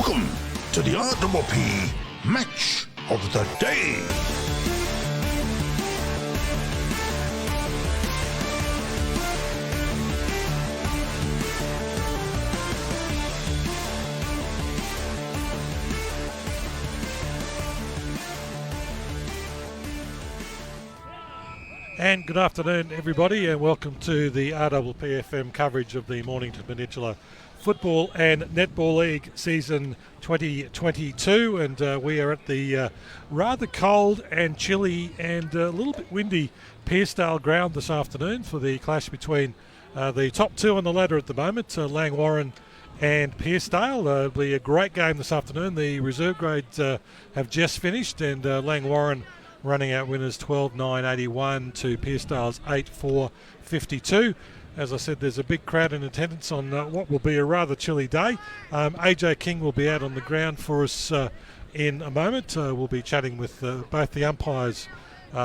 Welcome to the RDP Match of the Day. And good afternoon, everybody, and welcome to the RPPFM coverage of the Mornington Peninsula Football and Netball League season 2022. And we are at the rather cold and chilly and a little bit windy Pearcedale ground this afternoon for the clash between the top two on the ladder at the moment, Langwarrin and Pearcedale. It'll be a great game this afternoon. The reserve grades have just finished, and Langwarrin running out winners 12-9-81 to Pearcedale's 8-4-52. As I said, there's a big crowd in attendance on what will be a rather chilly day. AJ King will be out on the ground for us in a moment. We'll be chatting with both the umpires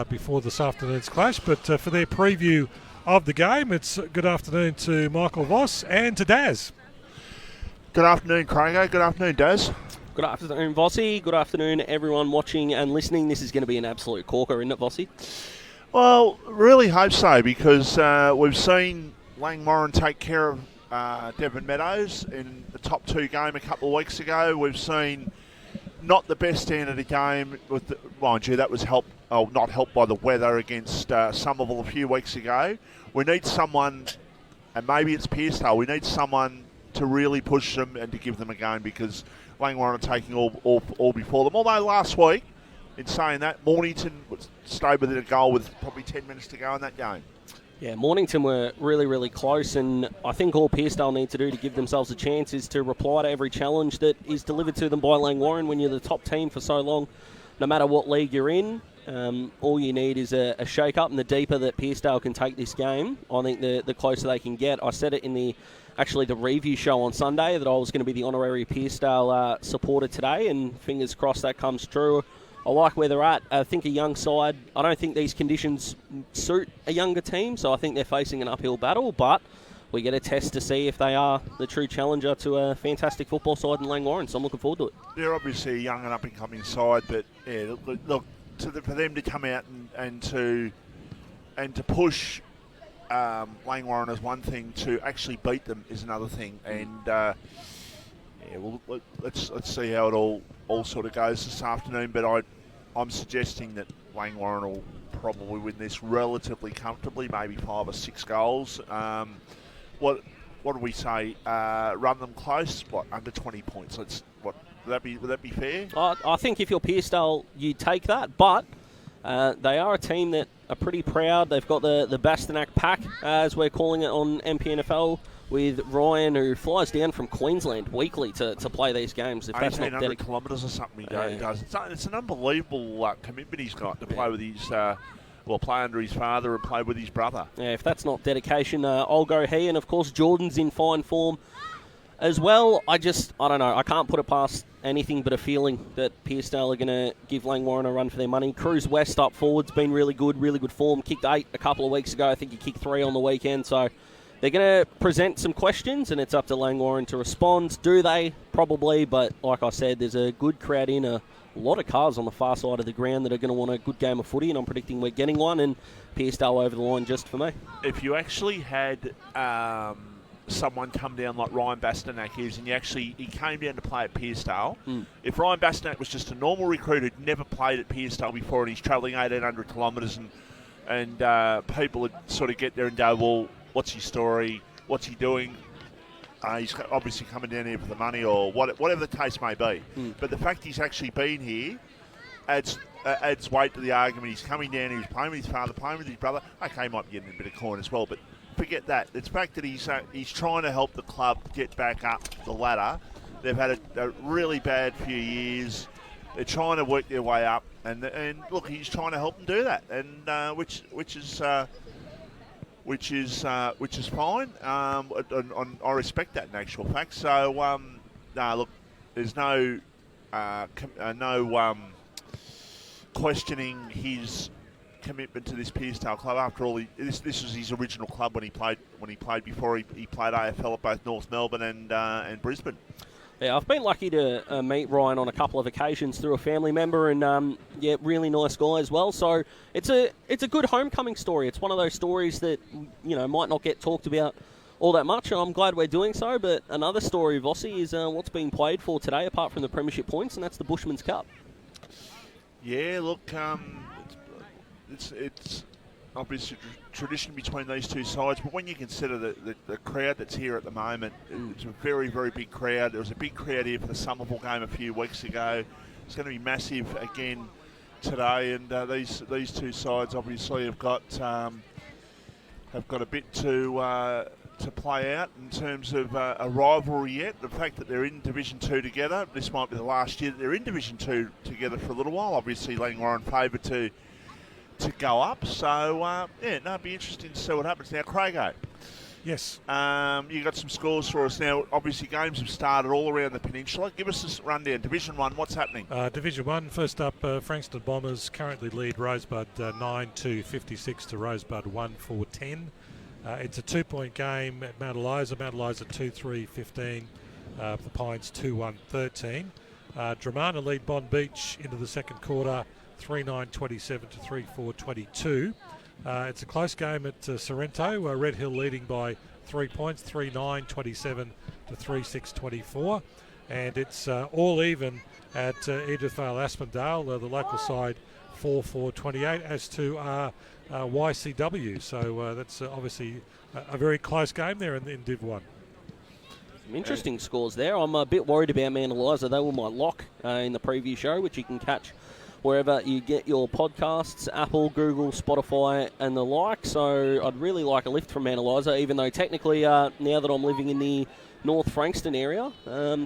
before this afternoon's clash. But for their preview of the game, it's good afternoon to Michael Voss and to Daz. Good afternoon, Craig. Good afternoon, Daz. Good afternoon, Vossi. Good afternoon, everyone watching and listening. This is going to be an absolute corker, isn't it, Vossi? Well, really hope so, because we've seen Langwarrin take care of Devon Meadows in the top two game a couple of weeks ago. We've seen not the best standard of game, mind you, that was not helped by the weather against Somerville a few weeks ago. We need someone, and maybe it's Pearcedale, we need someone to really push them and to give them a game, because Langwarrin are taking all before them. Although last week, in saying that, Mornington stayed within a goal with probably 10 minutes to go in that game. Yeah, Mornington were really, really close, and I think all Pearcedale need to do to give themselves a chance is to reply to every challenge that is delivered to them by Langwarrin. When you're the top team for so long, no matter what league you're in, all you need is a shake-up, and the deeper that Pearcedale can take this game, I think the closer they can get. I said it in the review show on Sunday that I was going to be the honorary Pearcedale supporter today, and fingers crossed that comes true. I like where they're at. I think a young side, I don't think these conditions suit a younger team, so I think they're facing an uphill battle, but we get a test to see if they are the true challenger to a fantastic football side in Langwarrin, so I'm looking forward to it. They're obviously a young and up-and-coming side, but yeah, look for them to come out and to push Langwarrin is one thing, to actually beat them is another thing, and let's see how it all sort of goes this afternoon. But I'm suggesting that Langwarrin will probably win this relatively comfortably, maybe 5 or 6 goals. What do we say? Run them close. What, under 20 points? Would that be fair? I think if you're Pearcedale, you take that, but they are a team that are pretty proud. They've got the Bastanak pack, as we're calling it on Mpnfl, with Ryan, who flies down from Queensland weekly to play these games. If that's not 1,800 kilometres or something he does. It's an unbelievable commitment he's got to play with his, play under his father and play with his brother. Yeah, if that's not dedication, I'll go he. And of course, Jordan's in fine form as well. I don't know. I can't put it past anything but a feeling that Pearcedale are going to give Langwarrin a run for their money. Cruz West up forward's been really good form. Kicked 8 a couple of weeks ago. I think he kicked 3 on the weekend. So they're going to present some questions, and it's up to Langwarrin to respond. Do they? Probably, but like I said, there's a good crowd in, a lot of cars on the far side of the ground that are going to want a good game of footy, and I'm predicting we're getting one, and Pearcedale over the line just for me. If you actually had someone come down like Ryan Bastanak is, and he came down to play at Pearcedale, if Ryan Bastanak was just a normal recruit who'd never played at Pearcedale before, and he's travelling 1,800 kilometres, and people would sort of get there and go, well, what's his story? What's he doing? He's obviously coming down here for the money, or whatever the case may be. But the fact he's actually been here adds weight to the argument. He's coming down, he's playing with his father, playing with his brother. Okay, he might be getting a bit of coin as well, but forget that. It's the fact that he's trying to help the club get back up the ladder. They've had a really bad few years. They're trying to work their way up, and look, he's trying to help them do that, and which is fine. I respect that in actual fact. So look, there's no questioning his commitment to this Pearcedale club. After all, this was his original club when he played before he played AFL at both North Melbourne and Brisbane. Yeah, I've been lucky to meet Ryan on a couple of occasions through a family member, and really nice guy as well. So it's a good homecoming story. It's one of those stories that might not get talked about all that much, and I'm glad we're doing so. But another story, Vossi, is what's being played for today, apart from the Premiership points, and that's the Bushman's Cup. Yeah, look, it's obviously tradition between these two sides, but when you consider the crowd that's here at the moment, it's a very, very big crowd. There was a big crowd here for the Somerville game a few weeks ago. It's going to be massive again today, and these two sides obviously have got a bit to play out in terms of a rivalry yet. The fact that they're in Division 2 together, this might be the last year that they're in Division 2 together for a little while. Obviously, Langwarrin favoured to go up. So, it'd be interesting to see what happens. Now, Craigo. Yes. You got some scores for us now. Obviously, games have started all around the peninsula. Give us a rundown. Division 1, what's happening? Division 1, first up, Frankston Bombers currently lead Rosebud 9-56 to Rosebud 1-4-10. It's a 2-point game at Mount Eliza. Mount Eliza 2-3-15. The Pines 2-1-13. Dramana lead Bond Beach into the second quarter 3-9-27 to 3-4-22. It's a close game at Sorrento. Red Hill leading by 3 points, 3-9-27 to 3-6-24. And it's all even at Edithvale Aspendale, the local side 4-4-28, as to YCW. So that's obviously a very close game there in Div 1. Some interesting scores there. I'm a bit worried about Mount Eliza. They were my lock in the preview show, which you can catch wherever you get your podcasts, Apple, Google, Spotify and the like. So I'd really like a lift from Mount Eliza, even though technically now that I'm living in the North Frankston area,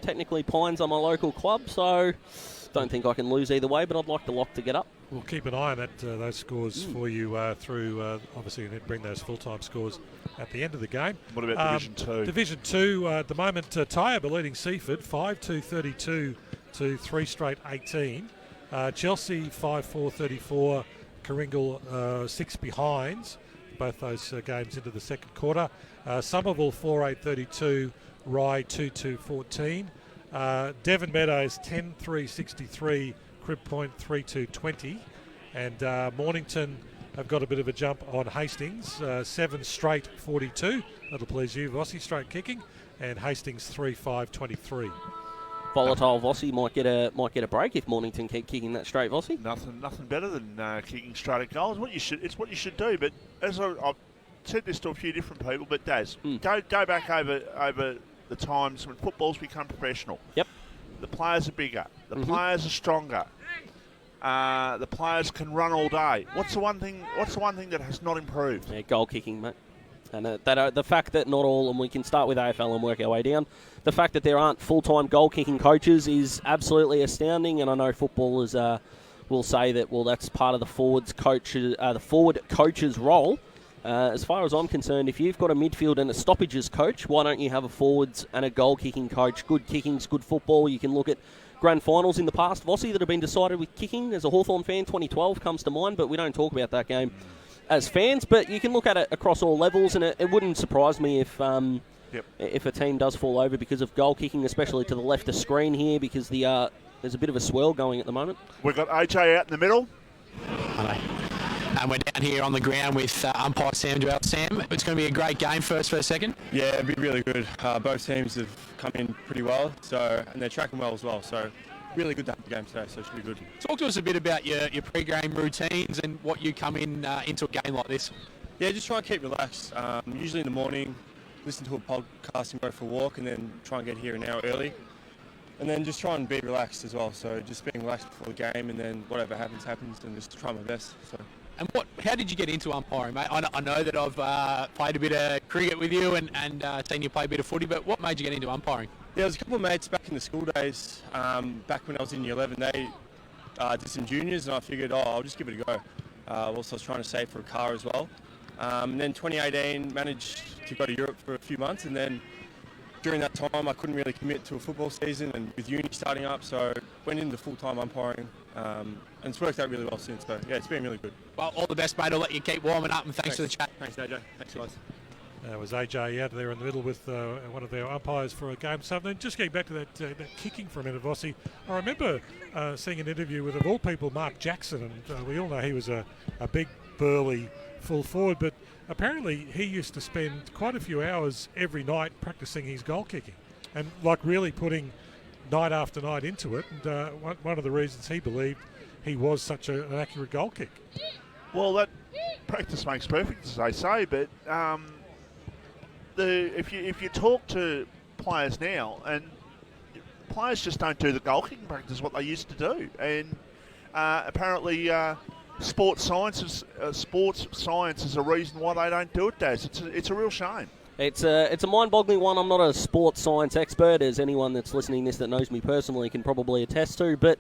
technically Pines are my local club, so don't think I can lose either way, but I'd like the lock to get up. We'll keep an eye on that, those scores for you through, obviously, and bring those full-time scores at the end of the game. What about Division 2? Division 2, at the moment, Tyabb are leading Seaford 5-2-32 to 3 straight 18. Chelsea 5-4-34, Karingal 6 behinds, both those games into the second quarter. Somerville 4-8-32, Rye 2-2-14. Devon Meadows 10-3-63, Crib Point 3-2-20. And Mornington have got a bit of a jump on Hastings, 7 straight 42. That'll please you, Vossi, straight kicking. And Hastings 3-5-23. Volatile Vossi might get a break if Mornington keep kicking that straight, Vossi. Nothing better than kicking straight at goals. It's what you should do. But as I've said this to a few different people, but Daz, go back over the times when football's become professional. Yep. The players are bigger. The players are stronger. The players can run all day. What's the one thing that has not improved? Yeah, goal kicking, mate. And the fact that not all, and we can start with AFL and work our way down, the fact that there aren't full-time goal-kicking coaches is absolutely astounding, and I know footballers will say that, well, that's part of the forward coach's role. As far as I'm concerned, if you've got a midfield and a stoppages coach, why don't you have a forwards and a goal-kicking coach? Good kicking's good football. You can look at grand finals in the past, Vossi, that have been decided with kicking. As a Hawthorn fan, 2012 comes to mind, but we don't talk about that game as fans, but you can look at it across all levels, and it wouldn't surprise me if a team does fall over because of goal kicking, especially to the left of screen here, because there's a bit of a swirl going at the moment. We've got AJ out in the middle. Hello. And we're down here on the ground with umpire Sam Duell. Sam, it's going to be a great game first second. Yeah, it'll be really good. Both teams have come in pretty well, and they're tracking well as well. So really good to have the game today, so it should be good. Talk to us a bit about your pre-game routines and what you come into a game like this. Yeah, just try and keep relaxed. Usually in the morning, listen to a podcast and go for a walk, and then try and get here an hour early. And then just try and be relaxed as well. So just being relaxed before the game, and then whatever happens, and just try my best. So. And how did you get into umpiring, mate? I know that I've played a bit of cricket with you and seen you play a bit of footy, but what made you get into umpiring? Yeah, there was a couple of mates back in the school days, back when I was in year 11, they did some juniors, and I figured, I'll just give it a go. Also, I was trying to save for a car as well. And then 2018, managed to go to Europe for a few months, and then during that time, I couldn't really commit to a football season, and with uni starting up, so went into full-time umpiring, and it's worked out really well since. So yeah, it's been really good. Well, all the best, mate. I'll let you keep warming up, and thanks for the chat. Thanks, AJ. Thanks, guys. Was AJ out there in the middle with one of our umpires for a game this afternoon. Just getting back to that kicking for a minute, Vossi. I remember seeing an interview with, of all people, Mark Jackson, and we all know he was a big, burly full forward, but apparently he used to spend quite a few hours every night practicing his goal kicking and like really putting night after night into it. And one of the reasons he believed he was such an accurate goal kick. Well, that practice makes perfect, as they say, but if you talk to players now, and players just don't do the goal kicking practice what they used to do, and apparently sports science is a reason why they don't do it, Daz. It's a real shame. It's a mind-boggling one. I'm not a sports science expert, as anyone that's listening to this that knows me personally can probably attest to, but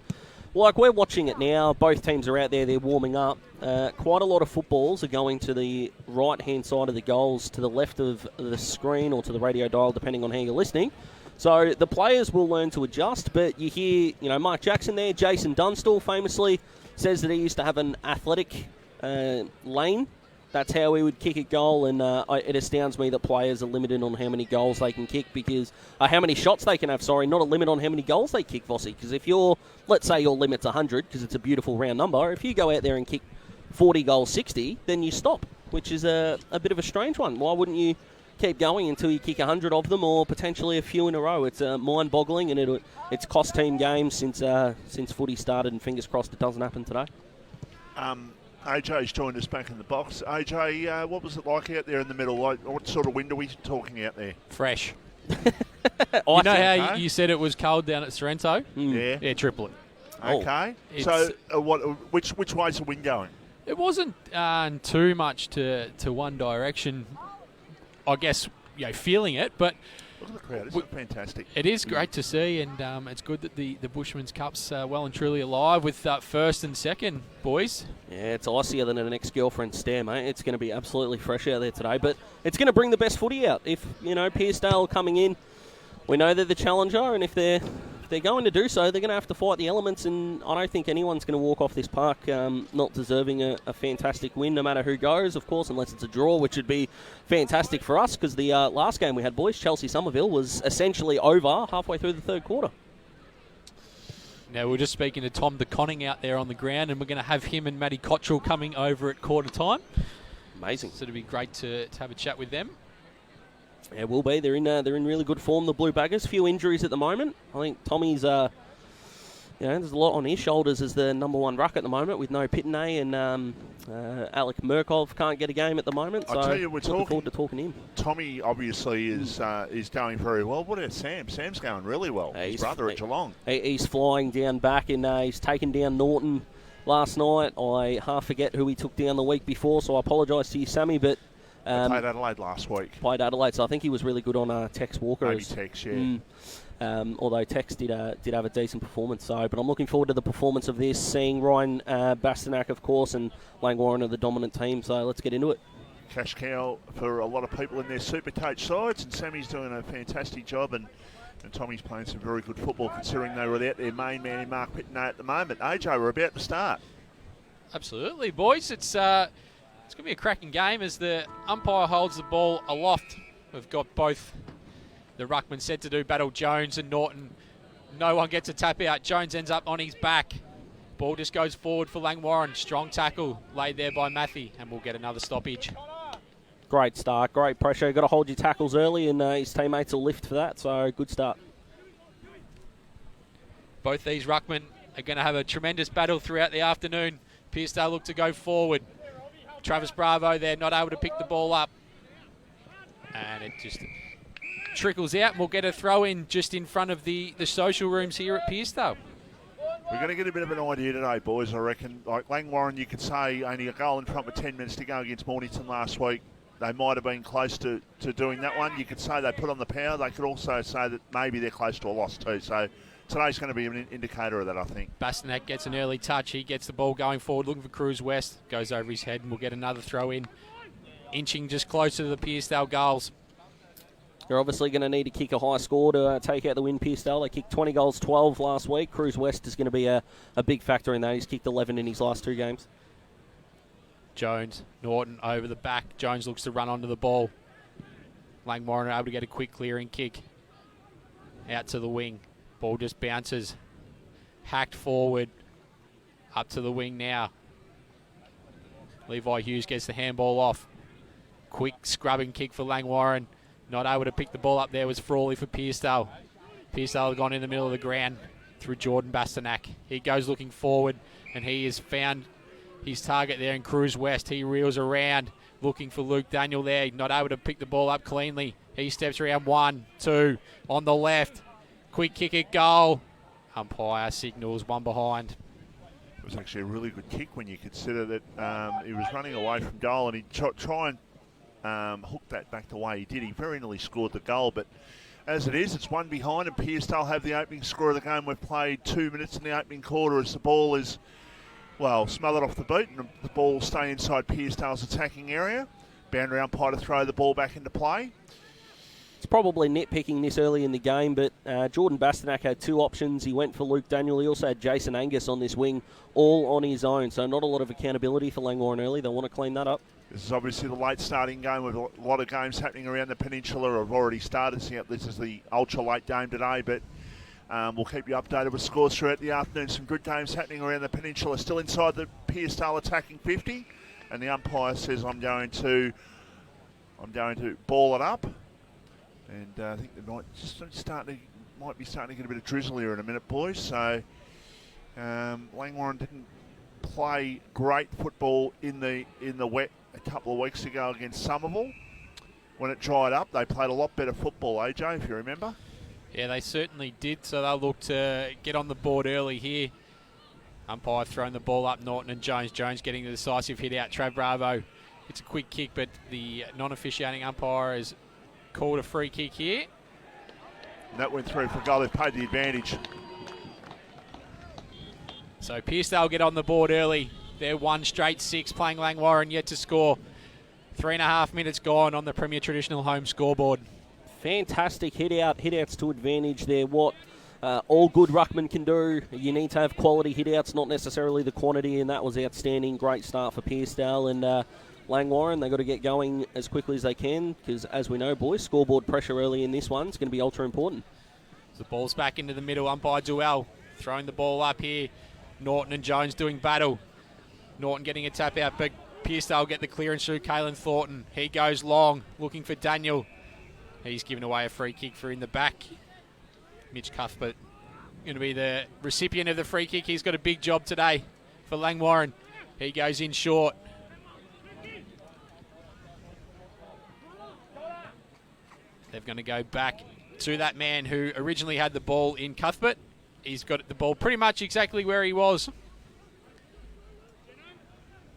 like we're watching it now, both teams are out there, they're warming up. Quite a lot of footballs are going to the right-hand side of the goals, to the left of the screen or to the radio dial, depending on how you're listening. So the players will learn to adjust, but you hear, Mark Jackson there, Jason Dunstall famously says that he used to have an athletic lane. That's how he would kick a goal, and it astounds me that players are limited on how many goals they can kick, because how many shots they can have, not a limit on how many goals they kick, Vossi. Because if let's say your limit's 100, because it's a beautiful round number, if you go out there and kick 40 goals, 60, then you stop, which is a bit of a strange one. Why wouldn't you keep going until you kick 100 of them, or potentially a few in a row? It's mind-boggling, and it's cost team games since footy started, and fingers crossed it doesn't happen today. AJ's joined us back in the box. AJ, what was it like out there in the middle? What sort of wind are we talking out there? Fresh. You know how you said it was cold down at Sorrento? Yeah. Yeah, triple it. Okay. So which way's the wind going? It wasn't too much to one direction, I guess, feeling it, but Look at the crowd. Isn't it fantastic? it is great to see, and it's good that the Bushman's Cup's well and truly alive with first and second, boys. Yeah, it's icier than an ex-girlfriend's stare, mate. It's going to be absolutely fresh out there today, but it's going to bring the best footy out. If, Pearcedale coming in, we know they're the challenger, and if they're going to do so, they're going to have to fight the elements, and I don't think anyone's going to walk off this park not deserving a fantastic win, no matter who goes, of course, unless it's a draw, which would be fantastic for us, because the last game we had, boys, Chelsea-Somerville, was essentially over halfway through the third quarter. Now, we're just speaking to Tom DeConning out there on the ground, and we're going to have him and Matty Cottrell coming over at quarter time. Amazing. So it'll be great to have a chat with them. Yeah, will be. They're in really good form, the Blue Baggers. Few injuries at the moment. I think Tommy's, there's a lot on his shoulders as the number one ruck at the moment, with no Mpnfl, and Alec Murkov can't get a game at the moment. So I tell you, we're looking forward to talking to him. Tommy obviously is going very well. What about Sam? Sam's going really well. His brother at Geelong. He's flying down back, and he's taken down Norton last night. I half forget who he took down the week before, so I apologise to you, Sammy, but played Adelaide last week. Played Adelaide, so I think he was really good on Tex Walker. Maybe Tex, yeah. Although Tex did have a decent performance. But I'm looking forward to the performance of this, seeing Ryan Bastanak, of course, and Langwarrin are the dominant team. So let's get into it. Cash cow for a lot of people in their super coach sides, and Sammy's doing a fantastic job, and Tommy's playing some very good football, considering they were without their main man in Mark Mpnfl at the moment. AJ, we're about to start. Absolutely, boys. It's going to be a cracking game as the umpire holds the ball aloft. We've got both the ruckman set to do battle Jones and Norton. No one gets a tap out. Jones ends up on his back. Ball just goes forward for Langwarrin. Strong tackle laid there by Matthew, and we'll get another stoppage. Great start, great pressure. You've got to hold your tackles early, and his teammates will lift for that, so good start. Both these ruckmen are going to have a tremendous battle throughout the afternoon. Pearcedale look to go forward. Travis Bravo there, not able to pick the ball up. And it just trickles out, and we'll get a throw in just in front of the social rooms here at Pearcedale. We're going to get a bit of an idea today, boys, I reckon. Like Langwarrin, you could say only a goal in front with 10 minutes to go against Mornington last week. They might have been close to doing that one. You could say they put on the power. They could also say that maybe they're close to a loss too. So today's going to be an indicator of that, I think. Bastanak gets an early touch. He gets the ball going forward, looking for Cruz West. Goes over his head, and we'll get another throw in. Inching just closer to the Pearcedale goals. They're obviously going to need to kick a high score to take out the win, Pearcedale. They kicked 20 goals, 12 last week. Cruz West is going to be a big factor in that. He's kicked 11 in his last 2 games. Jones, Norton over the back. Jones looks to run onto the ball. Langwarrin able to get a quick clearing kick out to the wing. Ball just bounces. Hacked forward. Up to the wing now. Levi Hughes gets the handball off. Quick scrubbing kick for Langwarrin. Not able to pick the ball up there was Frawley for Pearcedale. Pearcedale had gone in the middle of the ground through Jordan Bastanak. He goes looking forward and he has found his target there in Cruz West. He reels around looking for Luke Daniel there. Not able to pick the ball up cleanly. He steps around 1, 2 on the left. Quick kick at goal. Umpire signals one behind. It was actually a really good kick when you consider that he was running away from goal and he'd try and hook that back the way he did. He very nearly scored the goal, but as it is, it's one behind and Pearcedale have the opening score of the game. We've played 2 minutes in the opening quarter as the ball is, well, smothered off the boot and the ball will stay inside Pearcedale's attacking area. Boundary umpire to throw the ball back into play. It's probably nitpicking this early in the game, but Jordan Bastanak had 2 options. He went for Luke Daniel. He also had Jason Angus on this wing, all on his own. So not a lot of accountability for Langwarrin early. They want to clean that up. This is obviously the late starting game with a lot of games happening around the peninsula have already started. So this is the ultra late game today, but we'll keep you updated with scores throughout the afternoon. Some good games happening around the peninsula. Still inside the Pearcedale attacking 50, and the umpire says I'm going to ball it up. And I think they might be starting to get a bit of drizzle here in a minute, boys. So Langwarrin didn't play great football in the wet a couple of weeks ago against Somerville. When it dried up, they played a lot better football, AJ, if you remember. Yeah, they certainly did. So they'll look to get on the board early here. Umpire throwing the ball up, Norton and Jones. Jones getting the decisive hit out. Trav Bravo. It's a quick kick, but the non-officiating umpire has called a free kick here. And that went through for goal. They've paid the advantage. So Pearcedale get on the board early. They're 1 straight 6, playing Langwarrin yet to score. 3.5 minutes gone on the Premier Traditional Home scoreboard. Fantastic hitouts to advantage there. What all good ruckmen can do, you need to have quality hitouts, not necessarily the quantity, and that was outstanding. Great start for Pearcedale and Langwarrin. They've got to get going as quickly as they can because, as we know, boys, scoreboard pressure early in this one is going to be ultra important. The ball's back into the middle. Umpire Duell throwing the ball up here. Norton and Jones doing battle. Norton getting a tap out, but Pearcedale get the clearance through Caelan Thornton. He goes long, looking for Daniel. He's given away a free kick for in the back. Mitch Cuthbert going to be the recipient of the free kick. He's got a big job today for Langwarrin. He goes in short. They're going to go back to that man who originally had the ball in Cuthbert. He's got the ball pretty much exactly where he was.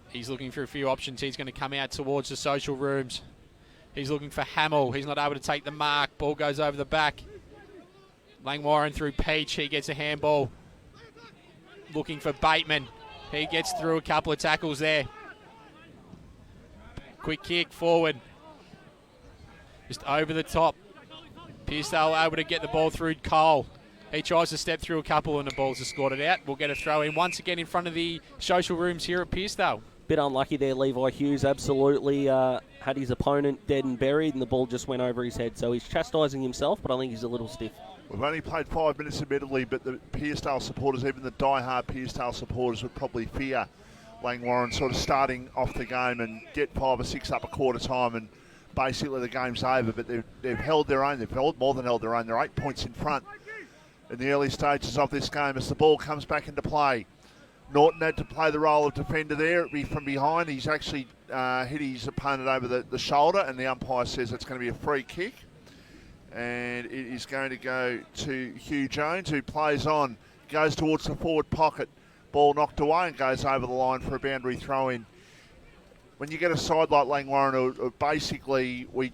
He's looking for a few options. He's going to come out towards the social rooms. He's looking for Hamill. He's not able to take the mark. Ball goes over the back. Langwarrin through Peach. He gets a handball. Looking for Bateman. He gets through a couple of tackles there. Quick kick forward. Just over the top. Pearcedale able to get the ball through Cole. He tries to step through a couple and the ball's escorted out. We'll get a throw in once again in front of the social rooms here at Pearcedale. Bit unlucky there, Levi Hughes. Absolutely had his opponent dead and buried and the ball just went over his head. So he's chastising himself, but I think he's a little stiff. We've only played 5 minutes admittedly, but the Pearcedale supporters, even the die-hard Pearcedale supporters, would probably fear Langwarrin sort of starting off the game and get 5 or 6 up a quarter time and basically the game's over. But they've held their own. They've more than held their own. They're 8 points in front in the early stages of this game as the ball comes back into play. Norton had to play the role of defender there from behind. He's actually hit his opponent over the shoulder, and the umpire says it's going to be a free kick. And it is going to go to Hugh Jones, who plays on, goes towards the forward pocket. Ball knocked away and goes over the line for a boundary throw-in. When you get a side like Langwarrin, basically we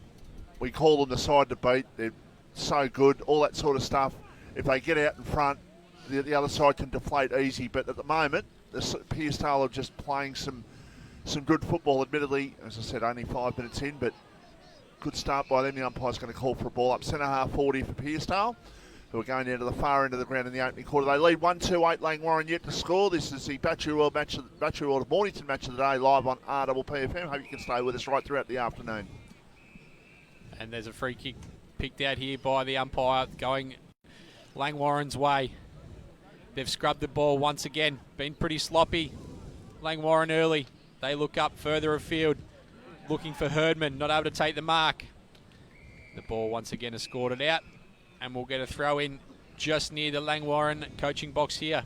call them the side to beat. They're so good, all that sort of stuff. If they get out in front, the other side can deflate easy. But at the moment, the Pearcedale are just playing some good football. Admittedly, as I said, only 5 minutes in, but good start by them. The umpire's going to call for a ball up. Centre half 40 for Pearcedale, who are going down to the far end of the ground in the opening quarter. They lead 1-2-8. Langwarrin yet to score. This is the Battery World of Mornington match of the day, live on RDPFM. Hope you can stay with us right throughout the afternoon. And there's a free kick picked out here by the umpire going Langwarrin's way. They've scrubbed the ball once again. Been pretty sloppy. Langwarrin early. They look up further afield. Looking for Herdman. Not able to take the mark. The ball once again has scored it out. And we'll get a throw in just near the Langwarrin coaching box here.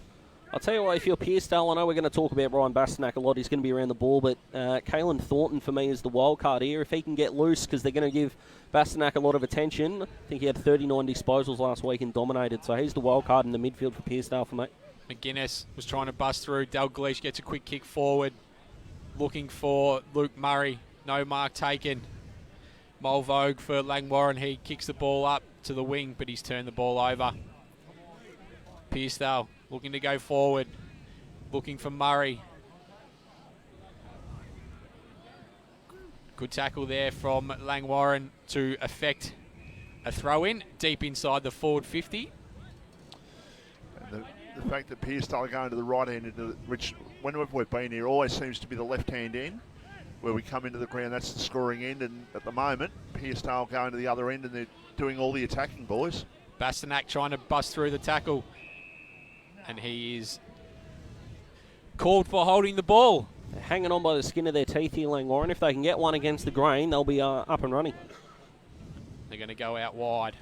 I'll tell you what, if you're Pearcedale, I know we're going to talk about Ryan Bastanak a lot. He's going to be around the ball, but Caelan Thornton for me is the wild card here. If he can get loose, because they're going to give Bastanak a lot of attention. I think he had 39 disposals last week and dominated, so he's the wild card in the midfield for Pearcedale for me. McGuinness was trying to bust through. Dalglish gets a quick kick forward. Looking for Luke Murray. No mark taken. Mulvogue for Langwarrin. He kicks the ball up to the wing, but he's turned the ball over. Pearcedale looking to go forward. Looking for Murray. Good tackle there from Langwarrin to affect a throw-in deep inside the forward 50. And the fact that Pearcedale are going to the right hand, which whenever we've been here, always seems to be the left-hand end, where we come into the ground, that's the scoring end. And at the moment, Pearcedale going to the other end, and they're doing all the attacking, boys. Bastanak trying to bust through the tackle. And he is called for holding the ball. They're hanging on by the skin of their teeth here, Langwarrin. If they can get one against the grain, they'll be up and running. They're going to go out wide.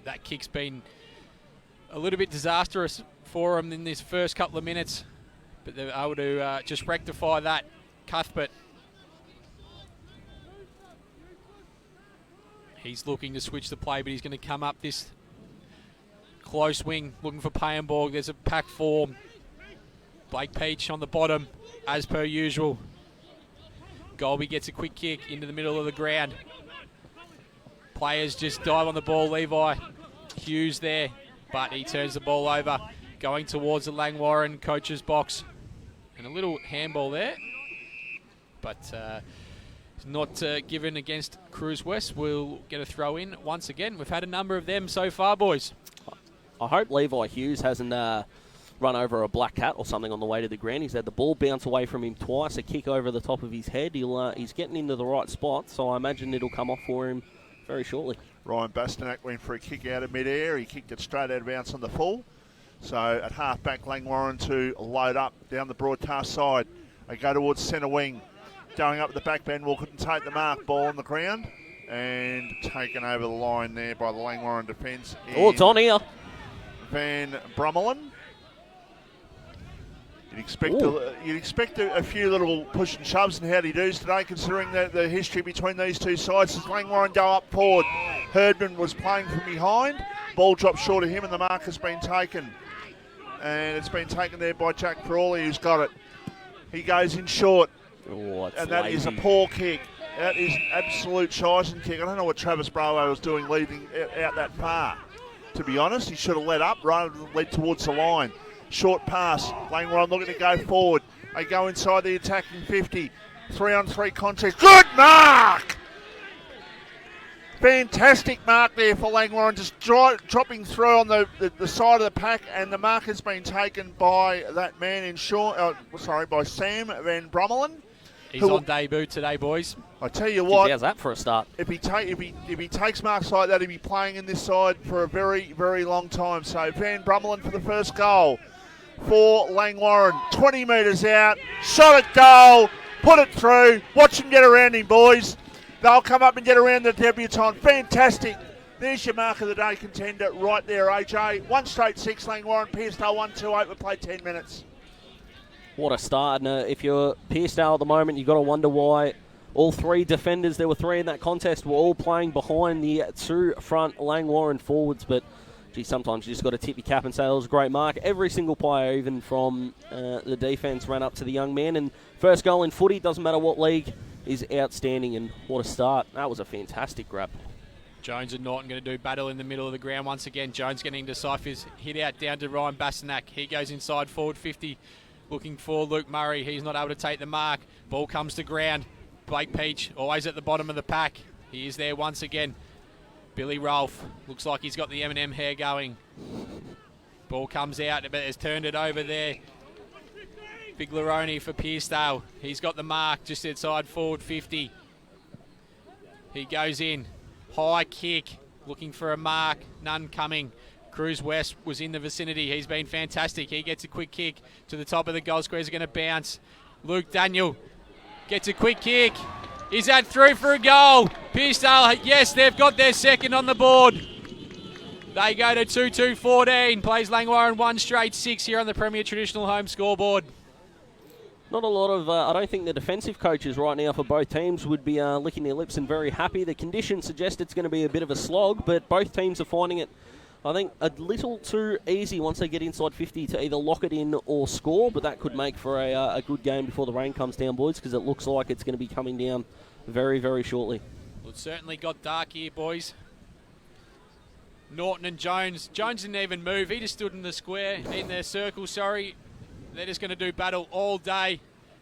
That kick's been a little bit disastrous for them in this first couple of minutes, but they're able to just rectify that. Cuthbert. He's looking to switch the play, but he's going to come up this close wing, looking for Payenborg. There's a pack form. Blake Peach on the bottom, as per usual. Golby gets a quick kick into the middle of the ground. Players just dive on the ball. Levi Hughes there, but he turns the ball over, going towards the Langwarrin coach's box. And a little handball there, but not given against Cruz West. We'll get a throw in once again. We've had a number of them so far, boys. I hope Levi Hughes hasn't run over a black cat or something on the way to the ground. He's had the ball bounce away from him twice, a kick over the top of his head. He's getting into the right spot, so I imagine it'll come off for him very shortly. Ryan Bastanak went for a kick out of mid-air. He kicked it straight out of bounds on the full. So at half-back, Langwarrin to load up down the broadcast side. They go towards centre wing. Going up the back, Ben Will couldn't take the mark. Ball on the ground and taken over the line there by the Langwarrin defence. Oh, it's on here. Van Brummelen. You'd expect a few little push and shoves and howdy-doos today, considering the history between these two sides. As Langwarrin go up forward, Herdman was playing from behind. Ball dropped short of him, and the mark has been taken. And it's been taken there by Jack Frawley, who's got it. He goes in short. Oh, and that is a poor kick. That is an absolute shison kick. I don't know what Travis Brower was doing leading out that far. To be honest, he should have let up rather than led towards the line. Short pass. Langwarrin looking to go forward. They go inside the attacking 50. 3-on-3 contest. Good mark! Fantastic mark there for Langwarrin, just dropping through on the side of the pack, and the mark has been taken by that man in by Sam Van Brummelen. He's on debut today, boys. I tell you what, how's that for a start? If he takes marks like that, he'll be playing in this side for a very, very long time. So Van Brummelen for the first goal for Langwarrin. 20 metres out, shot at goal, put it through. Watch him get around him, boys. They'll come up and get around the debutant. Fantastic. There's your mark of the day contender right there, AJ. 1 straight 6, Langwarrin. Pearcedale 1-2-8. We played 10 minutes. What a start. And if you're Pearcedale at the moment, you've got to wonder why all 3 defenders, there were 3 in that contest, were all playing behind the 2 front Langwarrin forwards. But, gee, sometimes you just got to tip your cap and say it was a great mark. Every single player, even from the defence, ran up to the young man. And first goal in footy, doesn't matter what league, is outstanding, and what a start. That was a fantastic grab. Jones and Norton going to do battle in the middle of the ground once again. Jones getting into Cypher's hit out down to Ryan Bastanak. He goes inside forward 50, looking for Luke Murray. He's not able to take the mark. Ball comes to ground. Blake Peach always at the bottom of the pack. He is there once again. Billy Rolfe looks like he's got the M&M hair going. Ball comes out, but has turned it over there. Figlaroni for Pearcedale. He's got the mark just outside forward 50. He goes in. High kick. Looking for a mark. None coming. Cruz West was in the vicinity. He's been fantastic. He gets a quick kick to the top of the goal square. He's going to bounce. Luke Daniel gets a quick kick. Is that through for a goal? Pearcedale, yes, they've got their second on the board. They go to 2-2-14. Plays Langwarrin 1 straight 6 here on the Premier Traditional Home scoreboard. Not a lot of, I don't think the defensive coaches right now for both teams would be licking their lips and very happy. The conditions suggest it's going to be a bit of a slog, but both teams are finding it, I think, a little too easy once they get inside 50 to either lock it in or score, but that could make for a good game before the rain comes down, boys, because it looks like it's going to be coming down very, very shortly. Well, it certainly got dark here, boys. Norton and Jones. Jones didn't even move. He just stood in the square, in their circle, sorry. They're just going to do battle all day.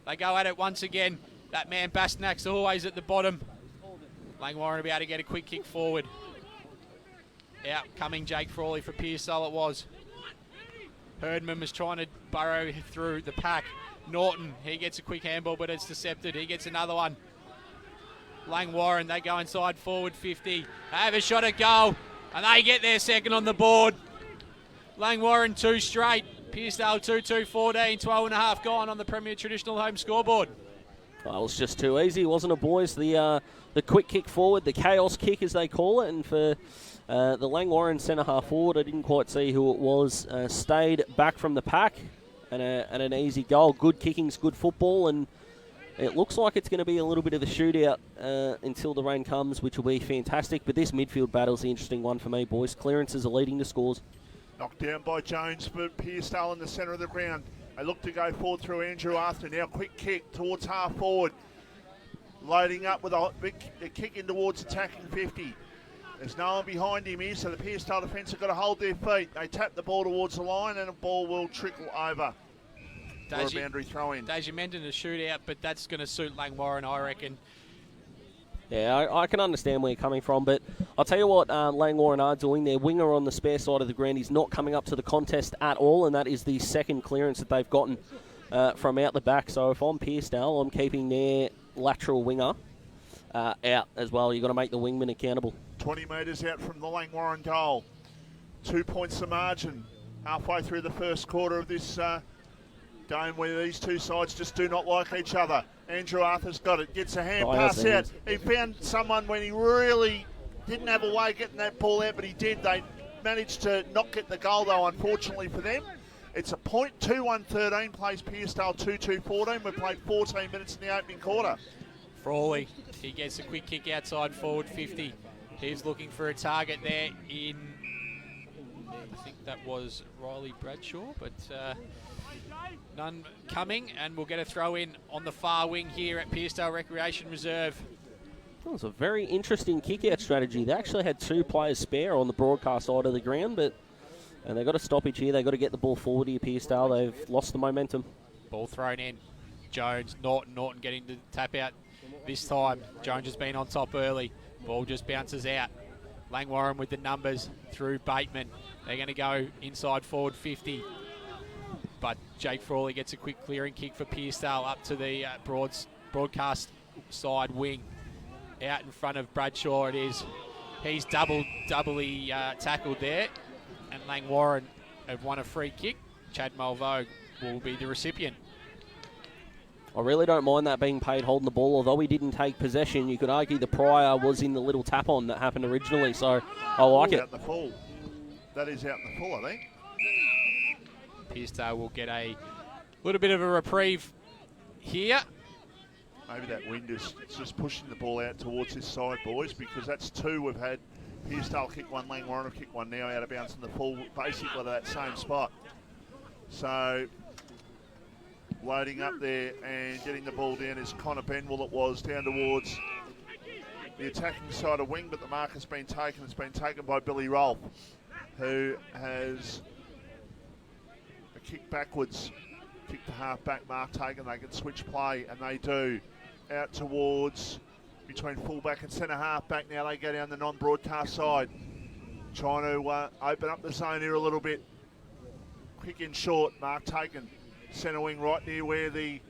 They go at it once again. That man Bastonak's always at the bottom. Langwarrin will be able to get a quick kick forward. Out coming Jake Frawley for Pearcedale it was. Herdman was trying to burrow through the pack. Norton, he gets a quick handball, but it's intercepted. He gets another one. Langwarrin, they go inside forward 50. They have a shot at goal, and they get their second on the board. Langwarrin 2 straight. Pearcedale 2-2-14, 12 and a half gone on the Premier Traditional Home scoreboard. Well, it was just too easy, wasn't it, boys? The quick kick forward, the chaos kick as they call it, and for the Langwarrin centre half forward, I didn't quite see who it was, stayed back from the pack and an easy goal. Good kickings, good football, and it looks like it's going to be a little bit of a shootout until the rain comes, which will be fantastic. But this midfield battle's the interesting one for me, boys. Clearances are leading to scores. Knocked down by Jones, but Pearcedale in the centre of the ground. They look to go forward through Andrew Arthur. Now quick kick towards half forward. Loading up with a kick in towards attacking 50. There's no one behind him here, so the Pearcedale defence have got to hold their feet. They tap the ball towards the line and the ball will trickle over for a boundary throw in. Deja mentioned a shootout, but that's going to suit Langwarrin, I reckon. Yeah, I can understand where you're coming from, but I'll tell you what Langwarrin are doing. Their winger on the spare side of the ground is not coming up to the contest at all, and that is the second clearance that they've gotten from out the back. So if I'm Pearcedale, I'm keeping their lateral winger out as well. You've got to make the wingman accountable. 20 metres out from the Langwarrin goal. 2 points the margin halfway through the first quarter of this game where these two sides just do not like each other. Andrew Arthur's got it, gets a hand pass out. He found someone when he really didn't have a way of getting that ball out, but he did. They managed to not get the goal though, unfortunately for them. It's a point, 2-1-13, plays Pearcedale 2-2-14. We've played 14 minutes in the opening quarter. Frawley, he gets a quick kick outside forward 50. He's looking for a target there in, I think that was Riley Bradshaw, but none coming, and we'll get a throw in on the far wing here at Pearcedale Recreation Reserve. That was a very interesting kick-out strategy. They actually had 2 players spare on the broadcast side of the ground, and they've got a stoppage here. They've got to get the ball forward here, Pearcedale. They've lost the momentum. Ball thrown in. Jones, Norton getting the tap out this time. Jones has been on top early. Ball just bounces out. Langwarrin with the numbers through Bateman. They're going to go inside forward 50. But Jake Frawley gets a quick clearing kick for Pearcedale up to the broadcast side wing. Out in front of Bradshaw it is. He's doubly tackled there. And Langwarrin have won a free kick. Chad Mulvogue will be the recipient. I really don't mind that being paid holding the ball, although he didn't take possession. You could argue the prior was in the little tap-on that happened originally, so I like it. Out in the full. That is out in the full, I think. Pearcedale will get a little bit of a reprieve here. Maybe that wind is just pushing the ball out towards this side, boys, because that's 2 we've had. Pearcedale kick 1, Langwarrin have kicked 1 now out of bounds in the full, basically to that same spot. So loading up there and getting the ball down is Connor Benwell. It was down towards the attacking side of wing, but the mark has been taken. It's been taken by Billy Rolfe, who has a kick backwards, kick to half back, mark taken. They can switch play, and they do. Out towards between fullback and centre half back. Now they go down the non-broadcast side, trying to open up the zone here a little bit. Quick and short, mark taken. Centre wing right near where the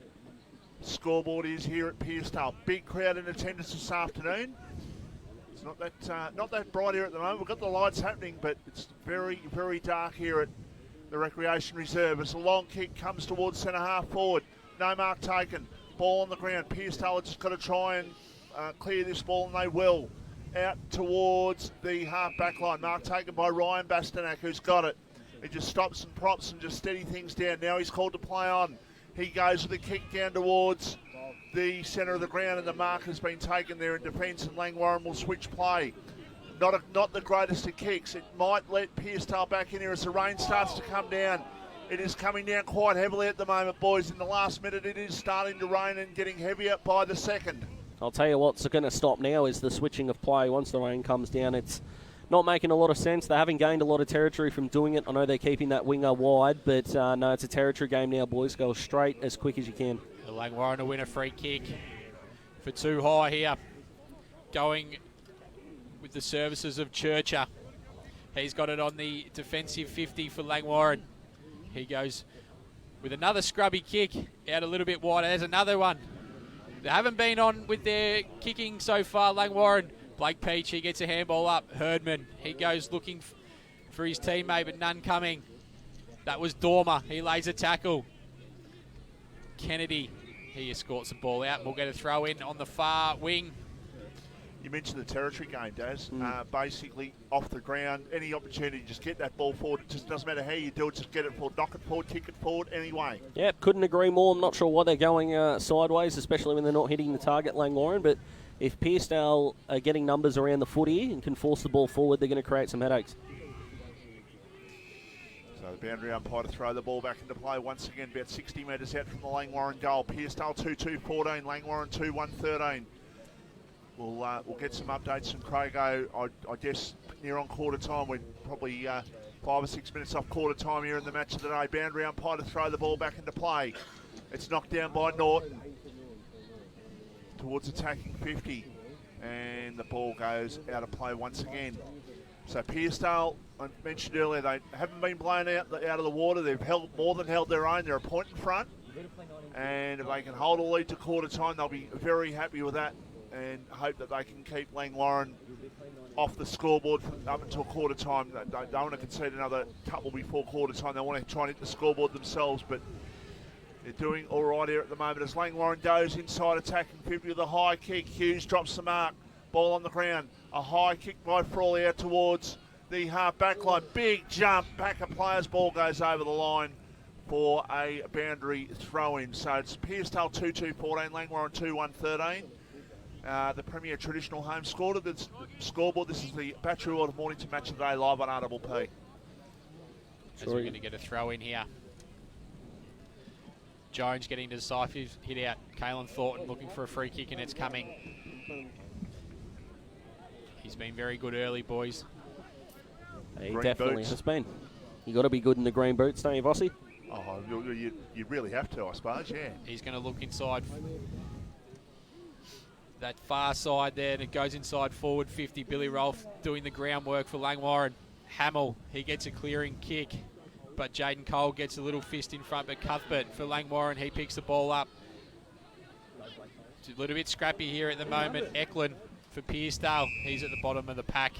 scoreboard is here at Pearcedale. Big crowd in attendance this afternoon. It's not that bright here at the moment. We've got the lights happening, but it's very, very dark here at the Recreation Reserve. As a long kick comes towards centre half forward. No mark taken. Ball on the ground. Pearcedale has just got to try and clear this ball, and they will. Out towards the half back line. Mark taken by Ryan Bastanak, who's got it. He just stops and props and just steady things down. Now he's called to play on. He goes with a kick down towards the centre of the ground, and the mark has been taken there in defence, and Langwarrin will switch play. Not the greatest of kicks. It might let Pearcedale back in here as the rain starts to come down. It is coming down quite heavily at the moment, boys. In the last minute, it is starting to rain and getting heavier by the second. I'll tell you what's going to stop now is the switching of play. Once the rain comes down, it's not making a lot of sense. They haven't gained a lot of territory from doing it. I know they're keeping that winger wide, but no, it's a territory game now, boys. Go straight as quick as you can. Langwarrin to win a free kick for Too High here. Going with the services of Churcher. He's got it on the defensive 50 for Langwarrin. He goes with another scrubby kick out a little bit wide. There's another one. They haven't been on with their kicking so far, Langwarrin. Blake Peach, he gets a handball up. Herdman, he goes looking for his teammate, but none coming. That was Dormer. He lays a tackle. Kennedy, he escorts the ball out. We'll get a throw in on the far wing. You mentioned the territory game, Daz. Basically, off the ground, any opportunity, just get that ball forward. It just doesn't matter how you do it, just get it forward, knock it forward, kick it forward, anyway. Yeah, couldn't agree more. I'm not sure why they're going sideways, especially when they're not hitting the target, Langwarrin, but if Pearcedale are getting numbers around the footy and can force the ball forward, they're going to create some headaches. So the boundary umpire to throw the ball back into play once again, about 60 metres out from the Langwarrin goal. Pearcedale 2-2-14, Langwarrin 2-1-13. We'll get some updates from Crago. I guess near on quarter time. We're probably 5 or 6 minutes off quarter time here in the match of the day. Boundary umpire to throw the ball back into play. It's knocked down by Norton towards attacking 50, and the ball goes out of play once again. So Pearcedale, I mentioned earlier, they haven't been blown out of the water. They've more than held their own. They're a point in front, and if they can hold a lead to quarter time, they'll be very happy with that, and hope that they can keep Langwarrin off the scoreboard up until quarter time. They don't want to concede another couple before quarter time. They want to try and hit the scoreboard themselves, but they're doing all right here at the moment as Langwarrin goes inside attacking 50 with a high kick. Hughes drops the mark. Ball on the ground. A high kick by Frawley out towards the half back line. Big jump. Back of players. Ball goes over the line for a boundary throw-in. So it's Pearcedale 2-2-14, Langwarrin 2-1-13. The premier traditional home score to the scoreboard. This is the Battery World of Mornington Match of the Day live on RDP. As we're going to get a throw in here. Jones getting decisive hit out. Caelan Thornton looking for a free kick, and it's coming. He's been very good early, boys. He Green definitely boots. has been. You got to be good in the green boots, don't you, Vossi? Oh, you really have to, I suppose, yeah. He's going to look inside that far side there, and it goes inside forward 50. Billy Rolfe doing the groundwork for Langwarrin. Hamill, he gets a clearing kick, but Jaden Cole gets a little fist in front, but Cuthbert for Langwarrin, he picks the ball up. It's a little bit scrappy here at the moment. Eklund for Pearcedale, he's at the bottom of the pack.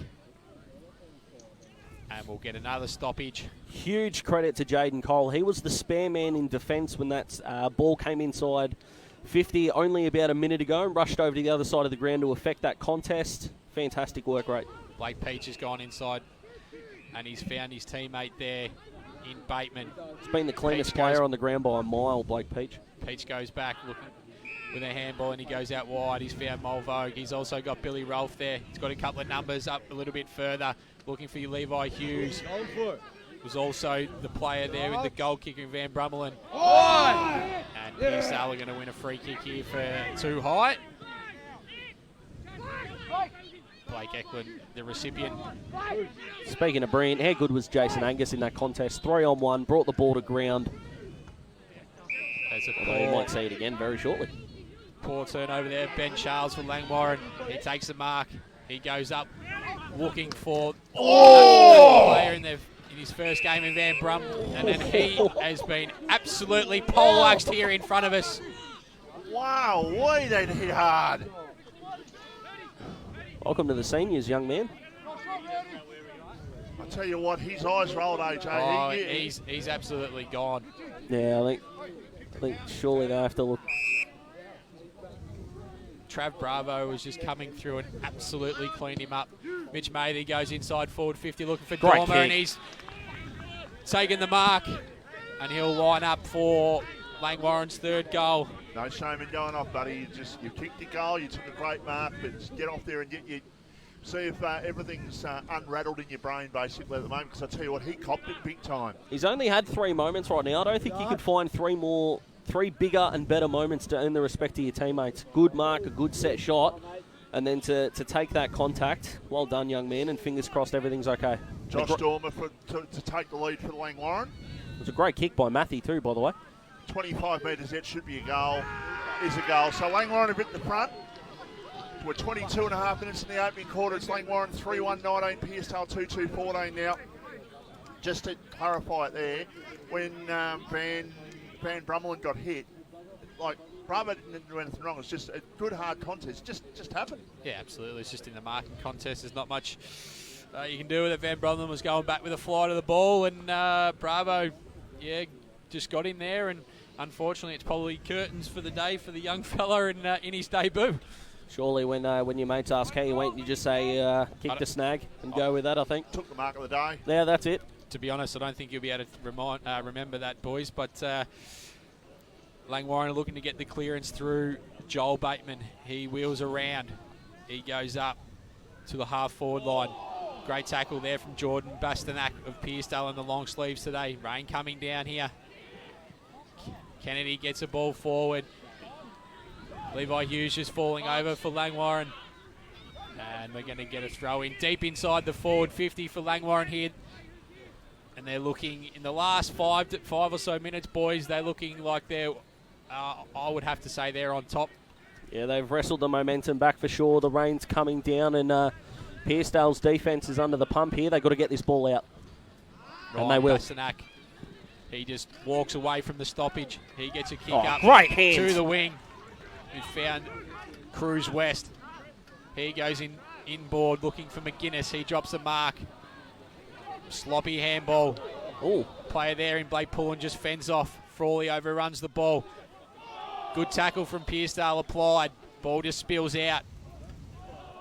And we'll get another stoppage. Huge credit to Jaden Cole. He was the spare man in defence when that ball came inside 50 only about a minute ago and rushed over to the other side of the ground to affect that contest. Fantastic work rate. Blake Peach has gone inside and he's found his teammate there in Bateman. He's been the cleanest player on the ground by a mile, Blake Peach. Peach goes back looking with a handball and he goes out wide. He's found Mulvogue. He's also got Billy Rolfe there. He's got a couple of numbers up a little bit further. Looking for Levi Hughes. Was also the player there with the goal kicker Van Brummelen. And Pearcedale are going to win a free kick here for Too High. Blake Eklund, the recipient. Speaking of brilliant, how good was Jason Angus in that contest? 3-on-1, brought the ball to ground. Although you might see it again very shortly. Poor turnover there. Ben Charles for Langwarrin. He takes the mark. He goes up looking for a player in his first game in Van Brum. And then he has been absolutely poleaxed here in front of us. Wow, they hit hard. Welcome to the seniors, young man. I tell you what, his eyes rolled, AJ. Oh, he's absolutely gone. Yeah, I think surely they have to look. Trav Bravo was just coming through and absolutely cleaned him up. Mitch Mathy goes inside forward 50 looking for Great Dormer, kick. and he's taken the mark, and he'll line up for Langwarrin's third goal. No shame in going off, buddy. You kicked your goal, you took a great mark, but just get off there and see if everything's unrattled in your brain, basically, at the moment, because I tell you what, he copped it big time. He's only had 3 moments right now. I don't think you could find 3 bigger and better moments to earn the respect of your teammates. Good mark, a good set shot, and then to take that contact. Well done, young man, and fingers crossed everything's okay. Josh Dormer to take the lead for the Langwarrin. It was a great kick by Matthew too, by the way. 25 metres out should be a goal. Is a goal. So Langwarrin a bit in the front. We're 22 and a half minutes in the opening quarter. It's Langwarrin 3-1-19, Pearcedale 2-2-14 now. Just to clarify it there, when Van Brummelen got hit, like, Bravo didn't do anything wrong. It's just a good, hard contest. Just happened. Yeah, absolutely. It's just in the marking contest. There's not much you can do with it. Van Brummelen was going back with a fly to the ball, and Bravo, just got him there. And unfortunately, it's probably curtains for the day for the young fella in his debut. Surely when your mates ask how you went, you just say kick the snag and go with that, I think. Took the mark of the day. Yeah, that's it. To be honest, I don't think you'll be able to remember that, boys. But Langwarrin are looking to get the clearance through Joel Bateman. He wheels around. He goes up to the half-forward line. Great tackle there from Jordan Bastanak of Pearcedale in the long sleeves today. Rain coming down here. Kennedy gets a ball forward. Levi Hughes just falling over for Langwarrin. And we're going to get a throw in deep inside the forward 50 for Langwarrin here. And they're looking, in the last five or so minutes, boys, they're looking like they're, I would have to say they're on top. Yeah, they've wrestled the momentum back for sure. The rain's coming down, and Pearcedale's defence is under the pump here. They've got to get this ball out. And they will. Bastanak, he just walks away from the stoppage. He gets a kick up great hands to the wing. Who found Cruz West. He goes inboard looking for McGuinness. He drops the mark. Sloppy handball. Oh, player there in Blake Pullen just fends off. Frawley overruns the ball. Good tackle from Pearcedale applied. Ball just spills out.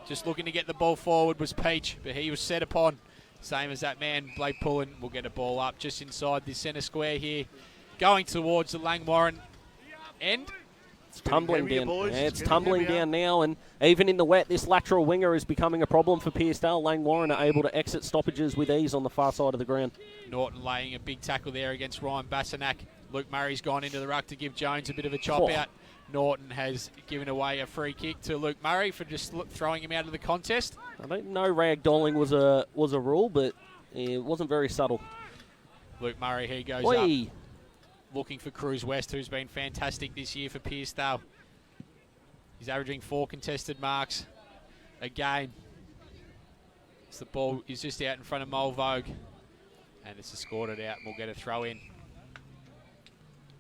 Just looking to get the ball forward was Peach, but he was set upon. Same as that man, Blake Pullen will get a ball up just inside the centre square here. Going towards the Langwarrin end. It's tumbling down. Yeah, it's tumbling down now, and even in the wet, this lateral winger is becoming a problem for Pearcedale. Langwarrin are able to exit stoppages with ease on the far side of the ground. Norton laying a big tackle there against Ryan Bastanak. Luke Murray's gone into the ruck to give Jones a bit of a chop out. Norton has given away a free kick to Luke Murray for just throwing him out of the contest. I don't know ragdolling was a rule, but it wasn't very subtle. Luke Murray, he goes up. Looking for Cruz West, who's been fantastic this year for Pearcedale. He's averaging 4 contested marks a game. So the ball is just out in front of Mulvogue. And it's escorted out and we'll get a throw in.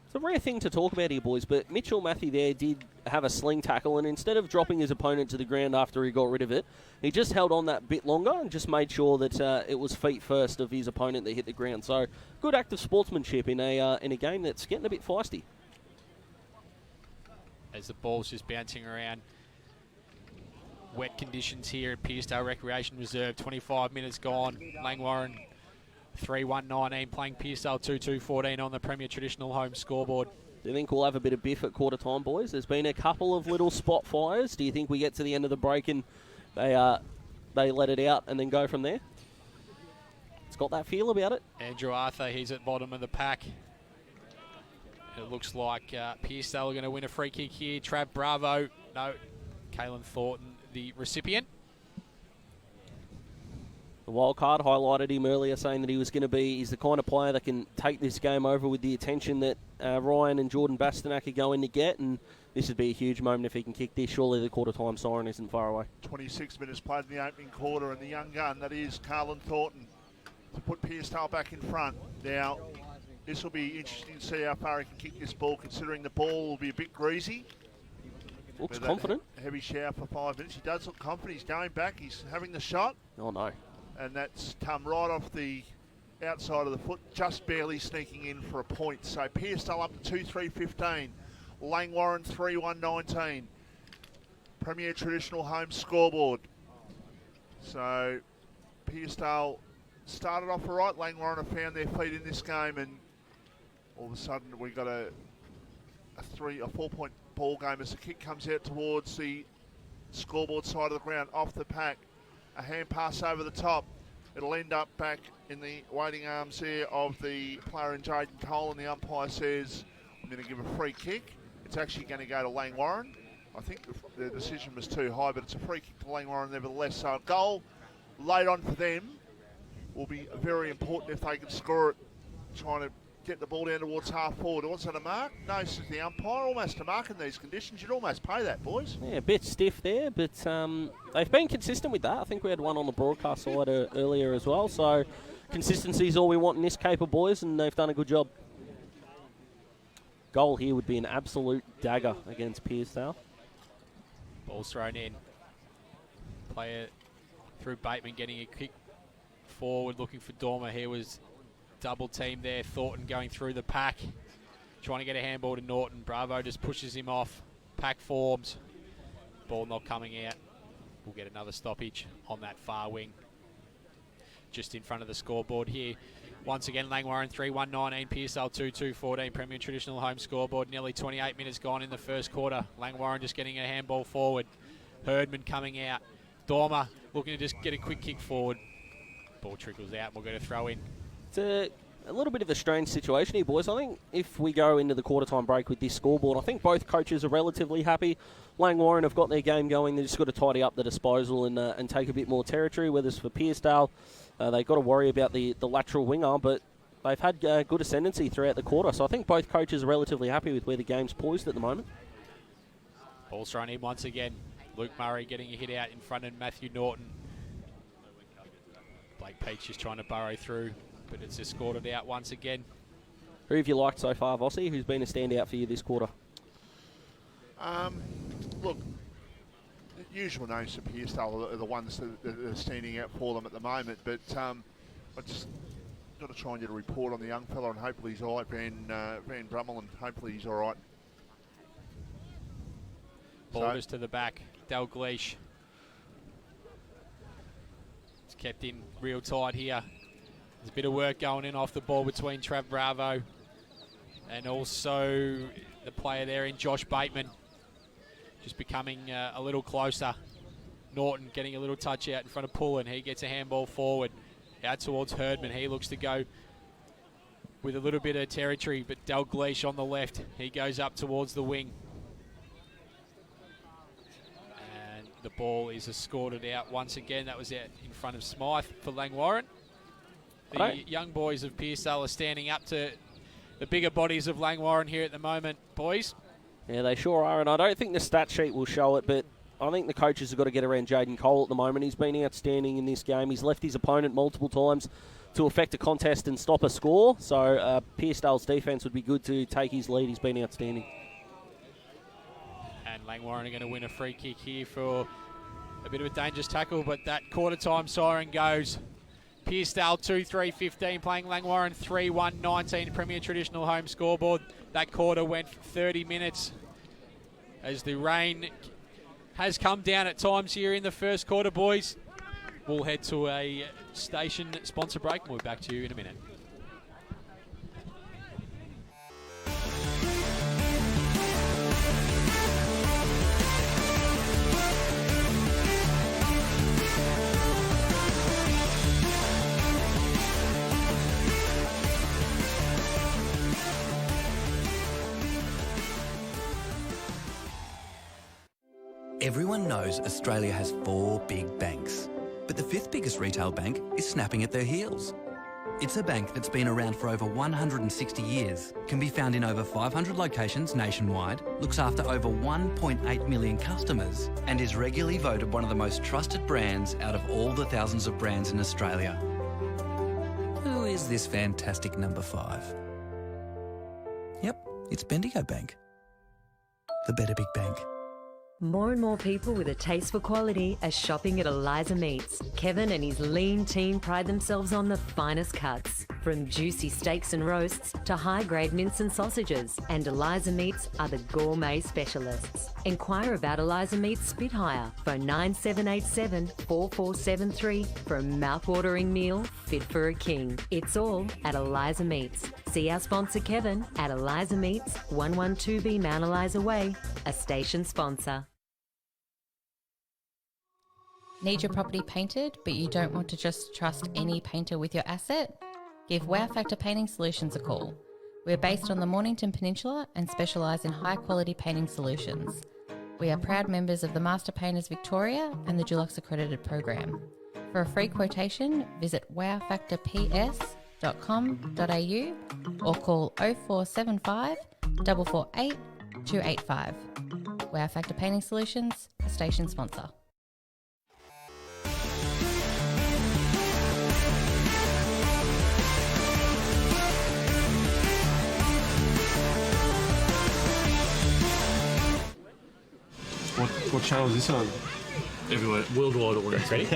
It's a rare thing to talk about here, boys, but Mitchell Matthew there did have a sling tackle, and instead of dropping his opponent to the ground after he got rid of it, he just held on that bit longer and just made sure that it was feet first of his opponent that hit the ground. So good act of sportsmanship in a game that's getting a bit feisty. As the ball's just bouncing around. Wet conditions here at Pearcedale Recreation Reserve. 25 minutes gone. Langwarrin 3-1-19, playing Pearcedale 2-2-14 on the Premier Traditional Home scoreboard. Do you think we'll have a bit of biff at quarter time, boys? There's been a couple of little spot fires. Do you think we get to the end of the break and they let it out and then go from there? It's got that feel about it. Andrew Arthur, he's at bottom of the pack. It looks like Pearcedale are going to win a free kick here. Trav Bravo, no, Caelan Thornton, the recipient. The wild card highlighted him earlier, saying that he's the kind of player that can take this game over with the attention that Ryan and Jordan Bastanak are going to get, and this would be a huge moment if he can kick this. Surely the quarter-time siren isn't far away. 26 minutes played in the opening quarter, and the young gun, that is Caelan Thornton, to put Pearcedale back in front. Now, this will be interesting to see how far he can kick this ball, considering the ball will be a bit greasy. looks With that confident. Heavy shower for 5 minutes. He does look confident. He's going back. He's having the shot. Oh, no. And that's come right off the outside of the foot, just barely sneaking in for a point. So Pearcedale up to 2-3-15. Langwarrin 3-1-19. Premier Traditional Home scoreboard. So Pearcedale started off all right. Langwarrin have found their feet in this game, and all of a sudden we got a 4-point ball game as the kick comes out towards the scoreboard side of the ground, off the pack. A hand pass over the top. It'll end up back in the waiting arms there of the player in Jaden Cole, and the umpire says, I'm going to give a free kick. It's actually going to go to Langwarrin. I think the decision was too high, but it's a free kick to Langwarrin nevertheless. So a goal late on for them will be very important if they can score it, trying to get the ball down towards half forward. Was that a mark? No, says the umpire. Almost a mark in these conditions. You'd almost pay that, boys. Yeah, a bit stiff there, but they've been consistent with that. I think we had one on the broadcast side earlier as well. So consistency is all we want in this cape of boys, and they've done a good job. Goal here would be an absolute dagger against Pearcedale. Ball's thrown in. Player through Bateman getting a kick forward, looking for Dormer. Here was double team there. Thornton going through the pack, trying to get a handball to Norton. Bravo just pushes him off. Pack forms. Ball not coming out. We'll get another stoppage on that far wing, just in front of the scoreboard here. Once again, Langwarrin 3-1-19, Pearcedale 2-2-14, Premier Traditional Home scoreboard. Nearly 28 minutes gone in the first quarter. Langwarrin just getting a handball forward. Herdman coming out. Dormer looking to just get a quick kick forward. Ball trickles out. We'll get a throw in. It's a little bit of a strange situation here, boys. I think if we go into the quarter-time break with this scoreboard, I think both coaches are relatively happy. Langwarrin have got their game going. They've just got to tidy up the disposal and take a bit more territory, whether it's for Pearcedale. They've got to worry about the lateral winger, but they've had good ascendancy throughout the quarter. So I think both coaches are relatively happy with where the game's poised at the moment. Ball's thrown in once again. Luke Murray getting a hit out in front of Matthew Norton. Blake Peach just trying to burrow through, but it's escorted out once again. Who have you liked so far, Vossi? Who's been a standout for you this quarter? Look, the usual names for Pearcedale are the ones that are standing out for them at the moment, but I just got to try and get a report on the young fella, and hopefully he's all right, Van Brummel, and hopefully he's all right. Ball just to the back. Dalgleish. It's kept in real tight here. There's a bit of work going in off the ball between Trav Bravo and also the player there in Josh Bateman. Just becoming a little closer. Norton getting a little touch out in front of Pullen. He gets a handball forward. Out towards Herdman. He looks to go with a little bit of territory, but Dalgleish on the left. He goes up towards the wing. And the ball is escorted out once again. That was out in front of Smythe for Langwarrin. The young boys of Pearcedale are standing up to the bigger bodies of Langwarrin here at the moment, boys. Yeah, they sure are, and I don't think the stat sheet will show it, but I think the coaches have got to get around Jaden Cole at the moment. He's been outstanding in this game. He's left his opponent multiple times to affect a contest and stop a score, so Pearcedale's defence would be good to take his lead. He's been outstanding. And Langwarrin are going to win a free kick here for a bit of a dangerous tackle, but that quarter-time siren goes. Pearcedale 2-3-15, playing Langwarrin 3-1-19, Premier Traditional Home scoreboard. That quarter went for 30 minutes as the rain has come down at times here in the first quarter, boys. We'll head to a station sponsor break, and we'll be back to you in a minute. Everyone knows Australia has 4 big banks, but the 5th biggest retail bank is snapping at their heels. It's a bank that's been around for over 160 years, can be found in over 500 locations nationwide, looks after over 1.8 million customers, and is regularly voted one of the most trusted brands out of all the thousands of brands in Australia. Who is this fantastic number 5? Yep, it's Bendigo Bank. The better big bank. More and more people with a taste for quality are shopping at Eliza Meats. Kevin and his lean team pride themselves on the finest cuts, from juicy steaks and roasts to high-grade mince and sausages. And Eliza Meats are the gourmet specialists. Inquire about Eliza Meats Spit Hire. Phone 9787 4473 for a mouth-watering meal fit for a king. It's all at Eliza Meats. See our sponsor Kevin at Eliza Meats, 112B Mount Eliza Way, a station sponsor. Need your property painted, but you don't want to just trust any painter with your asset? Give Wow Factor Painting Solutions a call. We're based on the Mornington Peninsula and specialise in high-quality painting solutions. We are proud members of the Master Painters Victoria and the Dulux Accredited Program. For a free quotation, visit wowfactorps.com.au or call 0475 448 285. Wow Factor Painting Solutions, a station sponsor. What channel is this on? Everywhere, worldwide audience. Ready?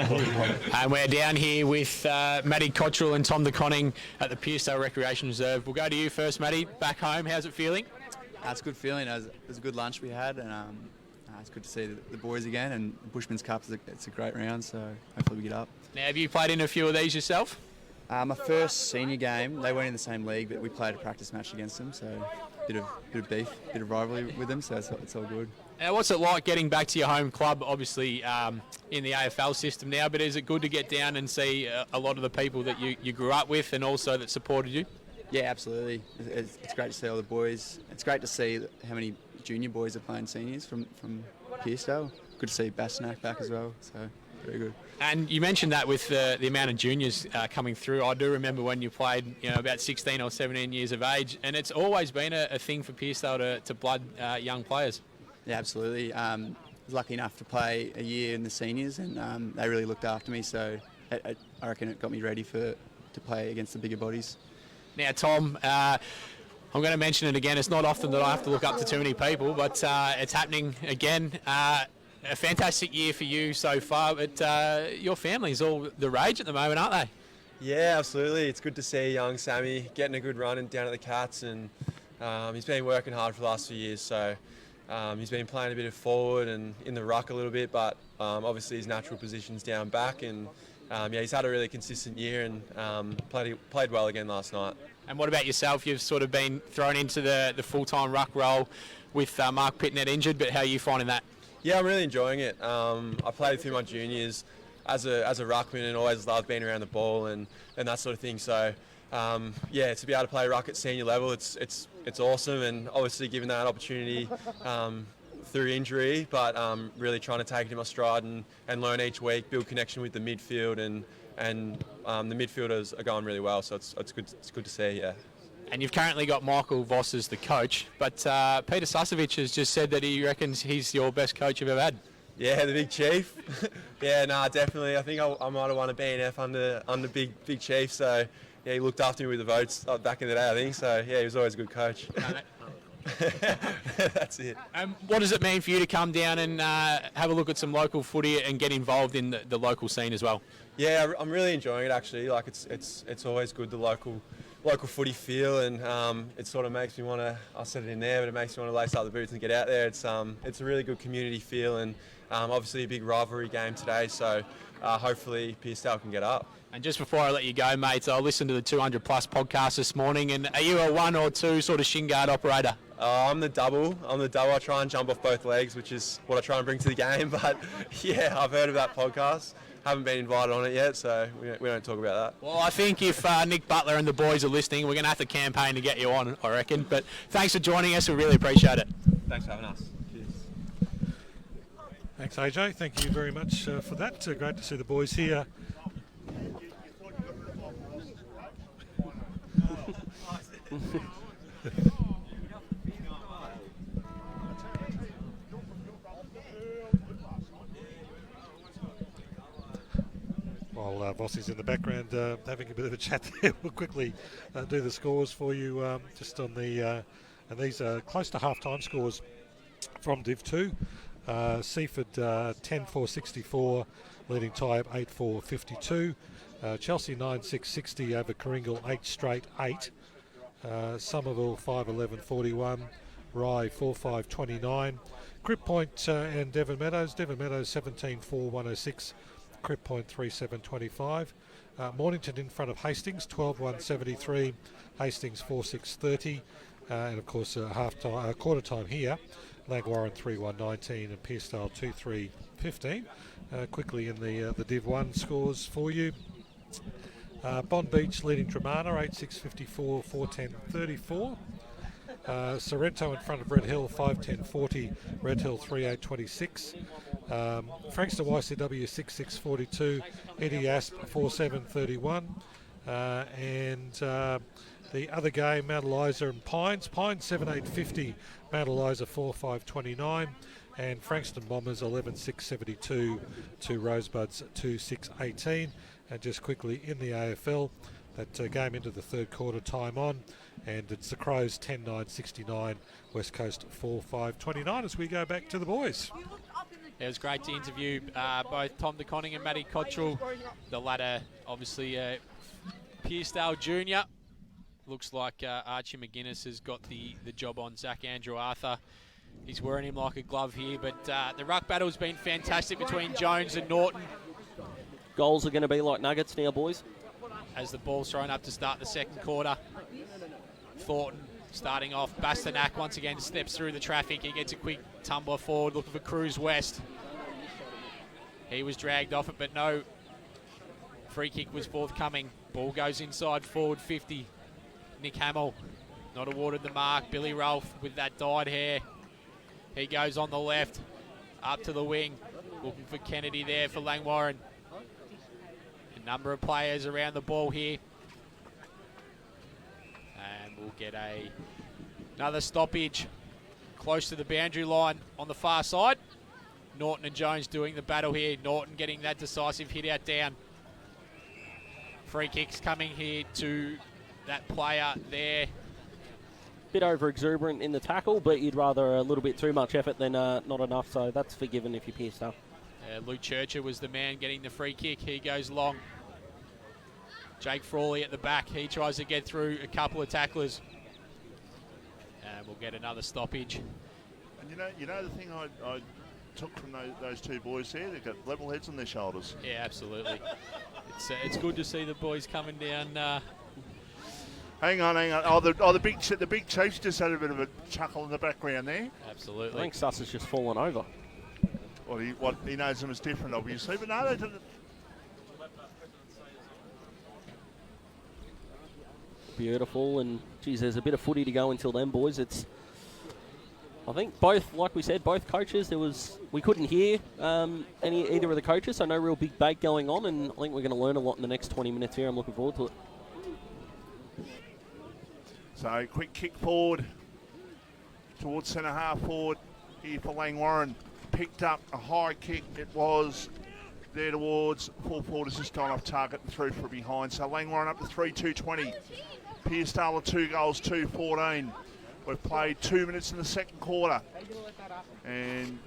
And we're down here with Matty Cottrell and Tom DeConning at the Pearcedale Recreation Reserve. We'll go to you first, Matty. Back home, how's it feeling? It's a good feeling. It was a good lunch we had, and it's good to see the boys again. And Bushman's Cup it's a great round, so hopefully we get up. Now, have you played in a few of these yourself? My first senior game, they weren't in the same league, but we played a practice match against them, so bit of beef, bit of rivalry with them, so it's all good. Now, what's it like getting back to your home club, obviously in the AFL system now, but is it good to get down and see a lot of the people that you grew up with and also that supported you? Yeah, absolutely. It's great to see all the boys. It's great to see how many junior boys are playing seniors from Pearcedale. Good to see Bastanak back as well, so very good. And you mentioned that with the amount of juniors coming through. I do remember when you played, about 16 or 17 years of age, and it's always been a thing for Pearcedale to blood young players. Yeah, absolutely. I was lucky enough to play a year in the seniors, and they really looked after me, so I reckon it got me ready to play against the bigger bodies. Now, Tom, I'm going to mention it again. It's not often that I have to look up to too many people, but it's happening again. A fantastic year for you so far, but your family's all the rage at the moment, aren't they? Yeah, absolutely. It's good to see young Sammy getting a good run and down at the Cats, and he's been working hard for the last few years, so he's been playing a bit of forward and in the ruck a little bit, but obviously his natural position's down back, and he's had a really consistent year and played well again last night. And what about yourself? You've sort of been thrown into the full-time ruck role with Mark Pitnet injured, but how are you finding that? Yeah, I'm really enjoying it. I played through my juniors as a ruckman and always loved being around the ball and that sort of thing. So to be able to play ruck at senior level, it's awesome, and obviously given that opportunity through injury, but really trying to take it in my stride and learn each week, build connection with the midfield, and the midfielders are going really well. So it's good to see. Yeah. And you've currently got Michael Voss as the coach, but Peter Susovic has just said that he reckons he's your best coach you've ever had. Yeah, the big chief. Yeah, definitely. I think I might have won a BNF under Big Chief. So yeah, he looked after me with the votes back in the day, I think. So yeah, he was always a good coach. That's it. What does it mean for you to come down and have a look at some local footy and get involved in the local scene as well? Yeah, I'm really enjoying it actually. Like it's always good, the local footy feel, and it sort of makes me want to, I said it in there, but it makes me want to lace up the boots and get out there. It's a really good community feel, and obviously a big rivalry game today, so hopefully Pearcedale can get up. And just before I let you go, mate, I listened to the 200 Plus podcast this morning, and are you a 1 or 2 sort of shin guard operator? I'm the double. I try and jump off both legs, which is what I try and bring to the game, but yeah, I've heard of that podcast. Haven't been invited on it yet, so we don't talk about that. Well, I think if Nick Butler and the boys are listening, we're going to have to campaign to get you on, I reckon. But thanks for joining us. We really appreciate it. Thanks for having us. Cheers. Thanks, AJ. Thank you very much for that. Great to see the boys here. While Vossi's in the background having a bit of a chat there, we'll quickly do the scores for you just on the, and these are close to half-time scores from DIV2. Seaford 10-4-64, leading tie up 8-4-52. Chelsea 9-6-60 over Coringal 8 straight 8. Somerville 5-11-41. Rye 4-5-29. Crib Point and Devon Meadows. Devon Meadows 17-4-106. Crib Point 3-7-25. Mornington in front of Hastings 12-1-73. Hastings 4-6-30. And of course quarter time here. Langwarrin 3-1-19 and Pearcedale 2-3-15. Quickly in the DIV2 scores for you. Bond Beach leading Dramana 8-6-54, 4-10-34. Sorrento in front of Red Hill 5-10-40, Red Hill 3-8-26. Frankston YCW 6-6-42, Eddie Asp 4-7-31. And the other game, Mount Eliza and Pines 7-8-50, Mount Eliza 4-5-29. And Frankston Bombers 11-6-72 to Rosebuds 2-6-18. And just quickly in the AFL, that game into the third quarter, time on, and it's the Crows 10-9-69, West Coast 4-5-29 as we go back to the boys. It was great to interview both Tom DeConning and Matty Cottrell. The latter, obviously, Pearcedale Junior. Looks like Archie McGuinness has got the job on Zach Andrew Arthur. He's wearing him like a glove here, but the ruck battle's been fantastic between Jones and Norton. Goals are going to be like nuggets now, boys. As the ball's thrown up to start the second quarter. Thornton starting off. Bastanak once again steps through the traffic. He gets a quick tumbler forward, looking for Cruz West. He was dragged off it, but no free kick was forthcoming. Ball goes inside forward 50. Nick Hamill not awarded the mark. Billy Ralph with that dyed hair. He goes on the left, up to the wing, looking for Kennedy there for Langwarrin. A number of players around the ball here. And we'll get another stoppage close to the boundary line on the far side. Norton and Jones doing the battle here. Norton getting that decisive hit out down. Free kicks coming here to that player there. Bit over exuberant in the tackle, but you'd rather a little bit too much effort than not enough, so that's forgiven if you pierced up. Luke Churcher was the man getting the free kick. He goes long. Jake Frawley at the back. He tries to get through a couple of tacklers. And we'll get another stoppage. And you know the thing I took from those two boys there? They've got level heads on their shoulders. Yeah, absolutely. It's good to see the boys coming down. Hang on. Oh, the big Chiefs just had a bit of a chuckle in the background there. Absolutely. I think Suss has just fallen over. Well, he knows them as different, obviously, but no, they didn't. Beautiful, and geez, there's a bit of footy to go until then, boys. I think both, like we said, both coaches. We couldn't hear either of the coaches, so no real big debate going on, and I think we're going to learn a lot in the next 20 minutes here. I'm looking forward to it. So quick kick forward towards centre half forward here for Langwarrin. Picked up a high kick. It was there towards full forward. Has just gone off target and through for behind. So Langwarrin up to 3-2-20. Pearcedale 2 goals, 2-14. We've played 2 minutes in the second quarter. And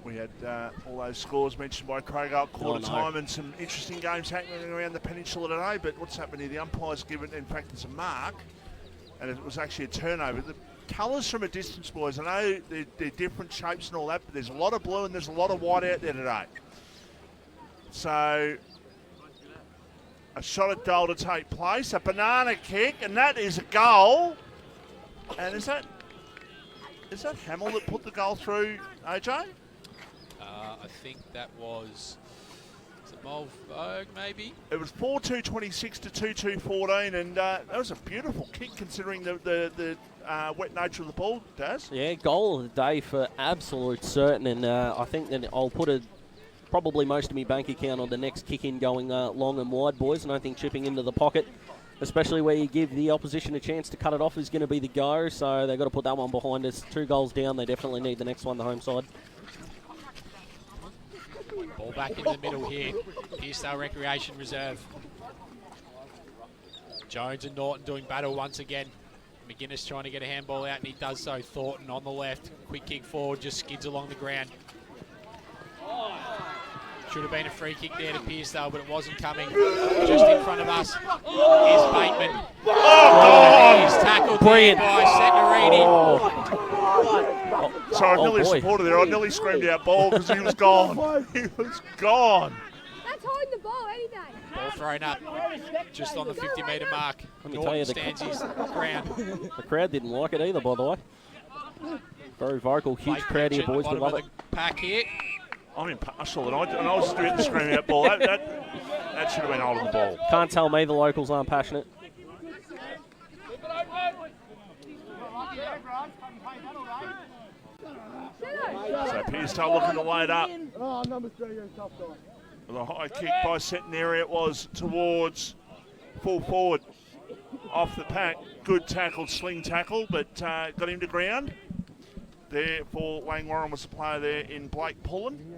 we had all those scores mentioned by Craig at quarter time, and some interesting games happening around the peninsula today. But what's happened here, the umpire's given, in fact, it's a mark, and it was actually a turnover. The colours from a distance, boys, I know they're different shapes and all that, but there's a lot of blue and there's a lot of white out there today. So a shot at goal to take place, a banana kick, and that is a goal. And is that Hamill that put the goal through, AJ? I think that was Mulberg, maybe. It was 4-2-26 to 2-2-14, and that was a beautiful kick considering the wet nature of the ball, Daz. Yeah, goal of the day for absolute certain, and I think that I'll put probably most of my bank account on the next kick in going long and wide, boys, and I think chipping into the pocket, especially where you give the opposition a chance to cut it off, is going to be the go, so they've got to put that one behind us. 2 goals down, they definitely need the next one, the home side. Ball back in the middle here. Pearcedale Recreation Reserve. Jones and Norton doing battle once again. McGuinness trying to get a handball out, and he does so. Thornton on the left. Quick kick forward, just skids along the ground. Should have been a free kick there to Pearcedale, but it wasn't coming. Just in front of us is Bateman. He's tackled there by Setnarini. Sorry, I nearly supported there. I nearly screamed out ball because he was gone. He was gone. That's holding the ball any day. Ball thrown up just on the 50-metre mark. Let me tell you, stands his ground. The crowd didn't like it either, by the way. Very vocal, huge crowd here, boys. We love it. Pack here. I'm impartial, and I was just doing the screaming out ball. That should have been holding the ball. Can't tell me the locals aren't passionate. So Pearcedale looking to lay it up. With a high kick by Centenary, it was towards full forward. Off the pack, good tackle, sling tackle, but got him to ground. There for Langwarrin was the player there in Blake Pullen.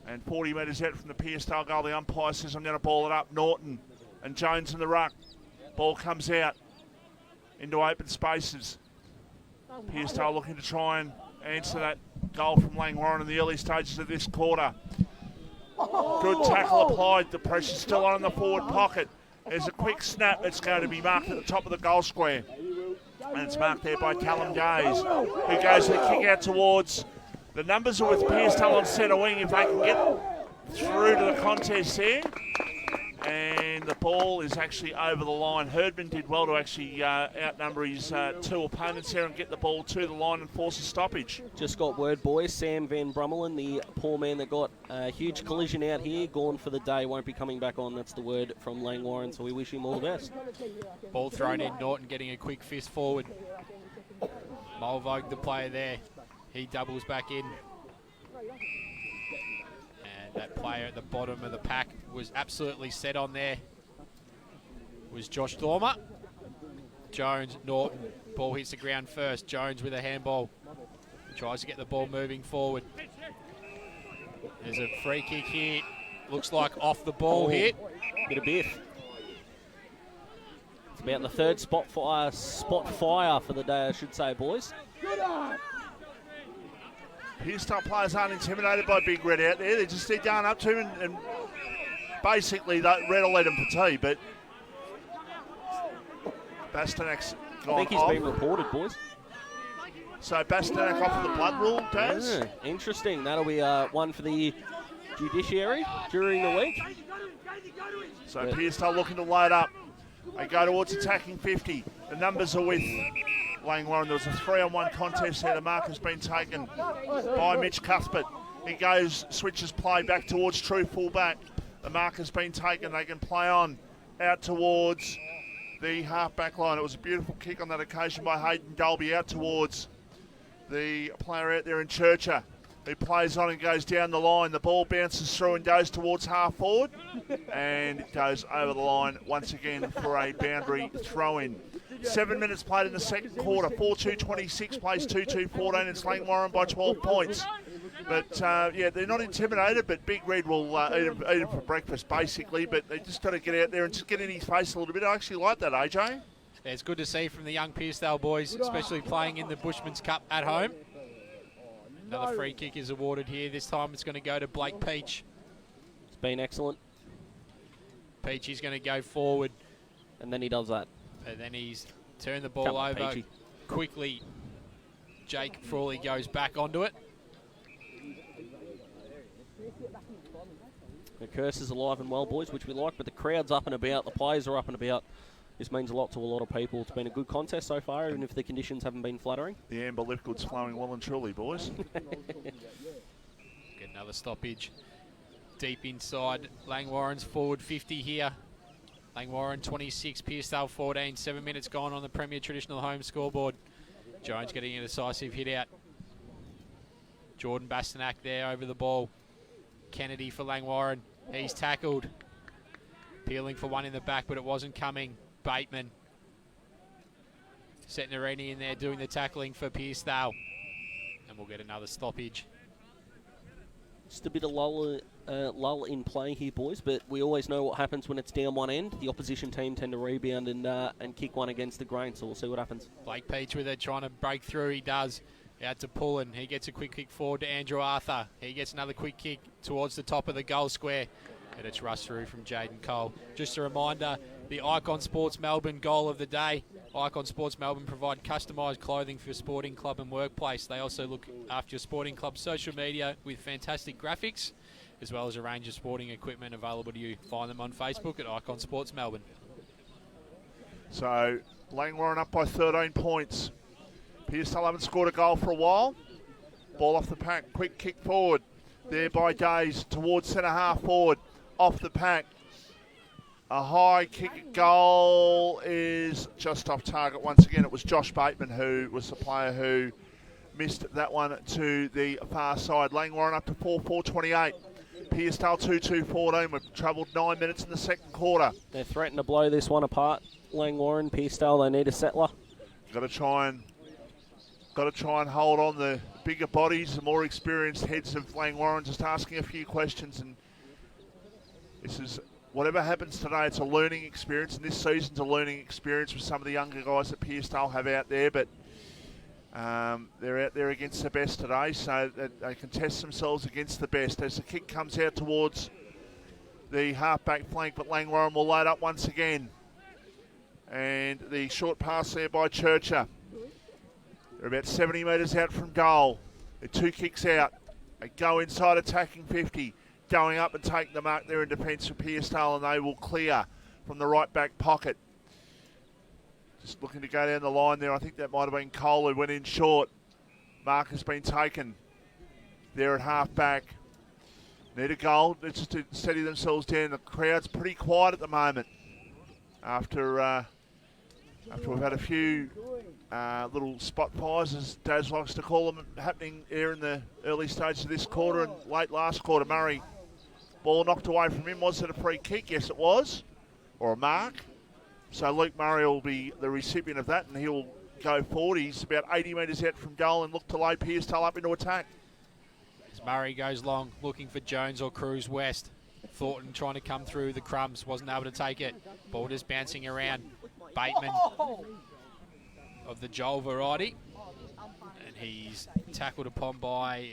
And 40 metres out from the Pearcedale goal, the umpire says, I'm going to ball it up. Norton and Jones in the ruck. Ball comes out into open spaces. Pearcedale looking to try and answer that goal from Langwarrin in the early stages of this quarter. Good tackle applied. The pressure's still on in the forward pocket. There's a quick snap that's going to be marked at the top of the goal square. And it's marked there by Callum Gaze, who goes the kick out towards. The numbers are with Pearcedale on centre wing if they can get through to the contest there. And the ball is actually over the line. Herdman did well to actually outnumber his two opponents there and get the ball to the line and force a stoppage. Just got word, boys. Sam Van Brummelen, the poor man that got a huge collision out here, gone for the day, won't be coming back on. That's the word from Langwarrin, so we wish him all the best. Ball thrown in, Norton getting a quick fist forward. Mulvogue, the player there, he doubles back in. That player at the bottom of the pack was absolutely set on there. Was Josh Dormer. Jones, Norton. Ball hits the ground first. Jones with a handball. Tries to get the ball moving forward. There's a free kick here. Looks like off the ball hit. Bit of biff. It's about the third spot fire for the day, I should say, boys. Pearcedale players aren't intimidated by Big Red out there. They're going up to him and basically Red will let him for tea, but Bastonak's gone off. I think he's been reported, boys. So Bastonak off of the blood rule, Daz? Yeah, interesting. That'll be one for the judiciary during the week. So Pearcedale looking to load up. They go towards attacking 50. The numbers are with Langwarrin. There was a 3-on-1 contest there. The mark has been taken by Mitch Cuthbert. He goes, switches play back towards true fullback. The mark has been taken. They can play on out towards the half-back line. It was a beautiful kick on that occasion by Hayden Dolby out towards the player out there in Churcher, who plays on and goes down the line. The ball bounces through and goes towards half-forward and it goes over the line once again for a boundary throw-in. 7 minutes played in the second quarter. 4-2-26 plays 2-2-14. It's Langwarrin by 12 points. But, yeah, they're not intimidated, but Big Red will eat him for breakfast, basically. But they just got to get out there and just get in his face a little bit. I actually like that, AJ. Yeah, it's good to see from the young Pearcedale boys, especially playing in the Bushman's Cup at home. Another free kick is awarded here. This time it's going to go to Blake Peach. It's been excellent. Peach is going to go forward. And then he does that. And then he's turned the ball over Peachy. quickly. Jake Frawley goes back onto it. The curse is alive and well, boys, which we like, but the crowd's up and about. The players are up and about. This means a lot to a lot of people. It's been a good contest so far, even if the conditions haven't been flattering. The amber liquid's flowing well and truly, boys. Get another stoppage. Deep inside. Langwarrin's forward 50 here. Langwarrin 26, Pearcedale 14. 7 minutes gone on the Premier Traditional Home scoreboard. Jones getting a decisive hit out. Jordan Bastonak there over the ball. Kennedy for Langwarrin. He's tackled. Peeling for one in the back, but it wasn't coming. Bateman. Setnarini in there doing the tackling for Pearcedale. And we'll get another stoppage. Just a bit of lull in play here, boys, but we always know what happens when it's down one end. The opposition team tend to rebound and kick one against the grain, so we'll see what happens. Blake Peach with it, trying to break through. He does. Out to Pullen. He gets a quick kick forward to Andrew Arthur. He gets another quick kick towards the top of the goal square. And it's rushed through from Jaden Cole. Just a reminder, the Icon Sports Melbourne goal of the day. Icon Sports Melbourne provide customised clothing for your sporting club and workplace. They also look after your sporting club's social media with fantastic graphics, as well as a range of sporting equipment available to you. Find them on Facebook at Icon Sports Melbourne. So, Langwarrin up by 13 points. Pearcedale haven't scored a goal for a while. Ball off the pack, quick kick forward. There by Days towards centre half forward. Off the pack. A high kick goal is just off target once again. It was Josh Bateman who was the player who missed that one to the far side. Langwarrin up to 4-4-28. Pearcedale 2-2-14. We've travelled 9 minutes in the second quarter. They're threatening to blow this one apart. Langwarrin, Pearcedale, they need a settler. Got to try and hold on the bigger bodies, the more experienced heads of Langwarrin, just asking a few questions. And this is, whatever happens today, it's a learning experience, and this season's a learning experience with some of the younger guys that Pearcedale have out there, but they're out there against the best today, so that they can test themselves against the best. As the kick comes out towards the half-back flank, but Langwarrin will load up once again. And the short pass there by Churcher. They're about 70 metres out from goal. They're 2 kicks out. They go inside attacking 50. Going up and taking the mark there in defence for Pearcedale, and they will clear from the right back pocket. Just looking to go down the line there. I think that might have been Cole who went in short. Mark has been taken there at half back. Need a goal. It's just to steady themselves down. The crowd's pretty quiet at the moment. After we've had a few little spot fires, as Daz likes to call them, happening here in the early stages of this quarter and late last quarter. Murray, ball knocked away from him. Was it a free kick? Yes, it was. Or a mark. So Luke Murray will be the recipient of that, and he'll go forward. He's about 80 metres out from goal and look to load Pearcedale up into attack. As Murray goes long, looking for Jones or Cruz West. Thornton trying to come through the crumbs, wasn't able to take it. Ball just bouncing around. Bateman of the Joel variety. And he's tackled upon by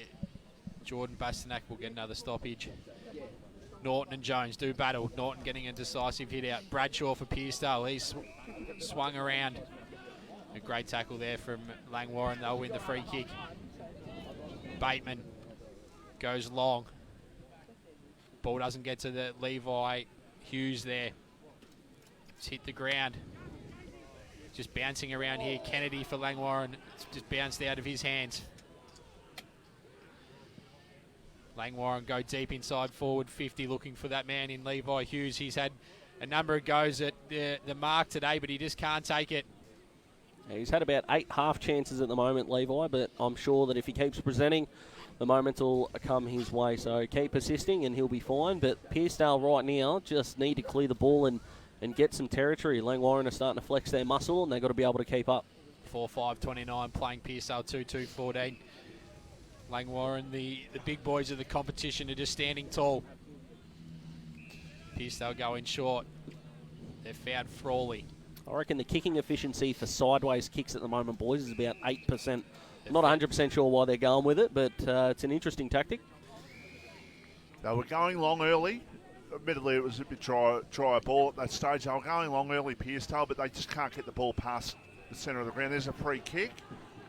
Jordan Bastanak. Will get another stoppage. Norton and Jones do battle. Norton getting a decisive hit out. Bradshaw for Pearcedale. He's swung around. A great tackle there from Langwarrin. They'll win the free kick. Bateman goes long. Ball doesn't get to the Levi Hughes there. It's hit the ground. Just bouncing around here. Kennedy for Langwarrin. It's just bounced out of his hands. Langwarrin go deep inside forward 50, looking for that man in Levi Hughes. He's had a number of goes at the mark today, but he just can't take it. Yeah, he's had about 8 half chances at the moment, Levi, but I'm sure that if he keeps presenting, the moment will come his way. So keep persisting and he'll be fine. But Pearcedale right now just need to clear the ball and get some territory. Langwarrin are starting to flex their muscle, and they've got to be able to keep up. 4-5-29 playing Pearcedale 2-2-14. Langwarrin, the big boys of the competition, are just standing tall. Pearcedale going short. They've found Frawley. I reckon the kicking efficiency for sideways kicks at the moment, boys, is about 8%. I'm not 100% sure why they're going with it, but it's an interesting tactic. They were going long early. Admittedly, it was a bit dry ball at that stage. They were going long early, Pearcedale, but they just can't get the ball past the centre of the ground. There's a free kick,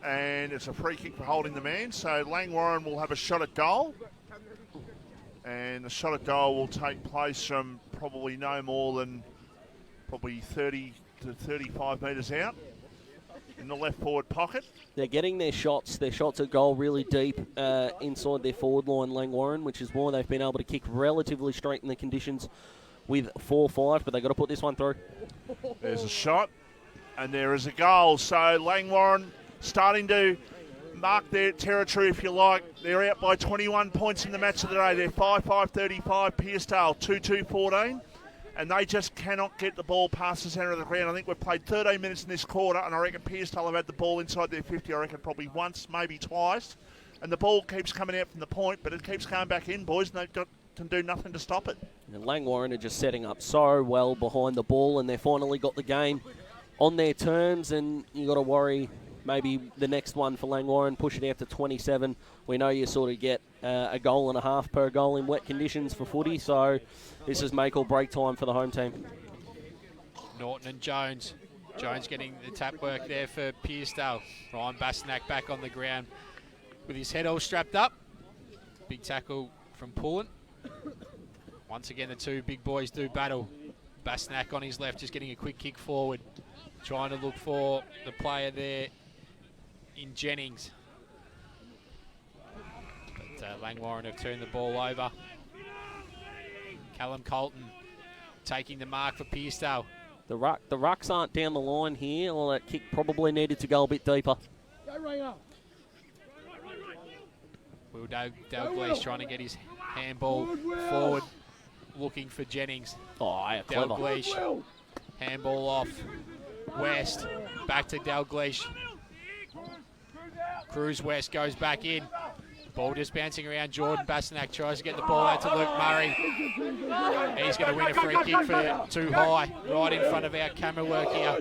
and it's a free kick for holding the man. So Langwarrin will have a shot at goal, and the shot at goal will take place from probably no more than 30 to 35 metres out in the left forward pocket. They're getting their shots at goal really deep inside their forward line, Langwarrin, which is why they've been able to kick relatively straight in the conditions with 4-5, but they've got to put this one through. There's a shot, and there is a goal. So Langwarrin starting to mark their territory, if you like. They're out by 21 points in the match of the day. They're 5-5-35, Pearcedale 2-2-14. And they just cannot get the ball past the centre of the ground. I think we've played 13 minutes in this quarter, and I reckon Pearcedale have had the ball inside their 50, I reckon probably once, maybe twice. and the ball keeps coming out from the point, but it keeps going back in, boys, and they've can do nothing to stop it. And Langwarrin are just setting up so well behind the ball, and they've finally got the game on their terms, and you got to worry maybe the next one for Langwarrin, push it out to 27. We know you sort of get a goal and a half per goal in wet conditions for footy, so this is make or break time for the home team. Norton and Jones. Jones getting the tap work there for Pearcedale. Ryan Bastanak back on the ground with his head all strapped up. Big tackle from Pullen. Once again, the two big boys do battle. Bastanak on his left, just getting a quick kick forward. Trying to look for the player there in Jennings. But Langwarrin have turned the ball over. Callum Colton taking the mark for Pearcedale. The rucks aren't down the line here, or that kick probably needed to go a bit deeper. Will Dalglish trying to get his handball forward, looking for Jennings. Oh, yeah, clever. Dalglish, handball off. West, back to Dalglish. Cruz West goes back in. Ball just bouncing around. Jordan Bastanak tries to get the ball out to Luke Murray. He's going to win a free kick for too high, right in front of our camera work here.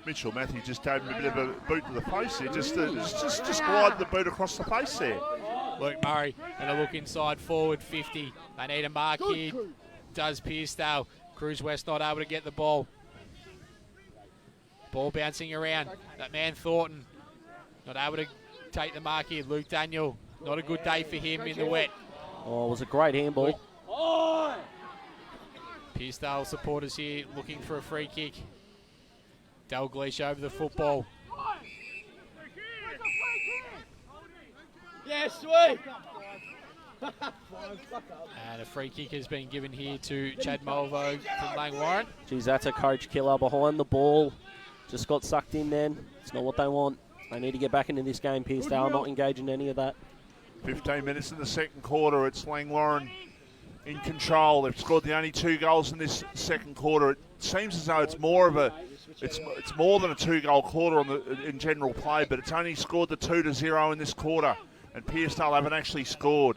Mitchell Matthews just gave him a bit of a boot to the face there. Just glide the boot across the face there. Luke Murray going to look inside forward 50. They need a mark here. Does Pearcedale. Cruz West not able to get the ball. Ball bouncing around. That man Thornton not able to take the mark here. Luke Daniel, not a good day for him in the wet. Oh, it was a great handball. Pearcedale supporters here looking for a free kick. Dalglish over the football. Yes, sweet. And a free kick has been given here to Chad Mulvo from Langwarrin. Geez, that's a coach killer behind the ball. Just got sucked in then. It's not what they want. They need to get back into this game, Pearcedale, not engage in any of that. 15 minutes in the second quarter. It's Langwarrin in control. They've scored the only 2 goals in this second quarter. It seems as though it's more of a, it's more than a 2-goal quarter in general play, but it's only scored the 2-0 in this quarter, and Pearcedale haven't actually scored.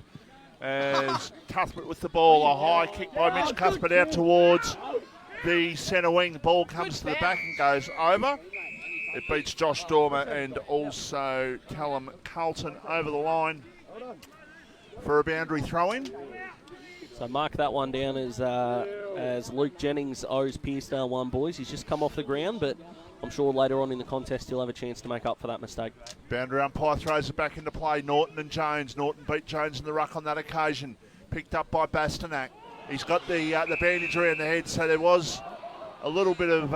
As Cuthbert with the ball, a high kick by Mitch Cuthbert out towards the centre wing. The ball comes to the back and goes over. It beats Josh Dormer and also Callum Carlton over the line for a boundary throw-in. So mark that one down as Luke Jennings owes Pearcedale one, boys. He's just come off the ground, but I'm sure later on in the contest he'll have a chance to make up for that mistake. Boundary umpire throws it back into play. Norton and Jones. Norton beat Jones in the ruck on that occasion. Picked up by Bastanak. He's got the bandage around the head, so there was a little bit of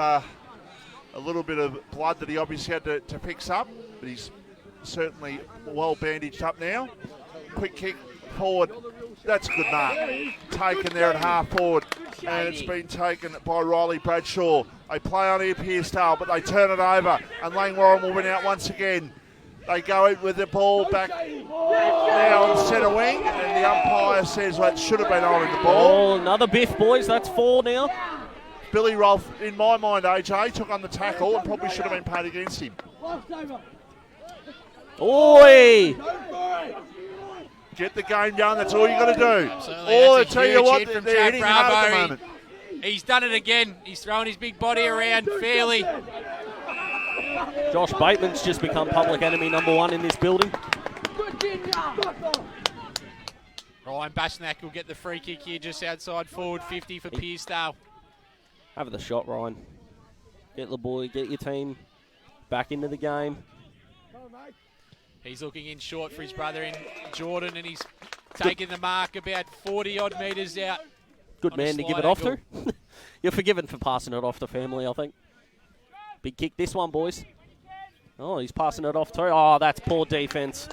blood that he obviously had to fix up, but he's certainly well bandaged up now. Quick kick forward. That's a good mark. Taken there at half forward, and it's been taken by Riley Bradshaw. They play on here Pearcedale, but they turn it over, and Langwarrin will win out once again. They go in with the ball back now on centre wing, and the umpire says, well, it should have been holding the ball. Oh, another biff, boys. That's 4 now. Billy Rolfe, in my mind, AJ, took on the tackle and probably should have been paid against him. Oi! Get the game done, that's all you got to do. Absolutely. I That's a tell you huge what, hit from they're Chad hitting hard at the Bravo. moment. He's done it again. He's throwing his big body around fairly. Josh Bateman's just become public enemy number 1 in this building. Ryan Bastanak will get the free kick here just outside forward 50 for Pearcedale. Have the shot, Ryan. Get the boy, get your team back into the game. He's looking in short for his brother in Jordan, and he's taking the mark about 40-odd metres out. Good man to give it off to. You're forgiven for passing it off to family, I think. Big kick this one, boys. Oh, he's passing it off too. Oh, that's poor defence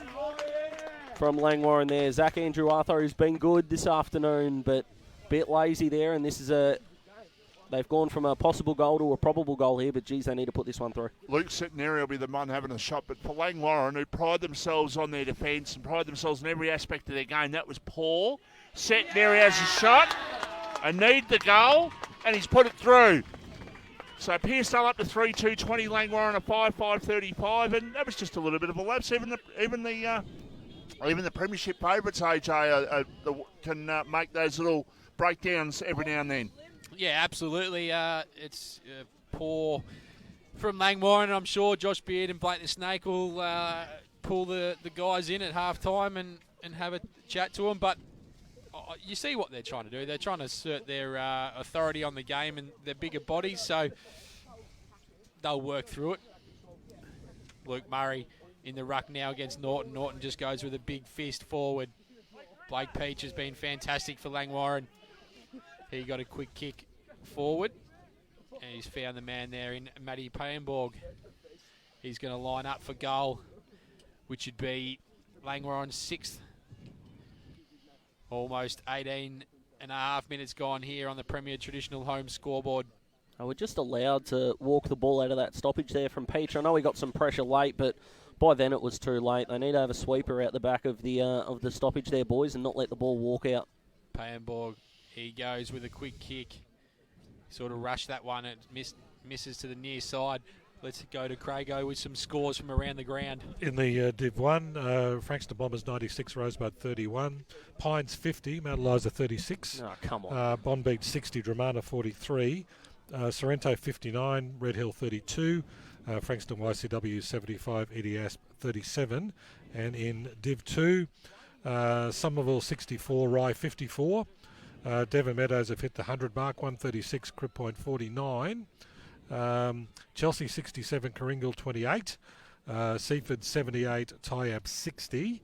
from Langwarrin there. Zach Andrew Arthur has been good this afternoon, but a bit lazy there, and this is they've gone from a possible goal to a probable goal here, but geez, they need to put this one through. Luke Centenary will be the one having a shot, but for Langwarrin, who pride themselves on their defence and pride themselves in every aspect of their game, that was poor. Centenary has a shot, and need the goal, and he's put it through. So Pearcedale up to 3-2-20, Langwarrin a 5-5-35, and that was just a little bit of a lapse. Even the even the premiership favourites, AJ, can make those little breakdowns every now and then. Yeah, absolutely. It's poor from Langwarrin. I'm sure Josh Beard and Blake the Snake will pull the guys in at half-time and have a chat to them. But you see what they're trying to do. They're trying to assert their authority on the game and their bigger bodies, so they'll work through it. Luke Murray in the ruck now against Norton. Norton just goes with a big fist forward. Blake Peach has been fantastic for Langwarrin. He got a quick kick forward, and he's found the man there in Matty Payenborg. He's going to line up for goal, which would be Langwarrin's 6th. Almost 18 and a half minutes gone here on the Premier Traditional Home scoreboard. We're just allowed to walk the ball out of that stoppage there from Peach. I know he got some pressure late, but by then it was too late. They need to have a sweeper out the back of the stoppage there, boys, and not let the ball walk out. Payenborg, he goes with a quick kick. Sort of rushed that one. It misses to the near side. Let's go to Crago with some scores from around the ground. In the Div1, Frankston Bombers 96, Rosebud 31, Pines 50, Mount Eliza 36. Oh, come on. Bonbeach 60, Dramana 43, Sorrento 59, Red Hill 32, Frankston YCW 75, Eddie 37, and in Div2, Somerville 64, Rye 54. Devon Meadows have hit the 100 mark, 136, Crib Point 49. Chelsea 67, Coringal 28, Seaford 78, Tyab 60,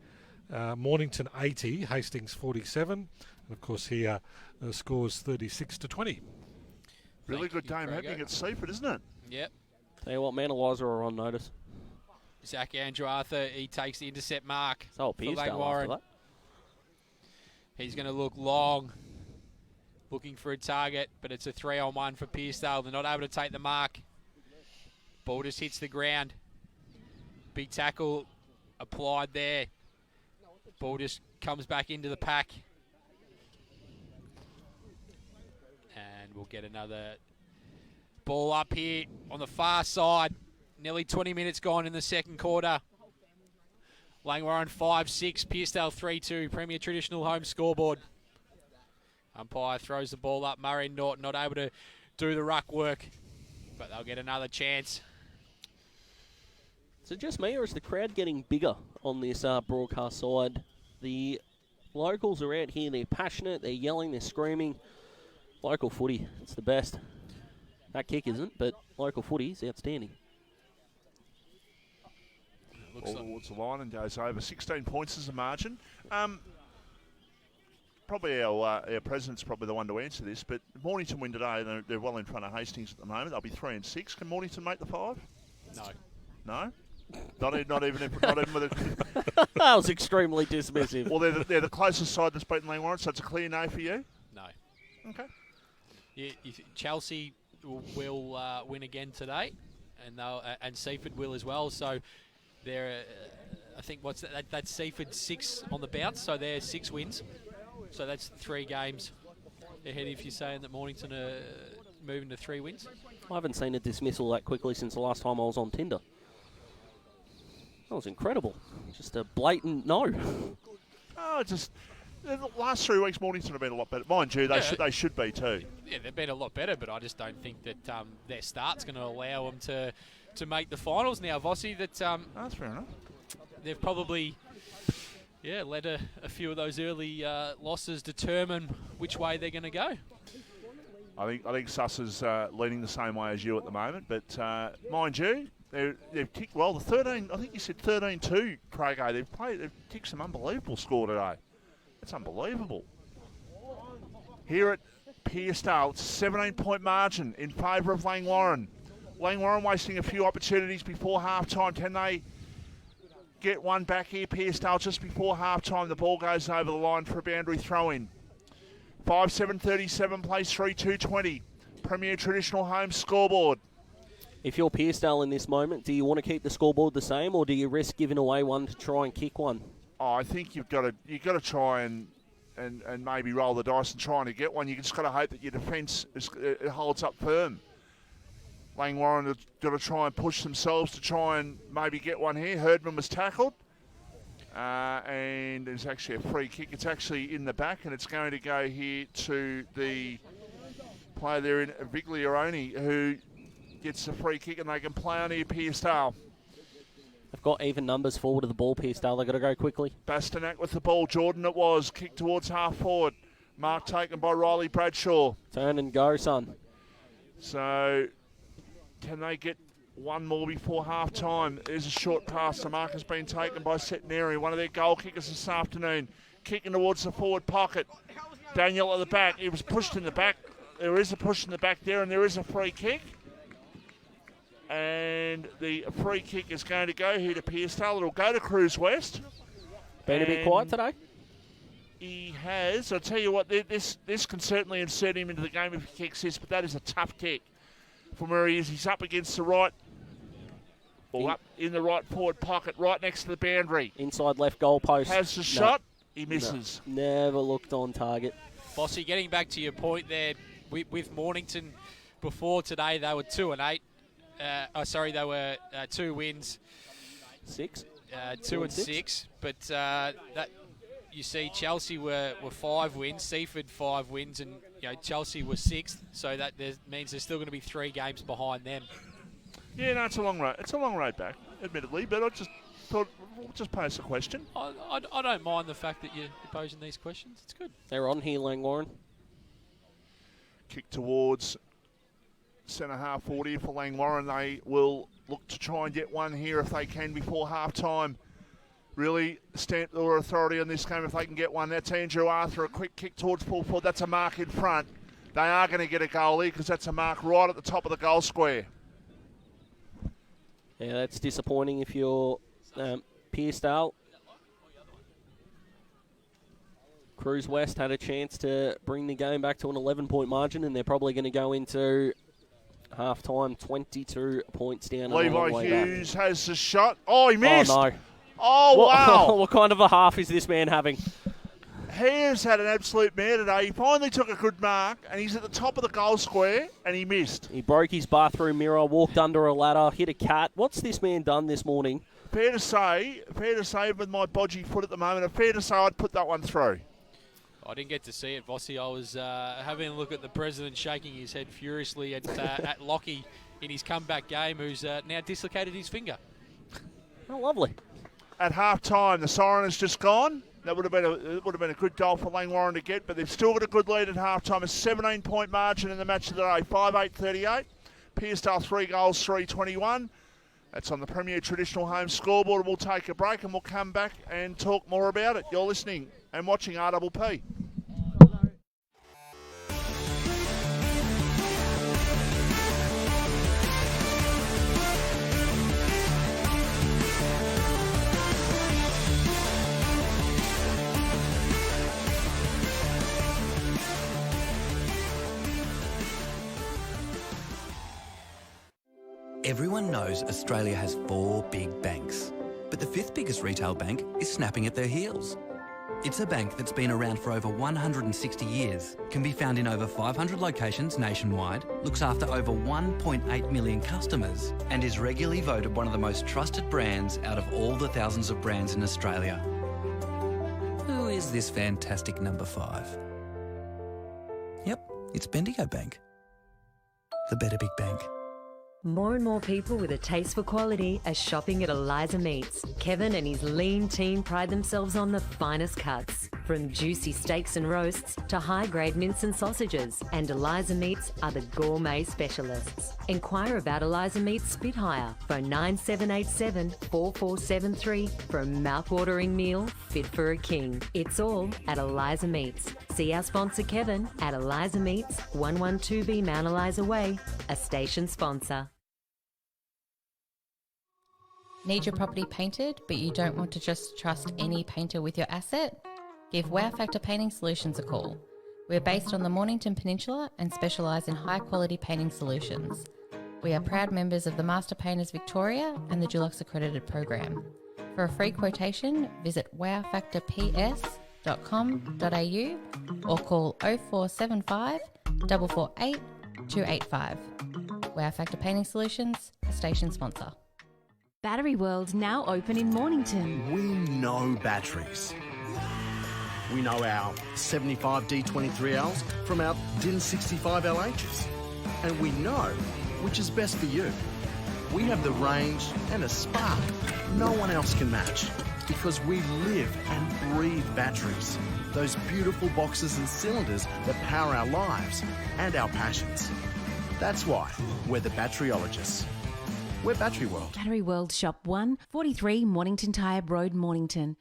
Mornington 80, Hastings 47, and of course here scores 36-20. Really good game happening at Seaford, isn't it? Yep. Tell you what, Mount Eliza are on notice. Zach Andrew Arthur, he takes the intercept mark for Langwarrin. after that. He's going to look long, looking for a target, but it's a 3-on-1 for Pearcedale. They're not able to take the mark. Ball just hits the ground. Big tackle applied there. Ball just comes back into the pack. And we'll get another ball up here on the far side. Nearly 20 minutes gone in the second quarter. Langwarrin 5-6, Pearcedale 3-2, Premier Traditional Home scoreboard. Umpire throws the ball up. Murray and Norton not able to do the ruck work, but they'll get another chance. Is it just me, or is the crowd getting bigger on this broadcast side? The locals are out here. They're passionate. They're yelling. They're screaming. Local footy, it's the best. That kick isn't, but local footy is outstanding. Looks towards the line and goes over. 16 points as a margin. Probably our president's probably the one to answer this, but Mornington win today. They're well in front of Hastings at the moment. They'll be 3-6. Can Mornington make the 5? No. No? Not even with a... That was extremely dismissive. Well, they're the closest side that's beaten Langwarrin, so it's a clear no for you? No. Okay. Chelsea will win again today, and Seaford will as well. So they're, I think, that's Seaford 6 on the bounce, so they're 6 wins. So that's 3 games ahead if you're saying that Mornington are moving to 3 wins. I haven't seen a dismissal that quickly since the last time I was on Tinder. That was incredible. Just a blatant no. The last 3 weeks, Mornington have been a lot better. Mind you, they should be too. Yeah, they've been a lot better, but I just don't think that their start's going to allow them to make the finals now, Vossi. That's fair enough. They've probably let a few of those early losses determine which way they're going to go. I think Suss is leaning the same way as you at the moment, but mind you, they've kicked well. The 13, I think you said 13-2, Craig. They've kicked some unbelievable score today. That's unbelievable. Here at Pearcedale, it's a 17-point margin in favour of Langwarrin. Langwarrin wasting a few opportunities before half-time. Can they get one back here? Pearcedale just before half-time. The ball goes over the line for a boundary throw-in. 5-7-37 plays 3-2-20. Premier Traditional Home scoreboard. If you're Pearcedale in this moment, do you want to keep the scoreboard the same, or do you risk giving away one to try and kick one? Oh, I think you've got to try and maybe roll the dice and trying to get one. You just got to hope that your defence it holds up firm. Langwarrin have got to try and push themselves to try and maybe get one here. Herdman was tackled. And there's actually a free kick. It's actually in the back, and it's going to go here to the player there in Vigliaroni, who gets the free kick, and they can play on here Pearcedale. They've got even numbers forward of the ball, Pearcedale. They've got to go quickly. Bastanak with the ball. Jordan it was. Kick towards half forward. Mark taken by Riley Bradshaw. Turn and go, son. So, can they get one more before half time? There's a short pass. The mark has been taken by Setneri, one of their goal kickers this afternoon. Kicking towards the forward pocket. Daniel at the back. He was pushed in the back. There is a push in the back there, and there is a free kick. And the free kick is going to go here to Pearcedale. It'll go to Cruise West. Been a bit quiet today. He has. I'll tell you what, this can certainly insert him into the game if he kicks this, but that is a tough kick from where he is. He's up against the right, or up in the right forward pocket, right next to the boundary. Inside left goal post. Has the shot. He misses. No, never looked on target. Bossy, getting back to your point there, with Mornington before today, they were 2-8. They were 2 wins. 6? 2 and 6. But that you see, Chelsea were 5 wins, Seaford 5 wins, and Chelsea were 6th. So that means there's still going to be 3 games behind them. Yeah, no, it's a long road. It's a long road back, admittedly. But I just thought we'll just pose a question. I don't mind the fact that you're posing these questions. It's good. They're on here, Langwarrin. Kick towards centre half 40 for Langwarrin. They will look to try and get one here if they can before half time. Really stamp their authority on this game if they can get one. That's Andrew Arthur, a quick kick towards full forward. That's a mark in front. They are going to get a goal here because that's a mark right at the top of the goal square. Yeah, that's disappointing if you're Pearcedale. Cruise West had a chance to bring the game back to an 11-point margin, and they're probably going to go into half-time 22 points down. Levi Hughes has the shot. Oh, he missed. Oh, no. Oh, wow. What kind of a half is this man having? He has had an absolute mare today. He finally took a good mark, and he's at the top of the goal square, and he missed. He broke his bathroom mirror, walked under a ladder, hit a cat. What's this man done this morning? Fair to say with my bodgy foot at the moment, fair to say I'd put that one through. I didn't get to see it, Vossi. I was having a look at the president shaking his head furiously at Lockie in his comeback game, who's now dislocated his finger. Oh, lovely. At half-time, the siren has just gone. That would have been a good goal for Langwarrin to get, but they've still got a good lead at half-time. A 17-point margin in the match of the day, 5-8-38. Pearcedale 3 goals, 3-21. That's on the Premier Traditional Home scoreboard. We'll take a break and we'll come back and talk more about it. You're listening and watching RPP. Everyone knows Australia has 4 big banks, but the 5th biggest retail bank is snapping at their heels. It's a bank that's been around for over 160 years, can be found in over 500 locations nationwide, looks after over 1.8 million customers, and is regularly voted one of the most trusted brands out of all the thousands of brands in Australia. Who is this fantastic number 5? Yep, it's Bendigo Bank. The better big bank. More and more people with a taste for quality are shopping at Eliza Meats. Kevin and his lean team pride themselves on the finest cuts, from juicy steaks and roasts to high-grade mince and sausages. And Eliza Meats are the gourmet specialists. Inquire about Eliza Meats Spit Hire. Phone 9787 4473 for a mouth-watering meal fit for a king. It's all at Eliza Meats. See our sponsor Kevin at Eliza Meats, 112B Mount Eliza Way, a station sponsor. Need your property painted, but you don't want to just trust any painter with your asset? Give Wow Factor Painting Solutions a call. We're based on the Mornington Peninsula and specialise in high-quality painting solutions. We are proud members of the Master Painters Victoria and the Dulux Accredited Program. For a free quotation, visit wowfactorps.com.au or call 0475 448 285. Wow Factor Painting Solutions, a station sponsor. Battery World now open in Mornington. We know batteries. We know our 75 D23Ls from our DIN 65 LHs. And we know which is best for you. We have the range and a spark no one else can match, because we live and breathe batteries. Those beautiful boxes and cylinders that power our lives and our passions. That's why we're the batteryologists. We're Battery World. Battery World Shop 1, 43 Mornington Tyre Road, Mornington.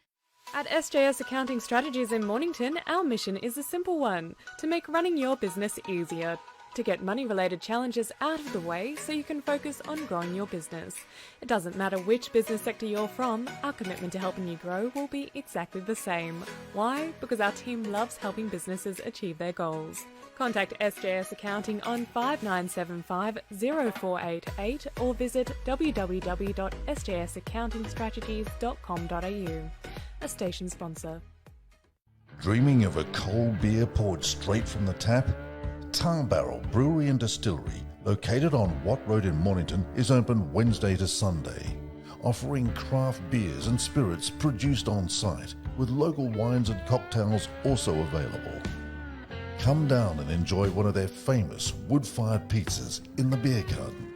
At SJS Accounting Strategies in Mornington, our mission is a simple one: to make running your business easier. To get money-related challenges out of the way so you can focus on growing your business. It doesn't matter which business sector you're from, our commitment to helping you grow will be exactly the same. Why? Because our team loves helping businesses achieve their goals. Contact SJS Accounting on 5975 0488 or visit www.sjsaccountingstrategies.com.au. A station sponsor. Dreaming of a cold beer poured straight from the tap? Tar Barrel Brewery and Distillery, located on Watt Road in Mornington, is open Wednesday to Sunday, offering craft beers and spirits produced on site, with local wines and cocktails also available. Come down and enjoy one of their famous wood-fired pizzas in the beer garden.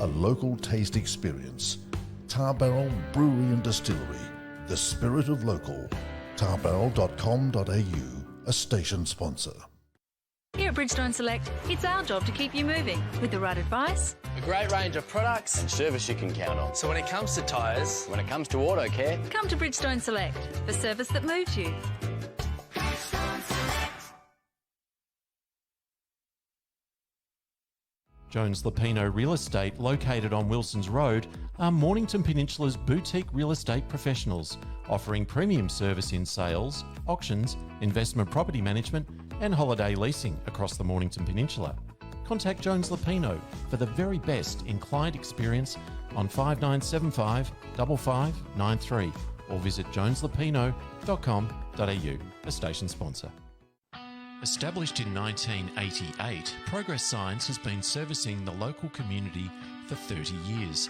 A local taste experience. Tar Barrel Brewery and Distillery, the spirit of local. tarbarrel.com.au, a station sponsor. Here at Bridgestone Select, it's our job to keep you moving with the right advice, a great range of products and service you can count on. So when it comes to tyres, when it comes to auto care, come to Bridgestone Select for service that moves you. Jones Lapino Real Estate, located on Wilson's Road, are Mornington Peninsula's boutique real estate professionals, offering premium service in sales, auctions, investment property management and holiday leasing across the Mornington Peninsula. Contact Jones Lapino for the very best in client experience on 5975 5593 or visit joneslapino.com.au, a station sponsor. Established in 1988, Progress Signs has been servicing the local community for 30 years.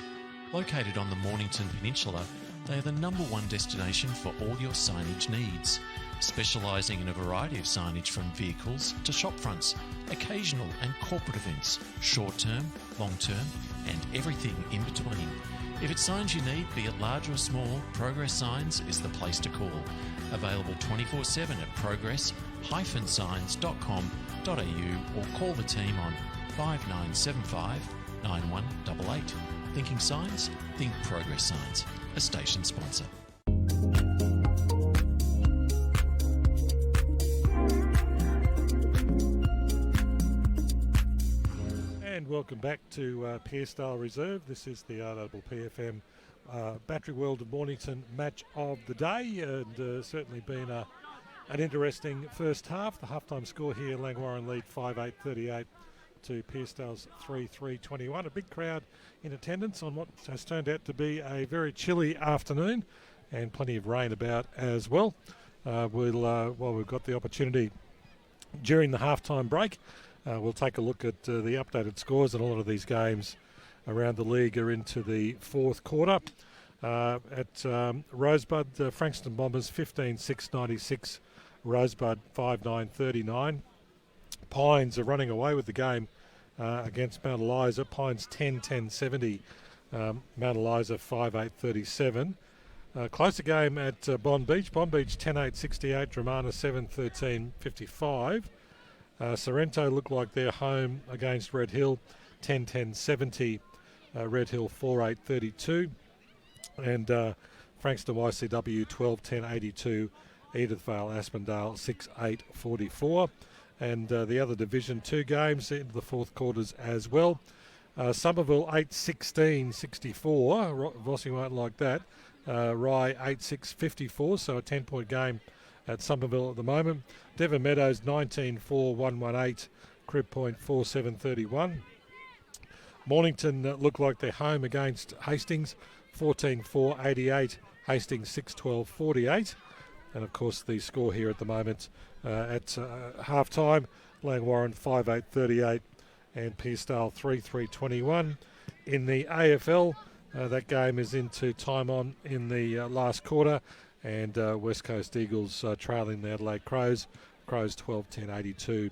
Located on the Mornington Peninsula, they are the #1 destination for all your signage needs, specialising in a variety of signage from vehicles to shop fronts, occasional and corporate events, short-term, long-term and everything in between. If it's signs you need, be it large or small, Progress Signs is the place to call. Available 24/7 at progress-signs.com.au or call the team on 5975 9188. Thinking signs? Think Progress Signs, a station sponsor. And welcome back to Pearcedale Reserve. This is the RPFM Battery World of Mornington match of the day, and certainly been an interesting first half. The halftime score here, Langwarrin lead 5-8-38 to Pearcedale's 3-3-21. A big crowd in attendance on what has turned out to be a very chilly afternoon, and plenty of rain about as well. While we've got the opportunity during the halftime break, we'll take a look at the updated scores, and a lot of these games around the league are into the fourth quarter. At Rosebud, Frankston Bombers 15-6-96, Rosebud 5-9-39. Pines are running away with the game against Mount Eliza. Pines 10-10-70, Mount Eliza 5-8-37. Closer game at Bond Beach. Bond Beach 10-8-68, Dramana 7-13-55. Sorrento look like they're home against Red Hill 10-10-70, Red Hill 4-8-32. And Frankston YCW 12-10-82, Edithvale Aspendale 6-8-44. And the other Division 2 games into the fourth quarters as well. Somerville 8-16-64, Vossing won't like that. Rye 8-6-54, so a 10-point game at Somerville at the moment. Devon Meadows 19-4-118, Crib Point 4-7-31. Mornington look like they're home against Hastings 14-4-88, Hastings 6-12-48. And of course the score here at the moment at half-time, Langwarrin 5-8-38 and Pearcedale 3-3-21. In the AFL, That game is into time on in the last quarter, and West Coast Eagles trailing the Adelaide Crows. Crows 12-10-82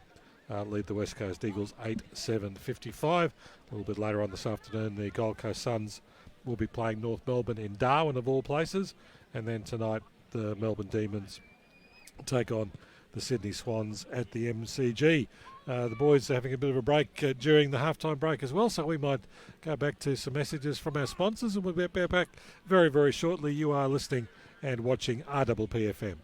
lead the West Coast Eagles 8-7-55. A little bit later on this afternoon, the Gold Coast Suns will be playing North Melbourne in Darwin, of all places, and then tonight the Melbourne Demons take on the Sydney Swans at the MCG. The boys are having a bit of a break during the halftime break as well, so we might go back to some messages from our sponsors, and we'll be back very, very shortly. You are listening and watching RPPFM.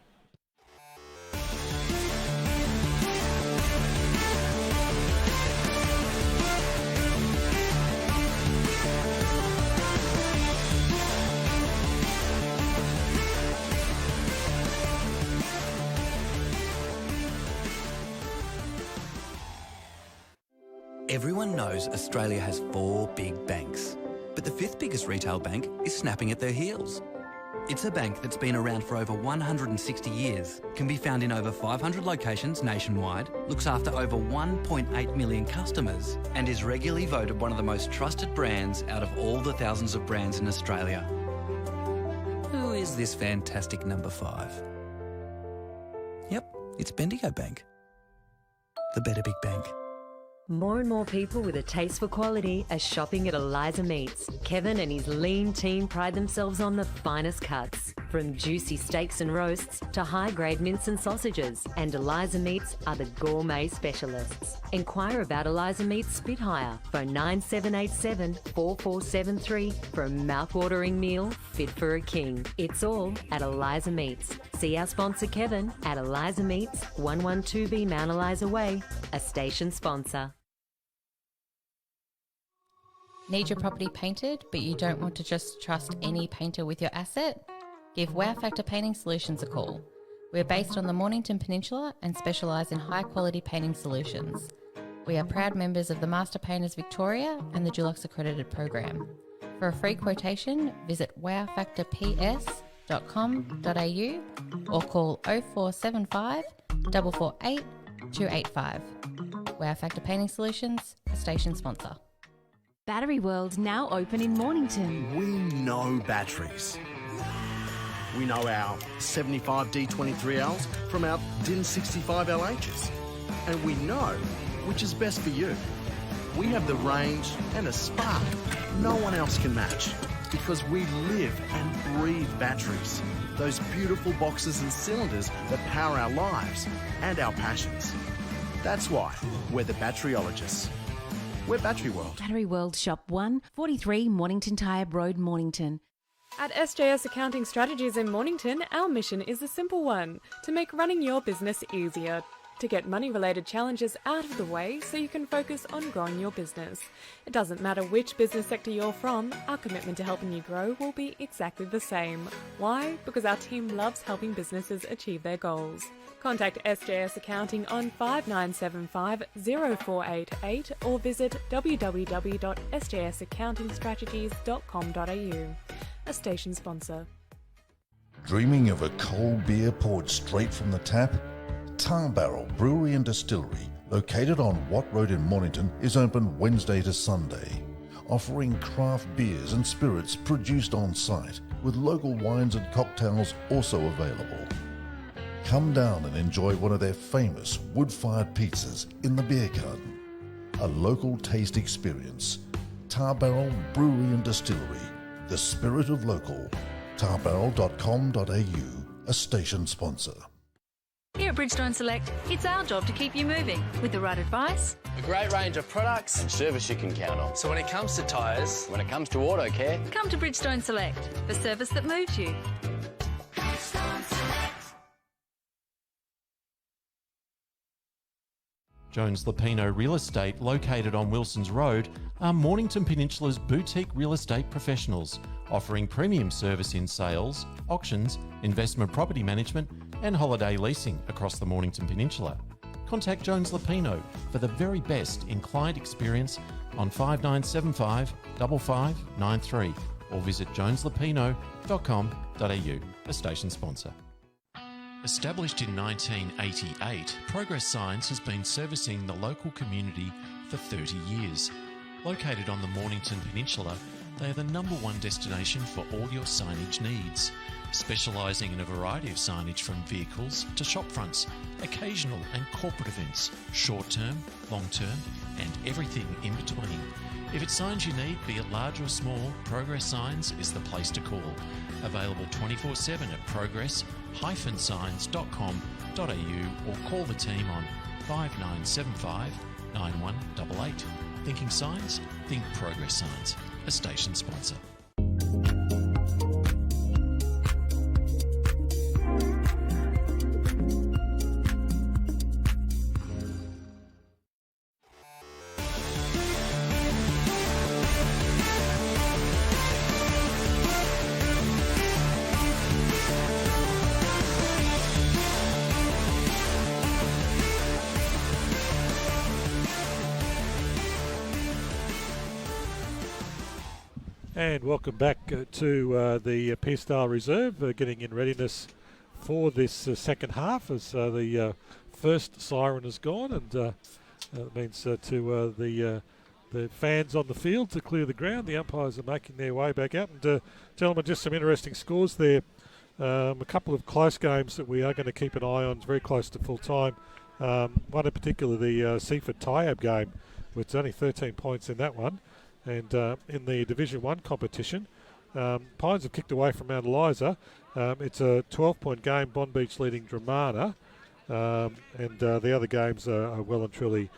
Everyone knows Australia has 4 big banks, but the 5th biggest retail bank is snapping at their heels. It's a bank that's been around for over 160 years, can be found in over 500 locations nationwide, looks after over 1.8 million customers, and is regularly voted one of the most trusted brands out of all the thousands of brands in Australia. Who is this fantastic number 5? Yep, it's Bendigo Bank. The better big bank. More and more people with a taste for quality are shopping at Eliza Meats. Kevin and his lean team pride themselves on the finest cuts, from juicy steaks and roasts to high-grade mince and sausages. And Eliza Meats are the gourmet specialists. Inquire about Eliza Meats Spit Hire. Phone 9787 4473 for a mouth-watering meal fit for a king. It's all at Eliza Meats. See our sponsor Kevin at Eliza Meats, 112B Mount Eliza Way, a station sponsor. Need your property painted, but you don't want to just trust any painter with your asset? Give Wow Factor Painting Solutions a call. We're based on the Mornington Peninsula and specialise in high-quality painting solutions. We are proud members of the Master Painters Victoria and the Dulux Accredited Program. For a free quotation, visit wowfactorps.com.au or call 0475 448 285. Wow Factor Painting Solutions, a station sponsor. Battery World now open in Mornington. We know batteries. We know our 75 D23Ls from our DIN 65 LHs. And we know which is best for you. We have the range and a spark no one else can match, because we live and breathe batteries. Those beautiful boxes and cylinders that power our lives and our passions. That's why we're the batteryologists. We're Battery World. Battery World Shop 1, 43 Mornington Tyre Road, Mornington. At SJS Accounting Strategies in Mornington, our mission is a simple one: to make running your business easier. To get money-related challenges out of the way so you can focus on growing your business. It doesn't matter which business sector you're from, our commitment to helping you grow will be exactly the same. Why? Because our team loves helping businesses achieve their goals. Contact SJS Accounting on 5975 0488 or visit www.sjsaccountingstrategies.com.au. A station sponsor. Dreaming of a cold beer poured straight from the tap? Tar Barrel Brewery and Distillery, located on Watt Road in Mornington, is open Wednesday to Sunday, offering craft beers and spirits produced on site, with local wines and cocktails also available. Come down and enjoy one of their famous wood-fired pizzas in the beer garden. A local taste experience. Tar Barrel Brewery and Distillery, the spirit of local. tarbarrel.com.au, a station sponsor. Here at Bridgestone Select, it's our job to keep you moving with the right advice, A great range of products and service you can count on. So when it comes to tyres, when it comes to auto care, come to Bridgestone Select for service that moves you. Jones Lapino Real Estate, located on Wilson's Road, are Mornington Peninsula's boutique real estate professionals, offering premium service in sales, auctions, investment property management and holiday leasing across the Mornington Peninsula. Contact Jones Lapino for the very best in client experience on 5975 5593 or visit joneslapino.com.au, a station sponsor. Established in 1988, Progress Science has been servicing the local community for 30 years. Located on the Mornington Peninsula, They are the #1 destination for all your signage needs, specialising in a variety of signage from vehicles to shop fronts, occasional and corporate events, short-term, long-term, and everything in between. If it's signs you need, be it large or small, Progress Signs is the place to call. Available 24/7 at progress-signs.com.au or call the team on 5975 9188. Thinking signs? Think Progress Signs, a station sponsor. And welcome back to the Pearcedale Reserve, getting in readiness for this second half as the first siren has gone, and that means to the fans on the field to clear the ground. The umpires are making their way back out. And gentlemen, just some interesting scores there. A couple of close games that we are going to keep an eye on, very close to full time. One in particular, the Seaford Tyab game, with only 13 points in that one. And in the Division 1 competition, Pines have kicked away from Mount Eliza. It's a 12-point game, Bond Beach leading Dramana. And the other games are well and truly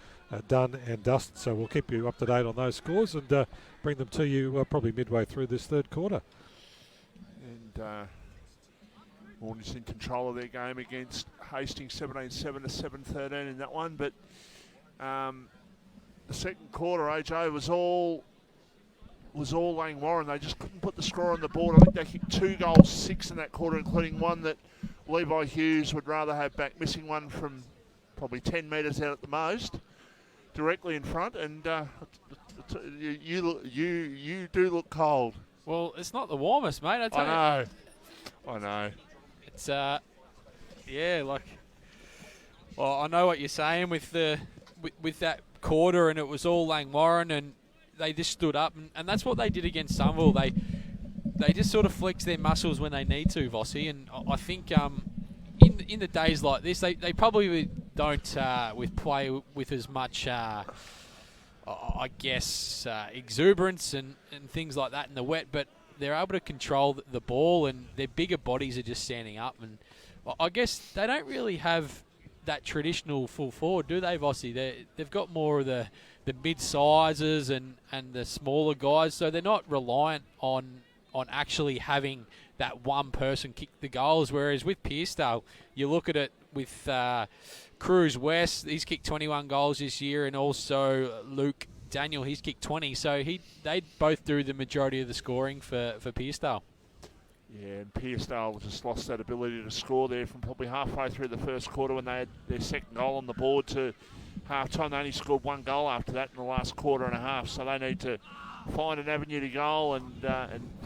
done and dusted. So we'll keep you up to date on those scores and bring them to you probably midway through this third quarter. And Mornington's in control of their game against Hastings, 17-7 to 7-13 in that one. But the second quarter, AJ, was all Langwarrin. They just couldn't put the score on the board. I think they kicked 2 goals, 6 in that quarter, including one that Levi Hughes would rather have back, missing one from probably 10 metres out at the most, directly in front. And you do look cold. Well, it's not the warmest, mate. I know. It's yeah, like. Well, I know what you're saying with that quarter, and it was all Langwarrin, and they just stood up, and that's what they did against Sunville. They just sort of flex their muscles when they need to, Vossi, and I think in the days like this, they probably don't play with as much, I guess, exuberance and things like that in the wet, but they're able to control the ball, and their bigger bodies are just standing up, and I guess they don't really have that traditional full forward, do they, Vossi? They've got more of the mid-sizes and the smaller guys, so they're not reliant on actually having that one person kick the goals, whereas with Pearcedale, you look at it with Cruz West, he's kicked 21 goals this year, and also Luke Daniel, he's kicked 20, so they both do the majority of the scoring for Pearcedale. Yeah, and Pearcedale just lost that ability to score there from probably halfway through the first quarter when they had their second goal on the board to half-time. They only scored 1 goal after that in the last quarter and a half, so they need to find an avenue to goal and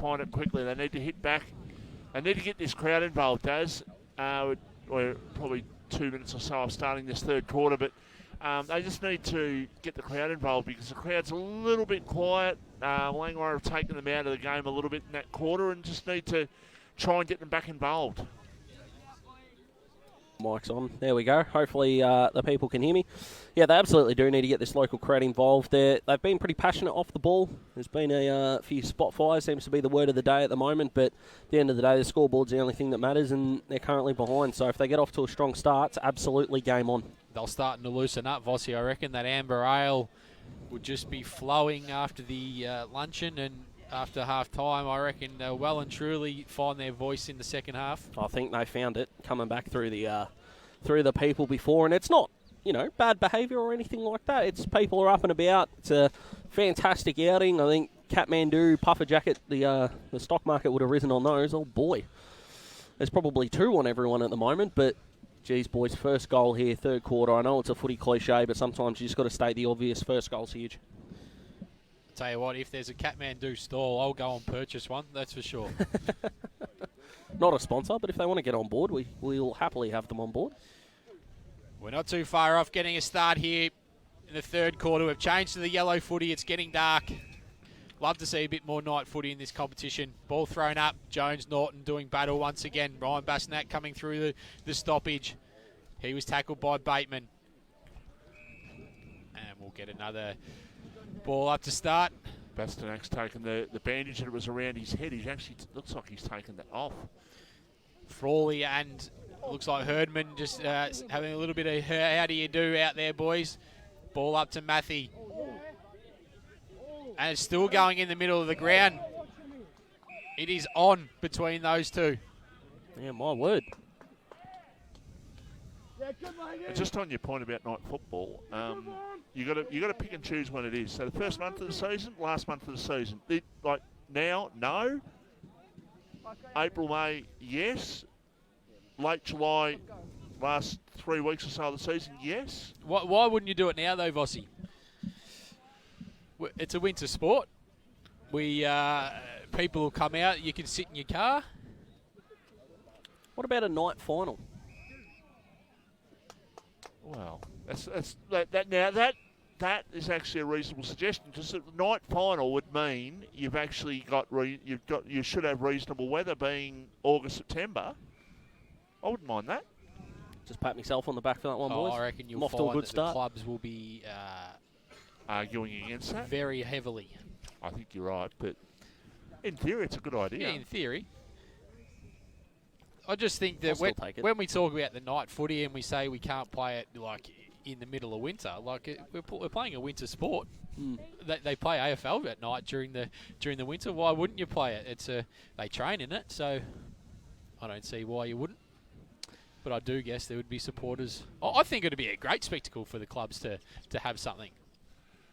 find it quickly. They need to hit back. They need to get this crowd involved, Daz. We're probably 2 minutes or so of starting this third quarter, but they just need to get the crowd involved because the crowd's a little bit quiet. Langwarrin have taken them out of the game a little bit in that quarter and just need to try and get them back involved. Mic's on. There we go. Hopefully the people can hear me. Yeah, they absolutely do need to get this local crowd involved. They've been pretty passionate off the ball. There's been a few spot fires, seems to be the word of the day at the moment, but at the end of the day, the scoreboard's the only thing that matters, and they're currently behind. So if they get off to a strong start, it's absolutely game on. They're starting to loosen up, Vossi. I reckon that amber ale would just be flowing after the luncheon, and after half-time, I reckon they'll well and truly find their voice in the second half. I think they found it coming back through the people before, and it's not, bad behaviour or anything like that. It's people are up and about. It's a fantastic outing. I think Kathmandu, Puffer Jacket, the stock market would have risen on those. Oh boy, there's probably 2 on everyone at the moment, but geez, boys, first goal here, third quarter. I know it's a footy cliche, but sometimes you just got to state the obvious. First goal's huge. Tell you what, if there's a Kathmandu stall, I'll go and purchase one, that's for sure. Not a sponsor, but if they want to get on board, we'll happily have them on board. We're not too far off getting a start here in the third quarter. We've changed to the yellow footy. It's getting dark. Love to see a bit more night footy in this competition. Ball thrown up. Jones, Norton doing battle once again. Ryan Bastanak coming through the stoppage. He was tackled by Bateman. And we'll get another ball up to start. Bastanak's taken the bandage that was around his head. He actually looks like he's taken that off. Frawley and looks like Herdman just having a little bit of how do you do out there, boys. Ball up to Matthew. And it's still going in the middle of the ground. It is on between those two. Yeah, my word. And just on your point about night football, you got to pick and choose when it is. So the first month of the season, last month of the season. Like now, no. April, May, yes. Late July, last 3 weeks or so of the season, yes. Why wouldn't you do it now, though, Vossi? It's a winter sport. People will come out. You can sit in your car. What about a night final? Well, that is actually a reasonable suggestion. Just the night final would mean you've actually you should have reasonable weather, being August, September. I wouldn't mind that. Just pat myself on the back for that one, boys. I reckon you'll off to find a good that start. the clubs will be arguing against that very heavily. I think you're right, but in theory, it's a good idea. Yeah, in theory. I just think that when we talk about the night footy and we say we can't play it like in the middle of winter, like we're playing a winter sport. They play AFL at night during the winter. Why wouldn't you play it? They train in it, so I don't see why you wouldn't. But I do guess there would be supporters. I think it would be a great spectacle for the clubs to have something.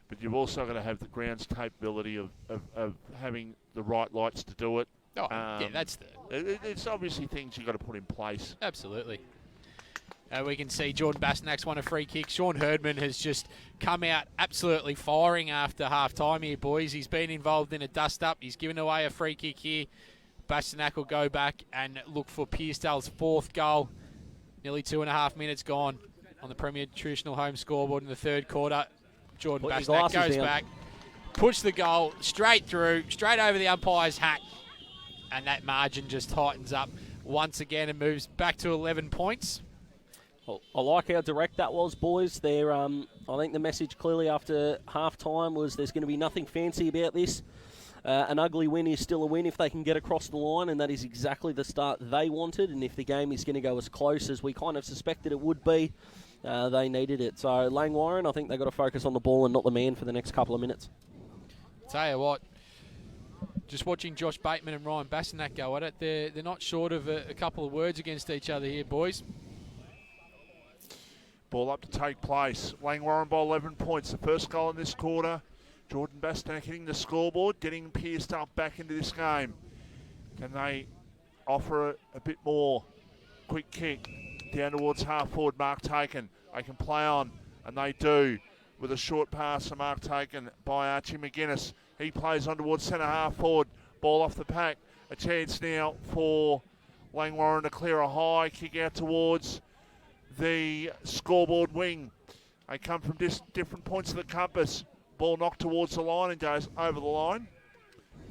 But you've also got to have the ground's capability of having the right lights to do it. Oh, yeah, that's it's obviously things you've got to put in place. Absolutely. We can see Jordan Bastanak's won a free kick. Sean Herdman has just come out absolutely firing after half-time here, boys. He's been involved in a dust-up. He's given away a free kick here. Bastanak will go back and look for Pearcedale's fourth goal. Nearly 2.5 minutes gone on the Premier Traditional Home scoreboard in the third quarter. Jordan Bastanak goes back, puts the goal straight through, straight over the umpire's hat, and that margin just tightens up once again and moves back to 11 points. Well, I like how direct that was, boys. There, I think the message clearly after half-time was there's going to be nothing fancy about this. An ugly win is still a win if they can get across the line, and that is exactly the start they wanted. And if the game is going to go as close as we kind of suspected it would be, they needed it. So Langwarrin, I think they've got to focus on the ball and not the man for the next couple of minutes. Tell you what, just watching Josh Bateman and Ryan Bastanak go at it, they're not short of a couple of words against each other here, boys. Ball up to take place. Langwarrin by 11 points. The first goal in this quarter. Jordan Bastanak hitting the scoreboard, getting Pearcedale back into this game. Can they offer a bit more? Quick kick down towards half forward. Mark Taken. They can play on, and they do, with a short pass to Mark Taken by Archie McGuinness. He plays on towards centre half forward. Ball off the pack. A chance now for Langwarrin to clear a high kick out towards the scoreboard wing. They come from different points of the compass. Ball knocked towards the line and goes over the line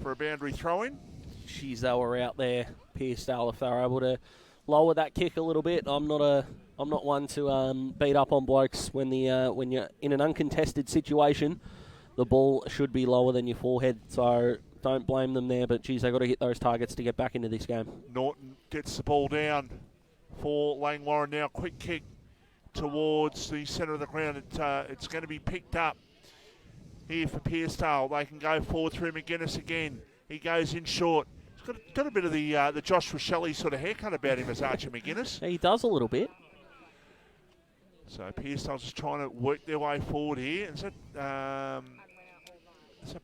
for a boundary throw-in. Jeez, they were out there, Pearcedale, if they were able to lower that kick a little bit. I'm not one to beat up on blokes when you're in an uncontested situation. The ball should be lower than your forehead, so don't blame them there. But geez, they got to hit those targets to get back into this game. Norton gets the ball down for Langwarrin now. Quick kick towards the centre of the ground. It's going to be picked up here for Pearcedale. They can go forward through McGuinness again. He goes in short. He's got a bit of the Josh Rochelle sort of haircut about him as Archie McGuinness. He does a little bit. So Pearcedale's just trying to work their way forward here. Is that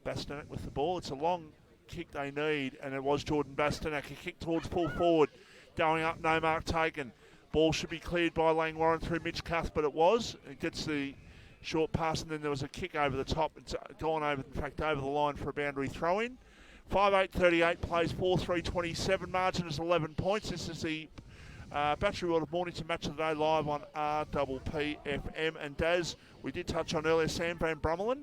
Bastanak with the ball? It's a long kick they need, and it was Jordan Bastanak. A kick towards full forward. Going up, no mark taken. Ball should be cleared by Langwarrin through Mitch Cuth, but it was. It gets the short pass, and then there was a kick over the top. It's gone over, in fact, over the line for a boundary throw-in. 5-8-38 plays 4-3-27. Margin is 11 points. This is the Battery World of Mornington Match of the Day live on RPPFM. And Daz, we did touch on earlier Sam Van Brummelen.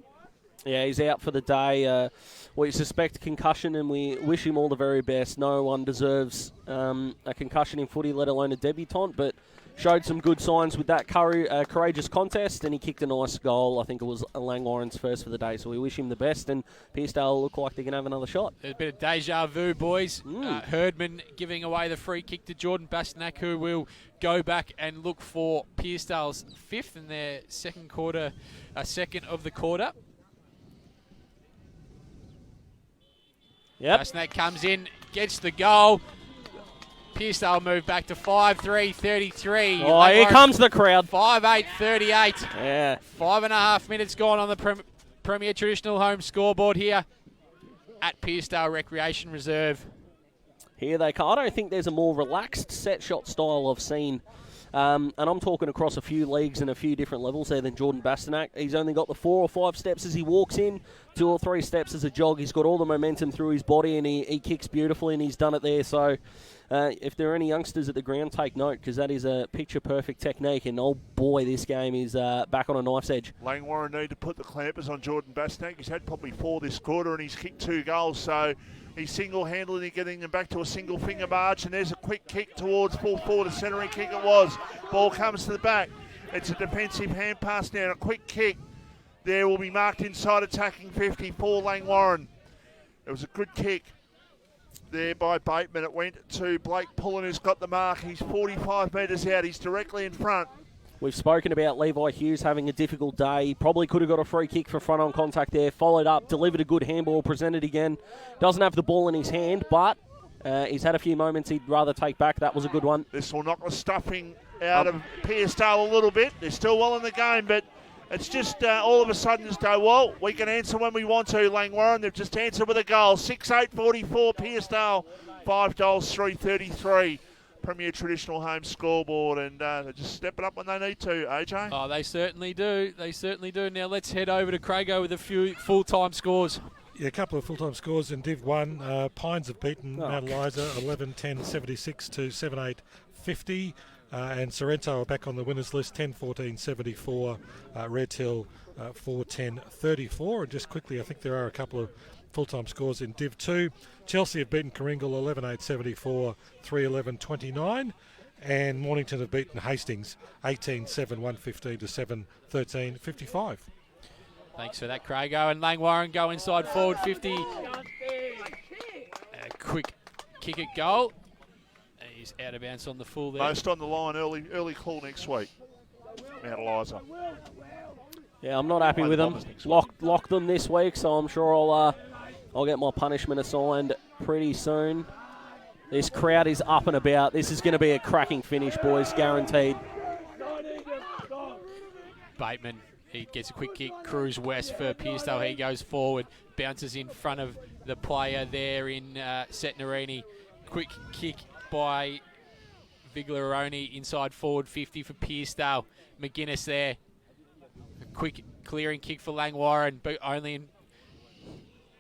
Yeah, he's out for the day. We suspect concussion, and we wish him all the very best. No one deserves a concussion in footy, let alone a debutant, but showed some good signs with that courageous contest, and he kicked a nice goal. I think it was Langwarrin's first for the day, so we wish him the best, and Pearcedale look like they're going to have another shot. There's a bit of deja vu, boys. Herdman giving away the free kick to Jordan Bastanak, who will go back and look for Pearcedale's fifth in their second of the quarter. Yep. Bastanak comes in, gets the goal. Pearcedale move back to 5-3-33. Oh, here comes the crowd. 5-8-38. Yeah. 5.5 minutes gone on the Premier Traditional Home scoreboard here at Pearcedale Recreation Reserve. Here they come. I don't think there's a more relaxed set shot style I've seen. And I'm talking across a few leagues and a few different levels there than Jordan Bastanak. He's only got the 4 or 5 steps as he walks in, 2 or 3 steps as a jog. He's got all the momentum through his body, and he kicks beautifully, and he's done it there. So if there are any youngsters at the ground, take note, because that is a picture-perfect technique. And, oh, boy, this game is back on a knife's edge. Langwarrin need to put the clampers on Jordan Bastanak. He's had probably 4 this quarter, and he's kicked 2 goals. So he's single-handedly getting them back to a single-finger march, and there's a quick kick towards full forward. A centering kick it was. Ball comes to the back. It's a defensive hand pass now, and a quick kick. There will be marked inside attacking 50 for Langwarrin. It was a good kick there by Bateman. It went to Blake Pullen, who's got the mark. He's 45 metres out. He's directly in front. We've spoken about Levi Hughes having a difficult day. He probably could have got a free kick for front-on contact there. Followed up, delivered a good handball, presented again. Doesn't have the ball in his hand, but he's had a few moments he'd rather take back. That was a good one. This will knock the stuffing out of Pearcedale a little bit. They're still well in the game, but it's just all of a sudden just go, well, we can answer when we want to, Langwarrin. They've just answered with a goal. 6-8-44, Pearcedale, 5 goals, 3-33. Premier Traditional Home scoreboard, and they're just stepping up when they need to, AJ. Oh, they certainly do. They certainly do. Now let's head over to Crago with a few full-time scores. Yeah, a couple of full-time scores in Div 1. Pines have beaten Mount Eliza 11-10-76 to 7-8-50. And Sorrento are back on the winners list, 10-14-74. Red Hill 4-10-34. And just quickly, I think there are a couple of full-time scores in Div 2. Chelsea have beaten Coringal 11-8-74, 3-11-29. And Mornington have beaten Hastings 18-7, 115 to 7-13-55. Thanks for that, Crago. And Langwarrin go inside forward 50. A quick kick at goal. He's out of bounds on the full there. Most on the line, early call next week. Mount Eliza. Yeah, I'm not happy with them. Locked them this week, so I'm sure I'll get my punishment assigned pretty soon. This crowd is up and about. This is going to be a cracking finish, boys, guaranteed. Bateman, he gets a quick kick. Cruz West for Pearcedale. He goes forward, bounces in front of the player there in Setnarini. Quick kick by Viglaroni inside forward 50 for Pearcedale. McGuinness there. A quick clearing kick for Langwarrin, but only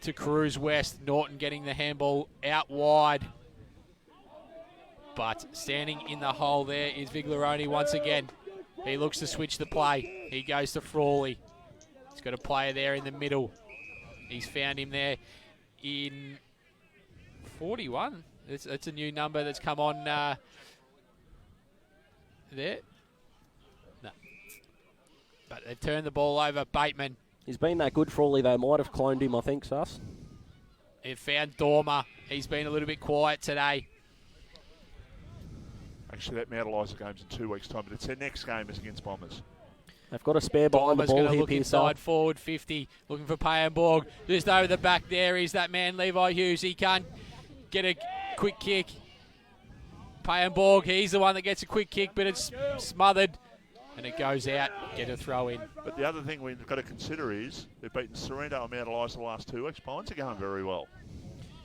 to Cruz West. Norton getting the handball out wide. But standing in the hole there is Viglaroni once again. He looks to switch the play. He goes to Frawley. He's got a player there in the middle. He's found him there in 41. It's a new number that's come on there. No. But they've turned the ball over. Bateman. He's been that good, Frawley. They might have cloned him, I think, Sus. They've found Dormer. He's been a little bit quiet today. Actually, that Mount Eliza game's in 2 weeks' time, but it's their next game is against Bombers. They've got a spare behind the ball here, look inside forward 50, looking for Payenborg. Just over the back there is that man, Levi Hughes. He can't get a quick kick. Payenborg, he's the one that gets a quick kick, but it's smothered. And it goes out, get a throw in. But the other thing we've got to consider is they've beaten Sorrento and Mount Eliza the last 2 weeks. Pines are going very well.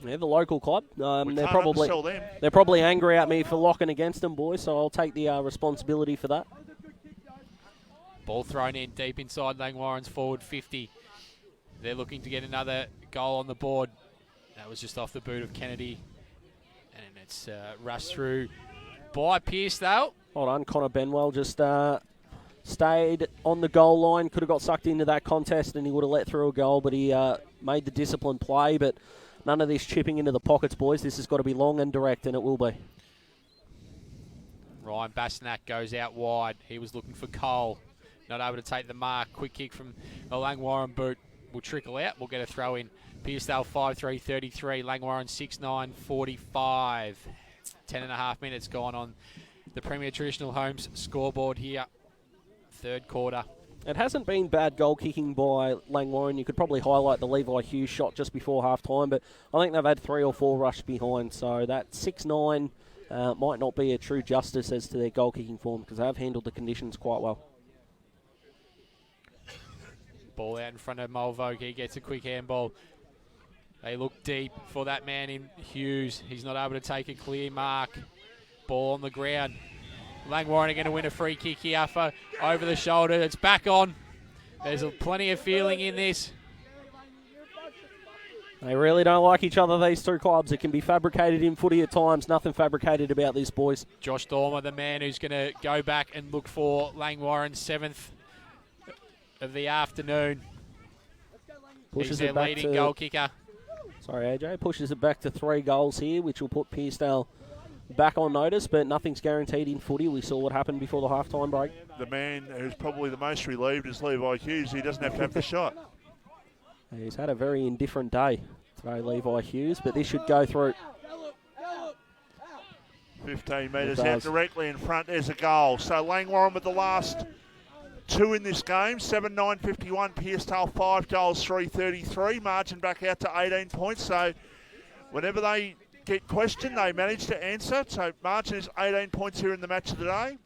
They're the local club. They're probably angry at me for locking against them, boys, so I'll take the responsibility for that. Ball thrown in deep inside Langwarrin's forward 50. They're looking to get another goal on the board. That was just off the boot of Kennedy. And it's rushed through by Pearcedale. Hold on, Connor Benwell just stayed on the goal line, could have got sucked into that contest and he would have let through a goal, but he made the disciplined play. But none of this chipping into the pockets, boys. This has got to be long and direct, and it will be. Ryan Bastanak goes out wide. He was looking for Cole. Not able to take the mark. Quick kick from the Langwarrin boot will trickle out. We'll get a throw in. Pearcedale 5-3-33. Langwarrin 6-9-45. 10.5 minutes gone on the Premier Traditional Homes scoreboard here. Third quarter. It hasn't been bad goal kicking by Langwarrin. You could probably highlight the Levi Hughes shot just before half time, but I think they've had 3 or 4 rushed behind. So that 6-9 might not be a true justice as to their goal kicking form, because they have handled the conditions quite well. Ball out in front of Mulvogue. He gets a quick handball. They look deep for that man in Hughes. He's not able to take a clear mark. Ball on the ground. Langwarrin are going to win a free kick here for over the shoulder. It's back on. There's plenty of feeling in this. They really don't like each other, these two clubs. It can be fabricated in footy at times. Nothing fabricated about this, boys. Josh Dormer, the man who's going to go back and look for Langwarrin's 7th of the afternoon. Pushes He's their it back leading to, goal kicker. Sorry, AJ. Pushes it back to 3 goals here, which will put Pearcedale back on notice, but nothing's guaranteed in footy. We saw what happened before the halftime break. The man who's probably the most relieved is Levi Hughes. He doesn't have to have the shot. He's had a very indifferent day today, Levi Hughes, but this should go through. 15 metres out directly in front. There's a goal. So Langwarrin with the last 2 in this game. 7-9-51. Pearcedale 5 goals, 3-33. Margin back out to 18 points. So whenever they get questioned, they manage to answer. So margin is 18 points here in the match of the day.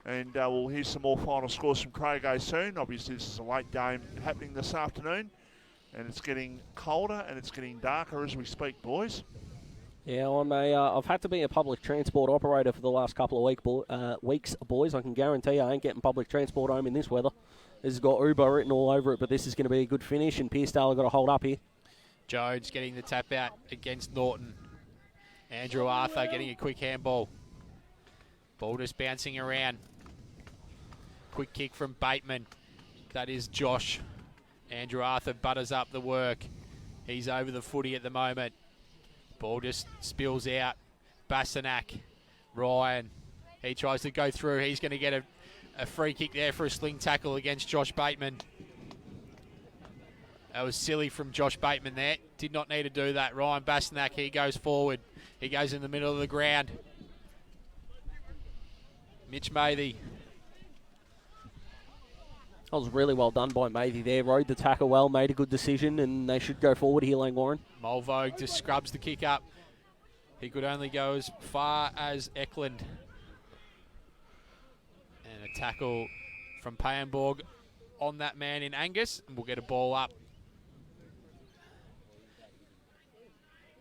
And we'll hear some more final scores from Craig soon. Obviously, this is a late game happening this afternoon. And it's getting colder and it's getting darker as we speak, boys. Yeah, I've had to be a public transport operator for the last couple of weeks, boys. I can guarantee I ain't getting public transport home in this weather. This has got Uber written all over it, but this is going to be a good finish, and Pearcedale have got to hold up here. Jones getting the tap out against Norton. Andrew Arthur getting a quick handball. Ball just bouncing around. Quick kick from Bateman. That is Josh. Andrew Arthur butters up the work. He's over the footy at the moment. Ball just spills out. Bastanak. Ryan. He tries to go through. He's going to get a free kick there for a sling tackle against Josh Bateman. That was silly from Josh Bateman there. Did not need to do that. Ryan Bastanak, he goes forward. He goes in the middle of the ground. Mitch Mathy. That was really well done by Mathy there. Rode the tackle well, made a good decision, and they should go forward here, Langwarrin. Mulvogue just scrubs the kick up. He could only go as far as Eklund. And a tackle from Payenborg on that man in Angus, and we'll get a ball up.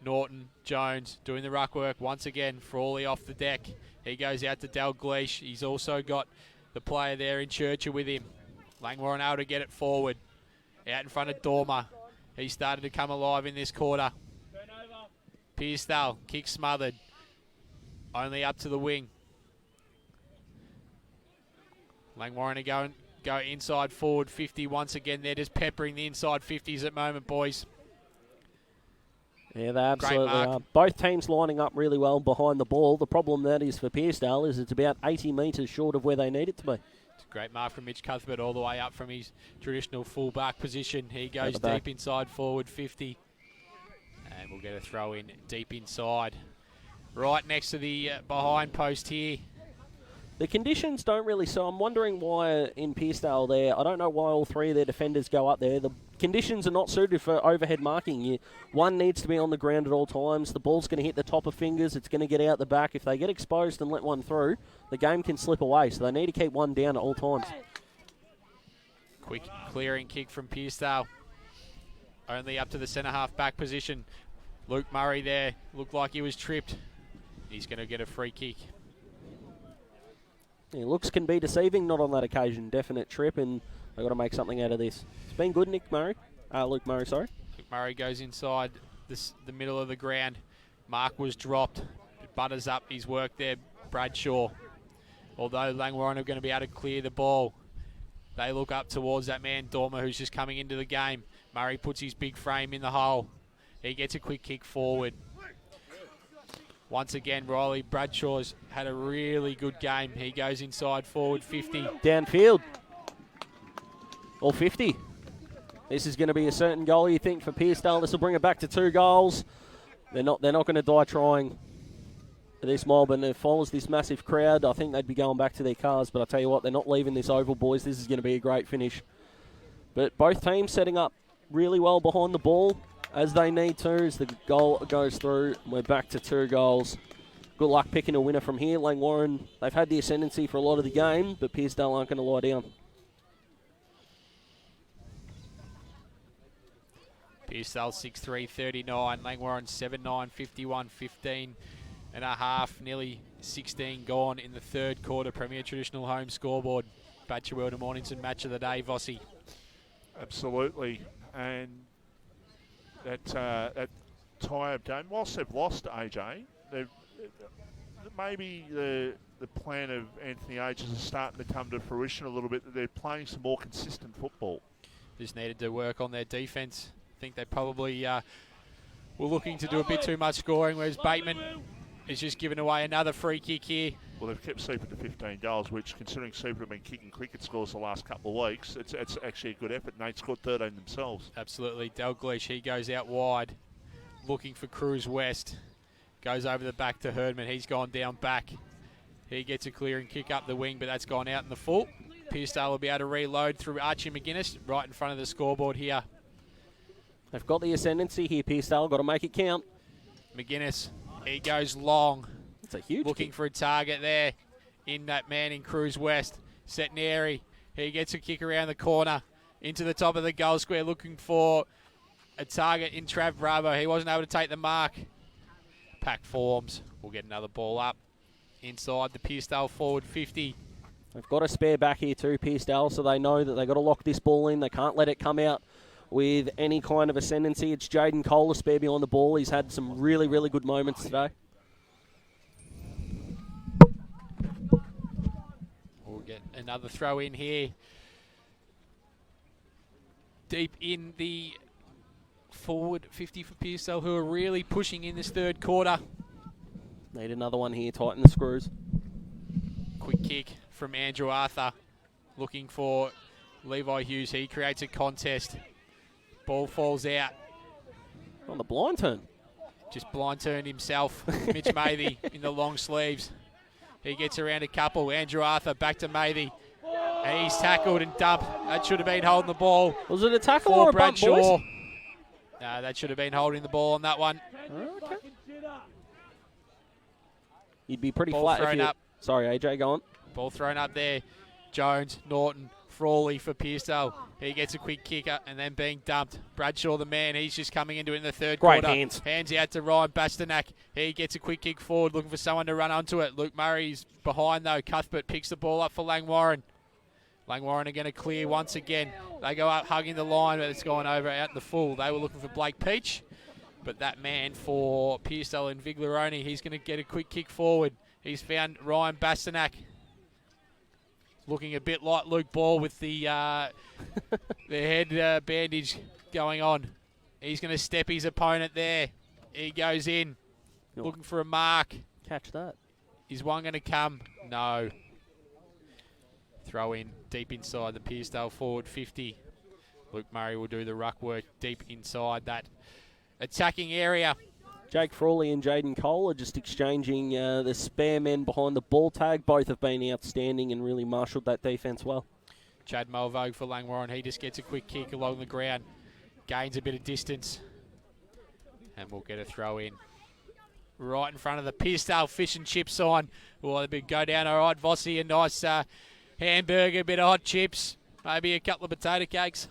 Norton, Jones doing the ruck work once again. Frawley off the deck. He goes out to Dalgleish. He's also got the player there in Churchill with him. Langwarrin able to get it forward. Out in front of Dormer. He started to come alive in this quarter. Pearcedale, kick smothered. Only up to the wing. Langwarrin are go inside forward 50 once again. They're just peppering the inside 50s at the moment, boys. Yeah, they absolutely are. Both teams lining up really well behind the ball. The problem that is for Pearcedale is it's about 80 metres short of where they need it to be. Great mark from Mitch Cuthbert all the way up from his traditional full-back position. He goes deep inside forward 50. And we'll get a throw in deep inside. Right next to the behind post here. The conditions don't really, so I'm wondering why in Pearcedale there, I don't know why all 3 of their defenders go up there. The conditions are not suited for overhead marking. One needs to be on the ground at all times. The ball's going to hit the top of fingers. It's going to get out the back. If they get exposed and let one through, the game can slip away. So they need to keep one down at all times. Quick clearing kick from Pearcedale. Only up to the centre-half back position. Luke Murray there. Looked like he was tripped. He's going to get a free kick. Yeah, looks can be deceiving, not on that occasion. Definite trip, and they've got to make something out of this. It's been good, Luke Murray, sorry. Luke Murray goes inside the middle of the ground. Mark was dropped. It butters up his work there, Bradshaw. Although Langwarrin are going to be able to clear the ball. They look up towards that man, Dormer, who's just coming into the game. Murray puts his big frame in the hole. He gets a quick kick forward. Once again, Riley Bradshaw's had a really good game. He goes inside forward 50. Downfield. Or 50. This is going to be a certain goal, you think, for Pearcedale. This will bring it back to 2 goals. They're not going to die trying this mob, and it follows this massive crowd. I think they'd be going back to their cars, but I tell you what, they're not leaving this oval, boys. This is going to be a great finish. But both teams setting up really well behind the ball, as they need to, as the goal goes through. We're back to 2 goals. Good luck picking a winner from here. Langwarrin, they've had the ascendancy for a lot of the game, but Pearcedale aren't going to lie down. Pearcedale 6-3, 39. Langwarrin 7-9, 51, 15 and a half. Nearly 16 gone in the third quarter. Premier Traditional Home scoreboard. Batcherwell to Mornington match of the day, Vossi. Absolutely. And that tie-up game, whilst they've lost, AJ, maybe the plan of Anthony H is starting to come to fruition a little bit, that they're playing some more consistent football. Just needed to work on their defence. I think they probably were looking to do a bit too much scoring, whereas Bateman is just giving away another free kick here. Well, they've kept Super to 15 goals, which, considering Super have been kicking cricket scores the last couple of weeks, it's actually a good effort, and they scored 13 themselves. Absolutely. Dalglish, he goes out wide, looking for Cruz West. Goes over the back to Herdman. He's gone down back. He gets a clearing kick up the wing, but that's gone out in the full. Pearcedale will be able to reload through Archie McGuinness, right in front of the scoreboard here. They've got the ascendancy here, Pearcedale. Got to make it count. McGuinness, he goes long. It's a huge looking kick for a target there in that man in Cruz West. Setneri, he gets a kick around the corner into the top of the goal square, looking for a target in Trav Bravo. He wasn't able to take the mark. Pack forms. We'll get another ball up inside the Pearcedale forward 50. They've got a spare back here too, Pearcedale, so they know that they've got to lock this ball in. They can't let it come out with any kind of ascendancy. It's Jaden Cole, a spare behind the ball. He's had some really, really good moments today. We'll get another throw in here. Deep in the forward 50 for Pearcedale, who are really pushing in this third quarter. Need another one here, tighten the screws. Quick kick from Andrew Arthur, looking for Levi Hughes. He creates a contest. Ball falls out. On the blind turn. Just blind turned himself. Mitch Mathy in the long sleeves. He gets around a couple. Andrew Arthur back to Mathy. He's tackled and dumped. That should have been holding the ball. Was it a tackle or a bump, boys? No, that should have been holding the ball on that one. Okay. You'd be pretty ball flat thrown if you... up. Sorry, AJ, go on. Ball thrown up there. Jones, Norton, Frawley for Pearcedale. He gets a quick kicker and then being dumped. Bradshaw, the man, he's just coming into it in the third Great quarter. hands. Hands out to Ryan Bastanak. He gets a quick kick forward, looking for someone to run onto it. Luke Murray's behind though. Cuthbert picks the ball up for Langwarrin. Langwarrin are going to clear once again. They go up hugging the line, but it's gone over out in the full. They were looking for Blake Peach, but that man for Pearcedale and Viglaroni, he's going to get a quick kick forward. He's found Ryan Bastanak. Looking a bit like Luke Ball with the head bandage going on. He's going to step his opponent there. He goes in, looking for a mark. Catch that. Is one going to come? No. Throw in deep inside the Pearcedale forward 50. Luke Murray will do the ruck work deep inside that attacking area. Jake Frawley and Jaden Cole are just exchanging the spare men behind the ball tag. Both have been outstanding and really marshalled that defence well. Chad Mulvogue for Langwarrin. He just gets a quick kick along the ground. Gains a bit of distance. And we'll get a throw in. Right in front of the Pearcedale fish and chip sign. Well, they go down all right. Vossi, a nice hamburger, a bit of hot chips. Maybe a couple of potato cakes.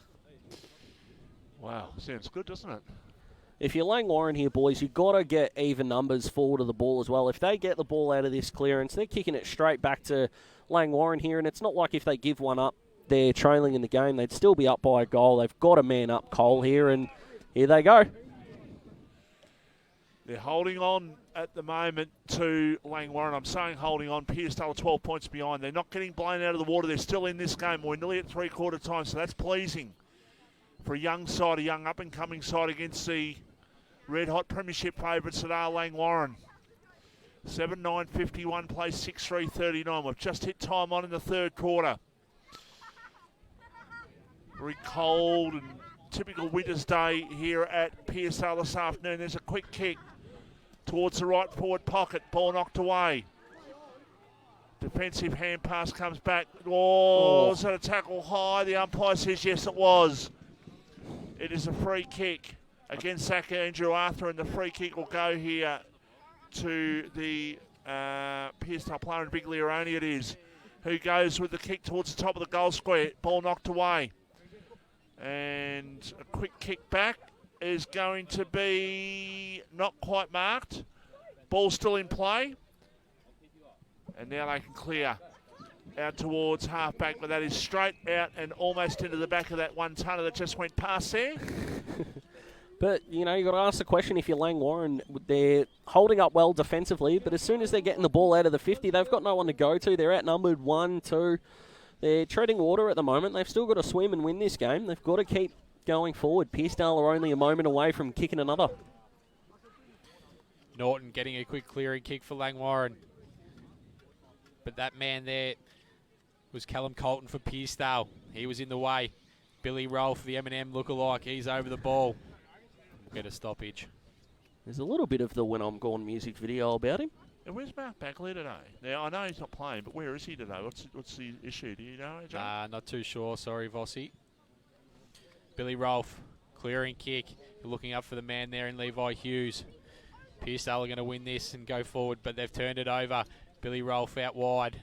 Wow, sounds good, doesn't it? If you're Langwarrin here, boys, you've got to get even numbers forward of the ball as well. If they get the ball out of this clearance, they're kicking it straight back to Langwarrin here, and it's not like if they give one up, they're trailing in the game. They'd still be up by a goal. They've got a man up Cole here, and here they go. They're holding on at the moment to Langwarrin. I'm saying holding on. Pearcedale are 12 points behind. They're not getting blown out of the water. They're still in this game. We're nearly at three-quarter time, so that's pleasing for a young side, a young up-and-coming side against the red-hot premiership favourites that are Langwarrin. 7:9:51 plays 6:3:39. We've just hit time on in the third quarter. Very cold and typical winter's day here at Pearcedale this afternoon. There's a quick kick towards the right forward pocket. Ball knocked away. Defensive hand pass comes back. Was that a tackle high? The umpire says yes, it was. It is a free kick against Zach Andrew Arthur, and the free kick will go here to the Pearcedale player, and Big Learoni it is, who goes with the kick towards the top of the goal square. Ball knocked away. And a quick kick back is going to be not quite marked. Ball still in play. And now they can clear out towards half-back, but that is straight out and almost into the back of that one-tonner that just went past there. But, you know, you've got to ask the question if you're Langwarrin. They're holding up well defensively, but as soon as they're getting the ball out of the 50, they've got no one to go to. They're outnumbered 1-2. They're treading water at the moment. They've still got to swim and win this game. They've got to keep going forward. Pearcedale are only a moment away from kicking another. Norton getting a quick clearing kick for Langwarrin. But that man there was Callum Colton for Pearcedale. He was in the way. Billy Rolfe, the M&M lookalike, he's over the ball. We'll get a stoppage. There's a little bit of the When I'm Gone music video about him. And where's Mark Backley today? Now, I know he's not playing, but where is he today? What's the issue? Do you know, AJ? Not too sure. Sorry, Vossi. Billy Rolfe, clearing kick. Looking up for the man there in Levi Hughes. Pearcedale are going to win this and go forward, but they've turned it over. Billy Rolfe out wide.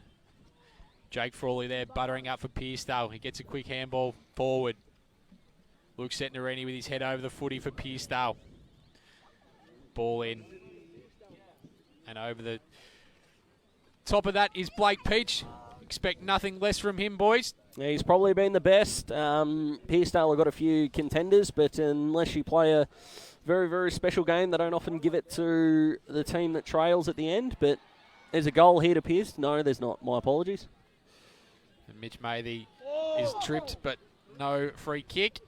Jake Frawley there buttering up for Pearcedale. He gets a quick handball forward. Luke Setnarini with his head over the footy for Pearcedale. Ball in. And over the top of that is Blake Peach. Expect nothing less from him, boys. Yeah, he's probably been the best. Pearcedale have got a few contenders, but unless you play a very, very special game, they don't often give it to the team that trails at the end. But there's a goal here to Pearce. No, there's not. My apologies. And Mitch Mathy is tripped, but no free kick.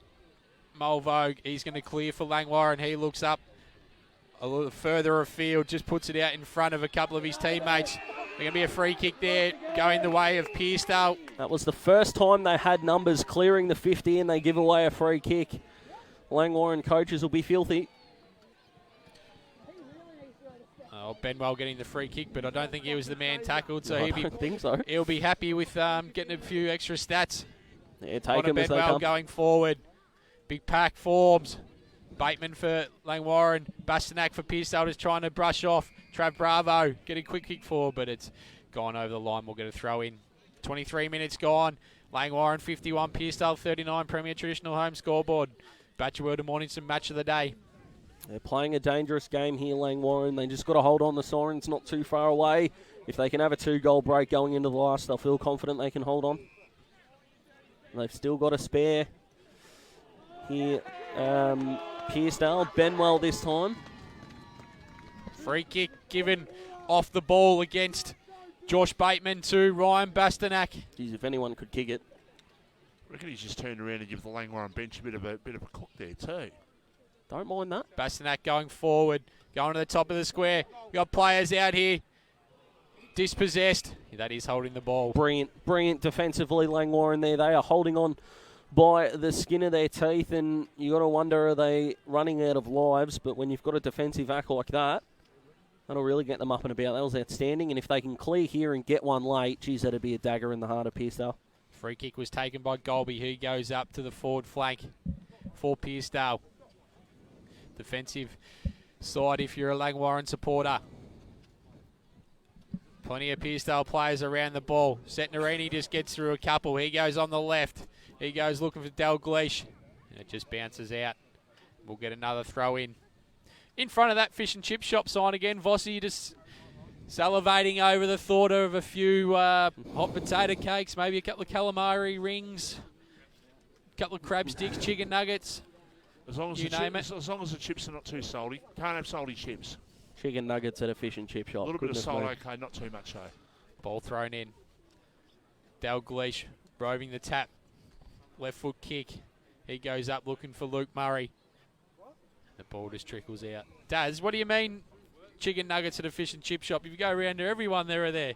Mulvogue, he's going to clear for Langwarrin. He looks up a little further afield, just puts it out in front of a couple of his teammates. There's going to be a free kick there, going the way of Pearcedale. That was the first time they had numbers clearing the 50 and they give away a free kick. Langwarrin coaches will be filthy. Benwell getting the free kick, but I don't think he was the man tackled, so I don't think so. He'll be happy with getting a few extra stats. Yeah, take him as they Benwell come. going forward. Big pack forms. Bateman for Langwarrin. Bastanak for Pearcedale just trying to brush off. Trav Bravo getting a quick kick forward, but it's gone over the line. We'll get a throw in. 23 minutes gone. Langwarrin 51, Pearcedale 39, Premier Traditional Home scoreboard. Batchwell to Morningston match of the day. They're playing a dangerous game here, Langwarrin. They just got to hold on. The Sirens not too far away. If they can have a 2-goal break going into the last, they'll feel confident they can hold on. They've still got a spare here. Pearcedale, Benwell this time. Free kick given off the ball against Josh Bateman to Ryan Bastanak. Geez, if anyone could kick it. I reckon he's just turned around and give the Langwarrin bench a bit of a cook there too. Don't mind that. Bastanak going forward, going to the top of the square. We've got players out here. Dispossessed. That is holding the ball. Brilliant defensively, Langwarrin there. They are holding on by the skin of their teeth, and you got to wonder, are they running out of lives? But when you've got a defensive act like that, that'll really get them up and about. That was outstanding, and if they can clear here and get one late, geez, that'd be a dagger in the heart of Pearcedale. Free kick was taken by Golby, who goes up to the forward flank for Pearcedale. Defensive side if you're a Langwarrin supporter. Plenty of Pearcedale players around the ball. Setnarini just gets through a couple. He goes on the left. He goes looking for Dalgleish. It just bounces out. We'll get another throw in. In front of that fish and chip shop sign again, Vossi just salivating over the thought of a few hot potato cakes, maybe a couple of calamari rings, a couple of crab sticks, chicken nuggets. As long as you the name as long as the chips are not too salty. Can't have salty chips. Chicken nuggets at a fish and chip shop. A little bit of Goodness salt, me. okay, not too much though. Ball thrown in. Dalglish roving the tap. Left foot kick. He goes up looking for Luke Murray. The ball just trickles out. Daz, what do you mean chicken nuggets at a fish and chip shop? If you go around to everyone, there.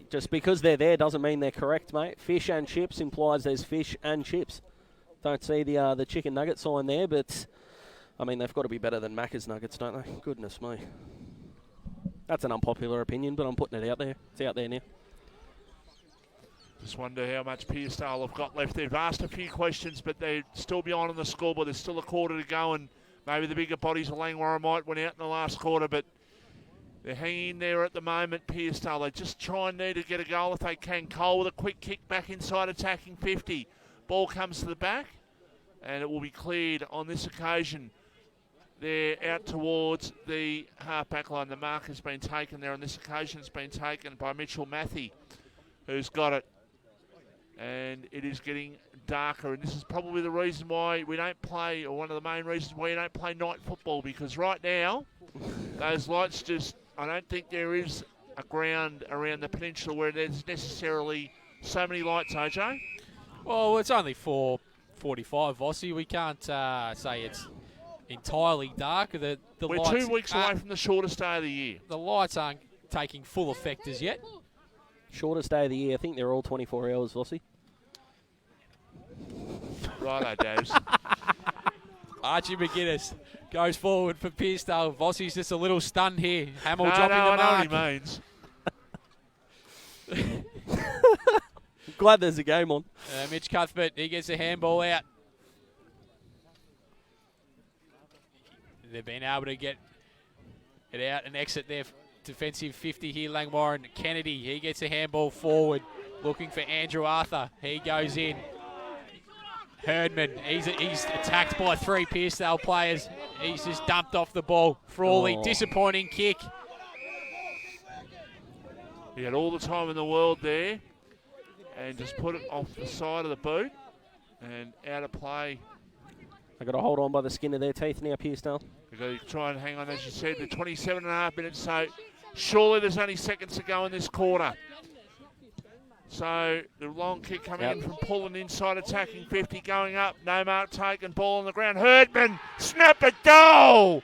Just because they're there doesn't mean they're correct, mate. Fish and chips implies there's fish and chips. Don't see the chicken nugget sign there, but I mean they've got to be better than Macca's nuggets, don't they? Goodness me. That's an unpopular opinion, but I'm putting it out there. It's out there now. Just wonder how much Pearcedale have got left. They've asked a few questions, but they're still behind on the scoreboard. There's still a quarter to go, and maybe the bigger bodies of Langwarrin might win out in the last quarter, but they're hanging there at the moment, Pearcedale. They just try and need to get a goal if they can. Cole with a quick kick back inside, attacking 50. Ball comes to the back, and it will be cleared on this occasion. They're out towards the half-back line. The mark has been taken there on this occasion. It's been taken by Mitchell Matthey, who's got it. And it is getting darker, and this is probably the reason why we don't play, or one of the main reasons why you don't play night football, because right now, those lights just, I don't think there is a ground around the peninsula where there's necessarily so many lights, AJ. Well, it's only 4:45, Vossi. We can't say it's entirely dark. The We're lights 2 weeks away from the shortest day of the year. The lights aren't taking full effect as yet. Shortest day of the year. I think they're all 24 hours, Vossi. Righto, Dabs. Archie McGuinness goes forward for Pearcedale. Vossi's just a little stunned here. Hamill dropping the mark. I know what he means. Glad there's a game on. Mitch Cuthbert, he gets a handball out. They've been able to get it out and exit their defensive 50 here. Langwarrin. Kennedy, he gets a handball forward, looking for Andrew Arthur. He goes in. Herdman, he's attacked by 3 Pearcedale players. He's just dumped off the ball. Frawley, disappointing kick. He had all the time in the world there and just put it off the side of the boot and out of play. They've got to hold on by the skin of their teeth now, Pearcedale. We've got to try and hang on, as you said, the 27.5 minutes, so surely there's only seconds to go in this quarter. So the long kick coming in from Pullen inside, attacking 50, going up, no mark taken, ball on the ground. Herdman, snap a goal!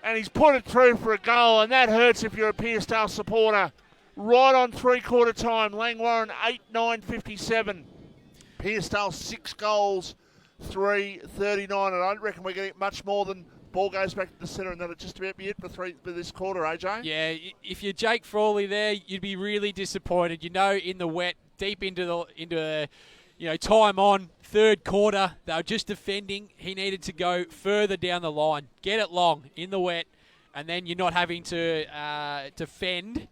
And he's put it through for a goal, and that hurts if you're a Pearcedale supporter. Right on three-quarter time, Langwarrin 8-9-57. Pearcedale 6 goals, 3-39, and I don't reckon we're getting much more than ball goes back to the centre, and that'll just about be it for this quarter, AJ. Yeah, if you're Jake Frawley there, you'd be really disappointed. You know, in the wet, deep into time on, third quarter, they were just defending. He needed to go further down the line, get it long in the wet, and then you're not having to defend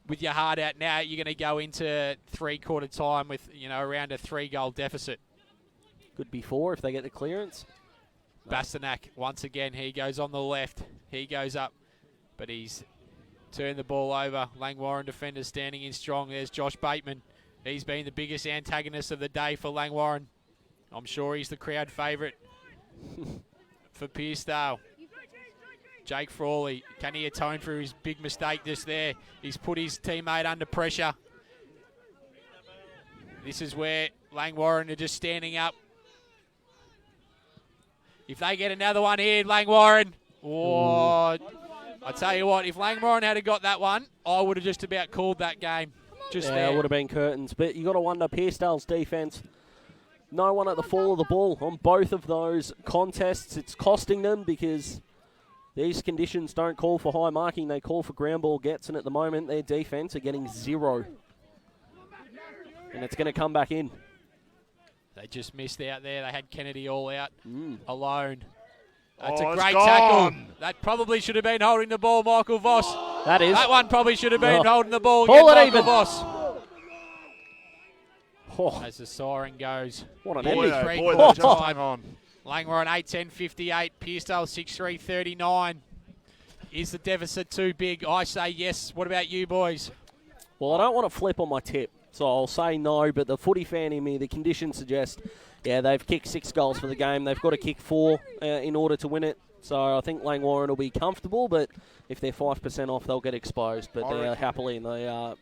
with your heart out. Now you're going to go into three-quarter time with around a 3-goal deficit. Could be 4 if they get the clearance. Bastanak, once again, he goes on the left. He goes up, but he's turned the ball over. Langwarrin defenders standing in strong. There's Josh Bateman. He's been the biggest antagonist of the day for Langwarrin. I'm sure he's the crowd favourite for Pearcedale. Jake Frawley, can he atone for his big mistake just there? He's put his teammate under pressure. This is where Langwarrin are just standing up. If they get another one here, Langwarrin, I tell you what, if Langwarrin had got that one, I would have just about called that game. It would have been curtains. But you got to wonder, Pearcedale's defence, no one at the fall of the ball on both of those contests. It's costing them because these conditions don't call for high marking. They call for ground ball gets, and at the moment, their defence are getting 0. And it's going to come back in. They just missed out there. They had Kennedy all out alone. That's a it's great gone. tackle. That probably should have been holding the ball, Michael Voss. That one probably should have been holding the ball Call again, it Michael even. Voss. Oh. As the siren goes. What an Boy, ending. they just hang on. Langwarrin 8-10-58. Pearcedale 6-3-39. Is the deficit too big? I say yes. What about you boys? Well, I don't want to flip on my tip. So I'll say no, but the footy fan in me, the conditions suggest, yeah, they've kicked 6 goals for the game. They've got to kick 4 in order to win it. So I think Langwarrin will be comfortable, but if they're 5% off, they'll get exposed. But they're happily in the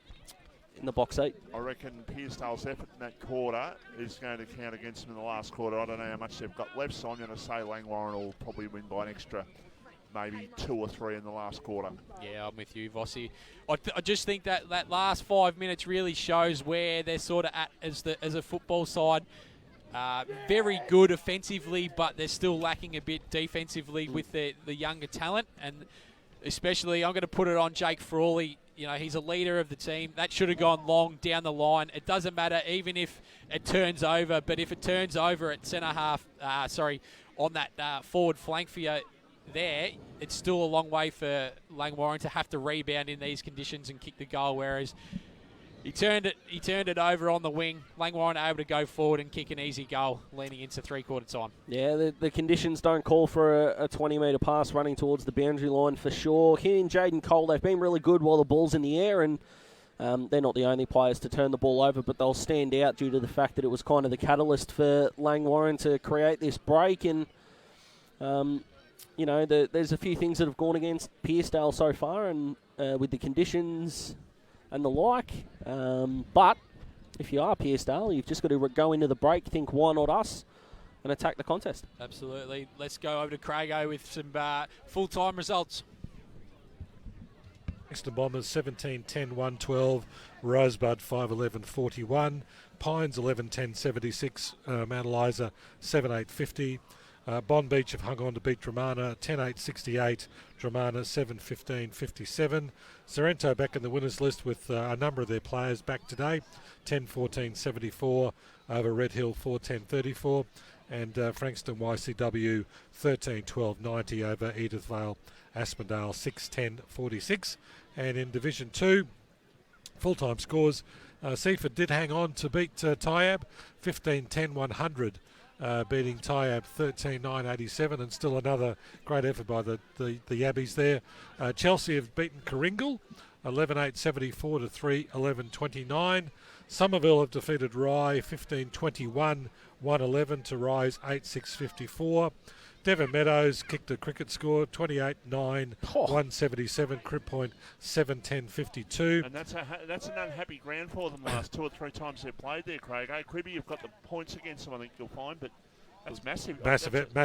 box seat. I reckon Pearcedale's effort in that quarter is going to count against them in the last quarter. I don't know how much they've got left, so I'm going to say Langwarrin will probably win by an extra maybe 2 or 3 in the last quarter. Yeah, I'm with you, Vossi. I just think that last 5 minutes really shows where they're sort of at as a football side. Very good offensively, but they're still lacking a bit defensively with the younger talent. And especially, I'm going to put it on Jake Frawley. You know, he's a leader of the team. That should have gone long down the line. It doesn't matter even if it turns over, but if it turns over at centre-half, on that forward flank for you there, it's still a long way for Langwarrin to have to rebound in these conditions and kick the goal, whereas he turned it over on the wing. Langwarrin able to go forward and kick an easy goal, leaning into three-quarter time. Yeah, the conditions don't call for a 20-metre pass running towards the boundary line for sure. He and Jaden Cole, they've been really good while the ball's in the air, and they're not the only players to turn the ball over, but they'll stand out due to the fact that it was kind of the catalyst for Langwarrin to create this break. And, there's a few things that have gone against Pearcedale so far, and with the conditions and the like. But if you are Pearcedale, you've just got to go into the break, think, why not us, and attack the contest. Absolutely. Let's go over to Crago with some full-time results. Kingston Bombers 17-10-112, Rosebud 5-11-41, Pines 11-10-76, Mount Eliza 7-8-50. Bond Beach have hung on to beat Dramana 10-8-68, Dramana 7-15-57. Sorrento back in the winners list with a number of their players back today, 10-14-74 over Red Hill 4-10-34, and Frankston YCW 13-12-90 over Edithvale Aspendale 6-10-46. And in Division 2, full-time scores, Seaford did hang on to beat Tyab 15-10-100. Beating Tyab 13-9-87, and still another great effort by the Yabbies there. Chelsea have beaten Coringal 11-8-74 to 3-11-29. Somerville have defeated Rye 15-21, 1-11 to Rye's 8-6-54. Devon Meadows kicked a cricket score 28-9, 177. Crib Point 7-10-52. And that's an unhappy ground for them last 2 or 3 times they've played there, Craig. Cribby, you've got the points against them, I think you'll find, but that's massive. Massive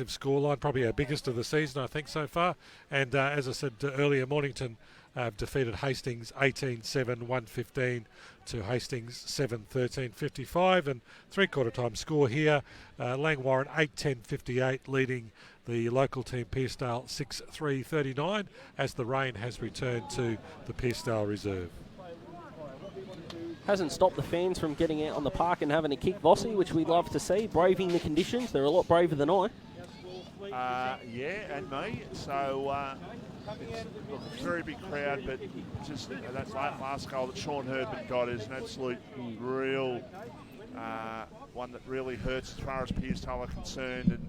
scoreline, probably our biggest of the season, I think, so far. And as I said earlier, Mornington defeated Hastings 18-7, 115 to Hastings 7-13, 55. And three-quarter time score here, Langwarrin 8-10-58, leading the local team Pearcedale 6-3, 39, as the rain has returned to the Pearcedale reserve. Hasn't stopped the fans from getting out on the park and having a kick, Vossi, which we'd love to see, braving the conditions. They're a lot braver than I. Yeah, and me. So it's a very big crowd, but just that last goal that Sean Herdman got is an absolute real one that really hurts as far as Pearcedale are concerned. And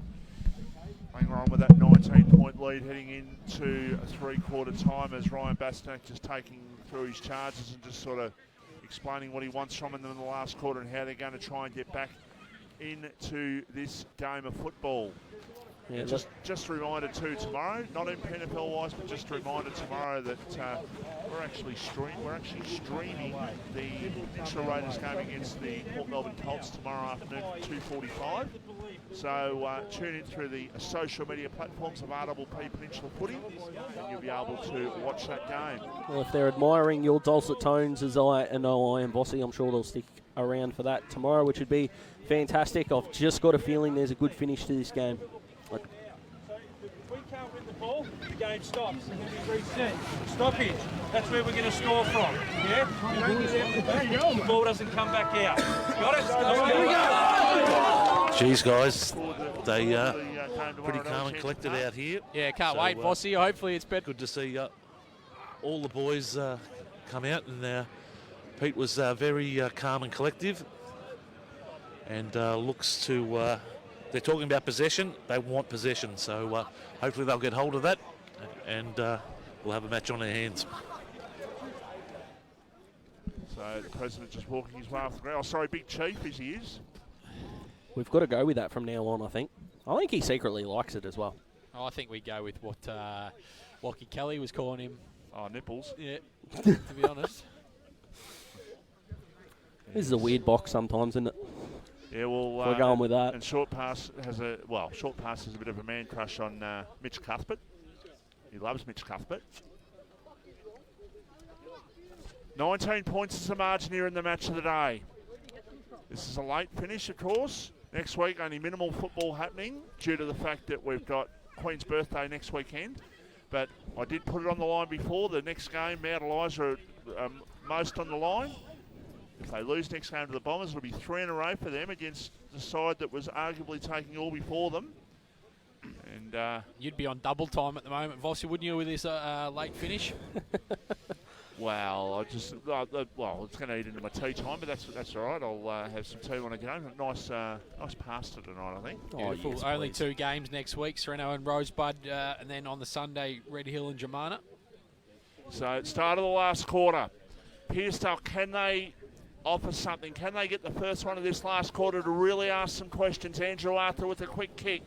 Langwarrin with that 19-point lead heading into a three-quarter time as Ryan Bastanek just taking through his charges and just sort of explaining what he wants from them in the last quarter and how they're going to try and get back into this game of football. Yeah, just a reminder too tomorrow, not Mpnfl wise, but just a reminder tomorrow that we're actually streaming the Peninsula Raiders game against the Port Melbourne Colts tomorrow afternoon at 2:45. So tune in through the social media platforms of RDP Peninsula Footy, and you'll be able to watch that game. Well, if they're admiring your dulcet tones as I am Vossi, I'm sure they'll stick around for that tomorrow, which would be fantastic. I've just got a feeling there's a good finish to this game. So if we can't win the ball, the game stops. And we reset. Stoppage. That's where we're going to score from. Yeah? The ball doesn't come back out. Got it? Jeez, guys, they pretty calm and collected out here. Yeah, can't wait, Vossi. Hopefully it's better. Good to see all the boys come out, and Pete was very calm and collective, and looks to... They're talking about possession. They want possession, so hopefully they'll get hold of that, and we'll have a match on our hands. So So the president just walking his way off the ground. Oh, sorry, Big Chief, as he is. We've got to go with that from now on, I think. I think he secretly likes it as well. I think we go with what Lockie Kelly was calling him. Oh, nipples. Yeah, to be honest. This is a weird box sometimes, isn't it? Yeah, well, we're going with that. And Short Pass has a bit of a man crush on Mitch Cuthbert. He loves Mitch Cuthbert. 19 points is the margin here in the match of the day. This is a late finish, of course. Next week, only minimal football happening due to the fact that we've got Queen's birthday next weekend. But I did put it on the line before. The next game, Mount Eliza are most on the line. If they lose next game to the Bombers, it'll be 3 in a row for them against the side that was arguably taking all before them. And you'd be on double time at the moment, Vossi, wouldn't you, with this late finish? Well, it's going to eat into my tea time, but that's all right. I'll have some tea when I get home. Nice pasta tonight, I think. Beautiful. Yes, only please. 2 games next week, Sereno and Rosebud, and then on the Sunday, Red Hill and Germana. So, start of the last quarter. Pearcedale, can they offer something? Can they get the first one of this last quarter to really ask some questions? Andrew Arthur with a quick kick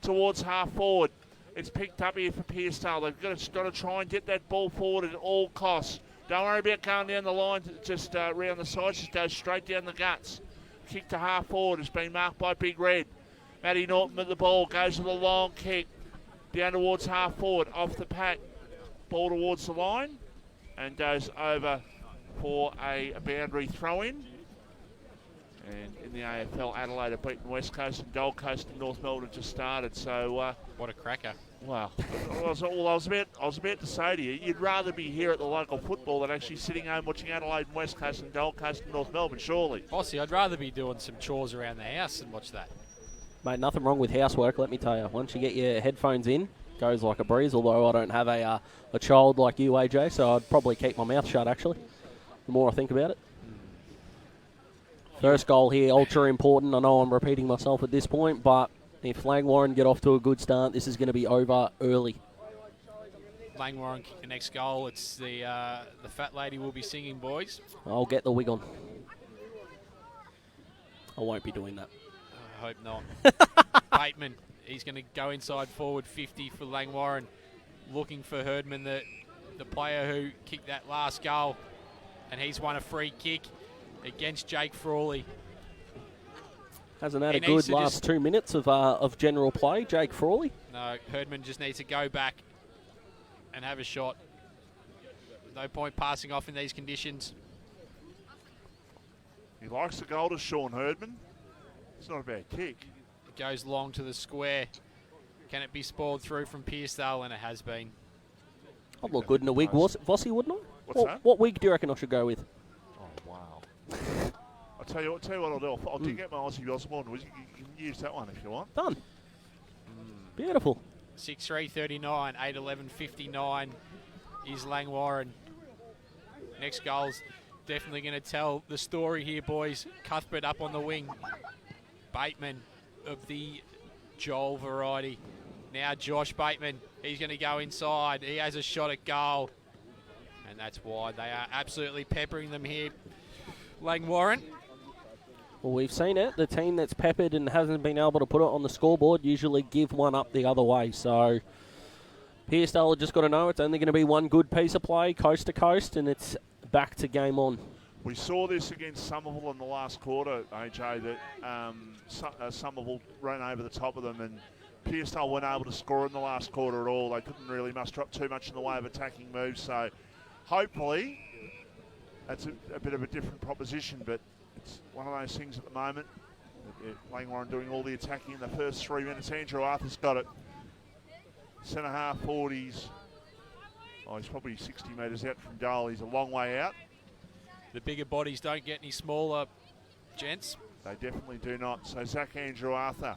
towards half forward. It's picked up here for Pearcedale. They've got to try and get that ball forward at all costs. Don't worry about going down the line, just round the sides, just go straight down the guts. Kick to half forward has been marked by Big Red. Matty Norton with the ball, goes with a long kick down towards half forward, off the pack, ball towards the line, and goes over for a boundary throw-in. And in the AFL, Adelaide have beaten West Coast, and Gold Coast and North Melbourne just started. So what a cracker! Wow. I was about to say to you, you'd rather be here at the local football than actually sitting home watching Adelaide and West Coast and Gold Coast and North Melbourne, surely. Bossy, I'd rather be doing some chores around the house and watch that. Mate, nothing wrong with housework, let me tell you. Once you get your headphones in, goes like a breeze, although I don't have a child like you, AJ, so I'd probably keep my mouth shut, actually, the more I think about it. First goal here, ultra important. I know I'm repeating myself at this point, but if Langwarrin get off to a good start, this is going to be over early. Langwarrin kick the next goal. It's the fat lady will be singing, boys. I'll get the wig on. I won't be doing that. I hope not. Bateman, he's going to go inside forward 50 for Langwarrin, looking for Herdman, the player who kicked that last goal, and he's won a free kick against Jake Frawley. Hasn't had a good last 2 minutes of general play, Jake Frawley. No, Herdman just needs to go back and have a shot. No point passing off in these conditions. He likes the goal to Sean Herdman. It's not a bad kick. It goes long to the square. Can it be spoiled through from Pearcedale? And it has been. I'd look good in a wig, Vossi, wouldn't I? What's that? What wig do you reckon I should go with? Oh, wow. I'll tell you what I'll do. I'll dig out my Aussie Osborne. You can use that one if you want. Done. Beautiful. 6-3-39, 8-11-59 is Langwarrin. Next goal's definitely going to tell the story here, boys. Cuthbert up on the wing. Bateman of the Joel variety. Now Josh Bateman, he's going to go inside. He has a shot at goal. And that's why they are absolutely peppering them here. Langwarrin. Well, we've seen it. The team that's peppered and hasn't been able to put it on the scoreboard usually give one up the other way. So Pearcedale have just got to know it's only going to be one good piece of play, coast to coast, and it's back to game on. We saw this against Somerville in the last quarter, AJ, that Somerville ran over the top of them, and Pearcedale weren't able to score in the last quarter at all. They couldn't really muster up too much in the way of attacking moves. So hopefully that's a bit of a different proposition, but it's one of those things at the moment. Langwarrin doing all the attacking in the first 3 minutes. Andrew Arthur's got it. Centre half 40s. Oh, he's probably 60 metres out from goal. He's a long way out. The bigger bodies don't get any smaller, gents. They definitely do not. So Zach Andrew Arthur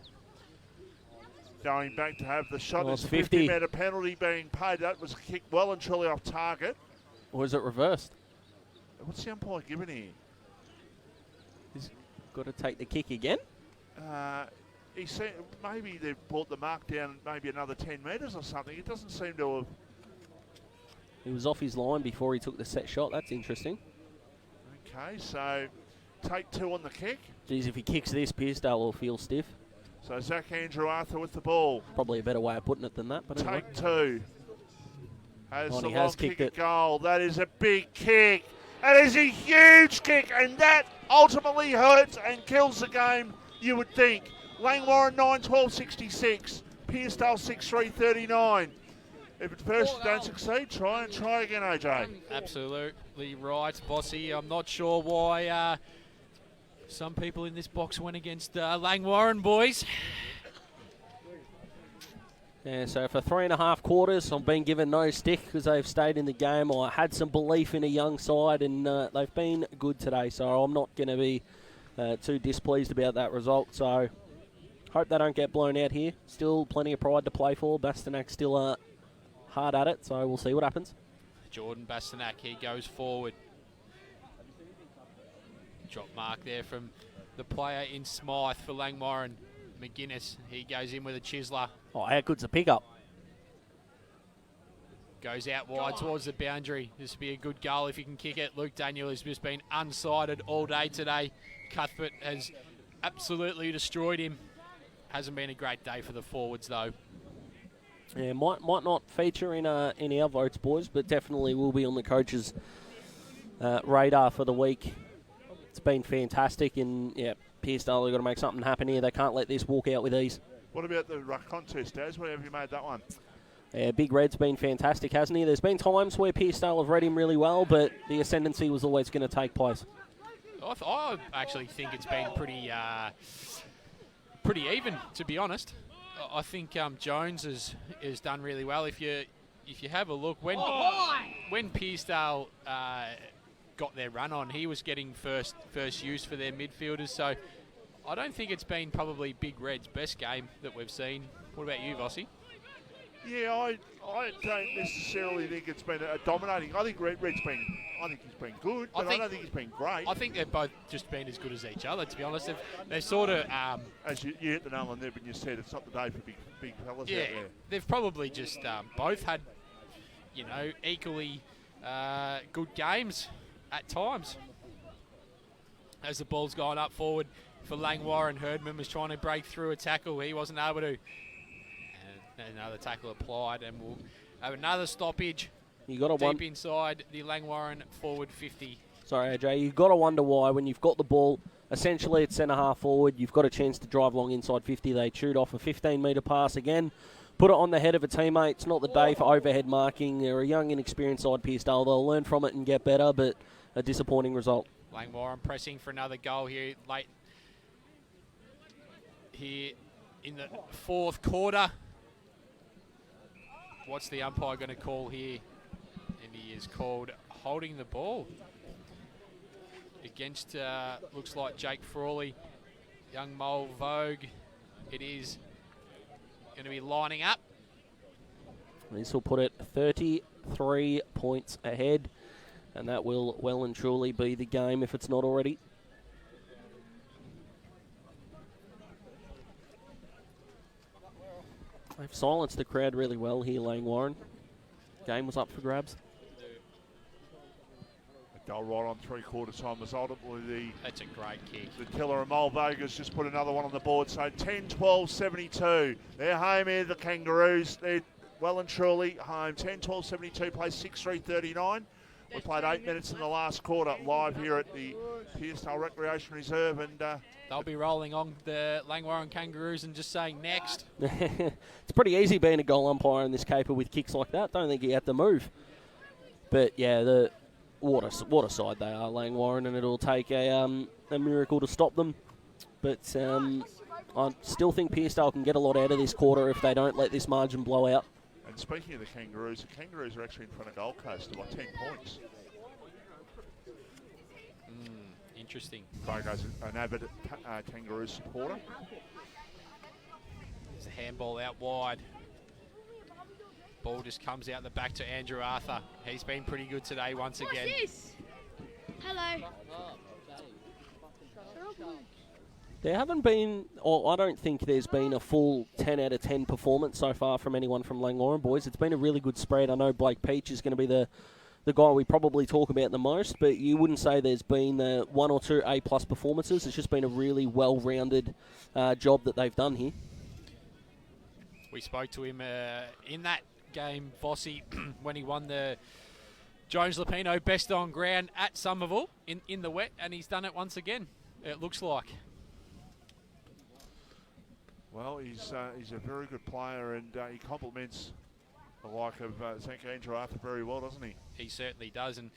going back to have the shot. Well, There's a 50 50-metre penalty being paid. That was a kick well and truly off target. Or is it reversed? What's the umpire giving here? He's got to take the kick again? He said maybe they've brought the mark down maybe another 10 metres or something. It doesn't seem to have... He was off his line before he took the set shot. That's interesting. Okay, so take 2 on the kick. Geez, if he kicks this, Pearcedale will feel stiff. So Zach Andrew Arthur with the ball. Probably a better way of putting it than that. But anyway. Take 2. Has the he long has kick kicked at it. goal. That is a big kick. That is a huge kick, and that ultimately hurts and kills the game, you would think. Langwarrin 9-12-66. Pearcedale 6-3-39. If at first you don't succeed, try again, AJ. Absolutely right, Bossy. I'm not sure why some people in this box went against Langwarrin, boys. Yeah, so for 3.5 quarters, I've been given no stick because they've stayed in the game. I had some belief in a young side, and they've been good today, so I'm not going to be too displeased about that result. So hope they don't get blown out here. Still plenty of pride to play for. Bastonac's still hard at it, so we'll see what happens. Jordan Bastonac, he goes forward. Drop mark there from the player in Smythe for Langwarrin. McGuinness, he goes in with a chiseler. Oh, how good's the pickup? Goes out wide towards the boundary. This would be a good goal if he can kick it. Luke Daniel has just been unsighted all day today. Cuthbert has absolutely destroyed him. Hasn't been a great day for the forwards, though. Yeah, might not feature in our votes, boys, but definitely will be on the coach's radar for the week. It's been fantastic, and yeah, Pearcedale have got to make something happen here. They can't let this walk out with ease. What about the ruck contest, Daz? Where have you made that one? Yeah, Big Red's been fantastic, hasn't he? There's been times where Pearcedale have read him really well, but the ascendancy was always going to take place. I actually think it's been pretty even, to be honest. I think Jones has done really well. If you have a look, when Pearcedale got their run on, he was getting first use for their midfielders. So I don't think it's been probably Big Red's best game that we've seen. What about you, Vossi? Yeah, I don't necessarily think it's been a dominating. I think Red's been. I think he's been good, but I don't think he's been great. I think they've both just been as good as each other, to be honest. They've sort of... as you hit the nail on there when you said it's not the day for big fellas out there. They've probably just both had, equally good games at times. As the ball's gone up forward for Langwarrin, Herdman was trying to break through a tackle. He wasn't able to. And another tackle applied, and we'll have another stoppage. You got to deep inside the Langwarrin forward 50. Sorry, AJ. You've got to wonder why when you've got the ball, essentially it's centre half forward, you've got a chance to drive long inside 50. They shoot off a 15-metre pass again, put it on the head of a teammate. It's not the day for overhead marking. They're a young, inexperienced side, Pearcedale. They'll learn from it and get better, but a disappointing result. Langwarrin pressing for another goal here late here in the fourth quarter. What's the umpire going to call here? And he is called holding the ball against, looks like Jake Frawley, young Mole Vogue. It is going to be lining up. This will put it 33 points ahead, and that will well and truly be the game if it's not already. They've silenced the crowd really well here, Langwarrin. Game was up for grabs. A goal right on three-quarter time was ultimately That's a great kick. the killer, and Mulvagus just put another one on the board. So 10-12-72. They're home here, the Kangaroos. They're well and truly home. 10-12-72 plays 6-3-39. We played 8 minutes in the last quarter live here at the Pearcedale Recreation Reserve, and they'll be rolling on the Langwarrin Kangaroos and just saying next. It's pretty easy being a goal umpire in this caper with kicks like that. Don't think you have to move. But yeah, what a side they are, Langwarrin, and it'll take a miracle to stop them. But I still think Pearcedale can get a lot out of this quarter if they don't let this margin blow out. And speaking of the Kangaroos are actually in front of Gold Coast by 10 points. Interesting. Bogo's an avid Kangaroo supporter. There's a handball out wide. Ball just comes out the back to Andrew Arthur. He's been pretty good today once again. What's this? Hello. There haven't been, or I don't think there's been a full 10 out of 10 performance so far from anyone from Langwarrin, boys. It's been a really good spread. I know Blake Peach is going to be the the guy we probably talk about the most, but you wouldn't say there's been one or two A-plus performances. It's just been a really well-rounded job that they've done here. We spoke to him in that game, Vossi, when he won the Jones Lupino best on ground at Somerville in the wet, and he's done it once again, it looks like. Well, he's a very good player, and he complements the like of Andrew Arthur very well, doesn't he? He certainly does, and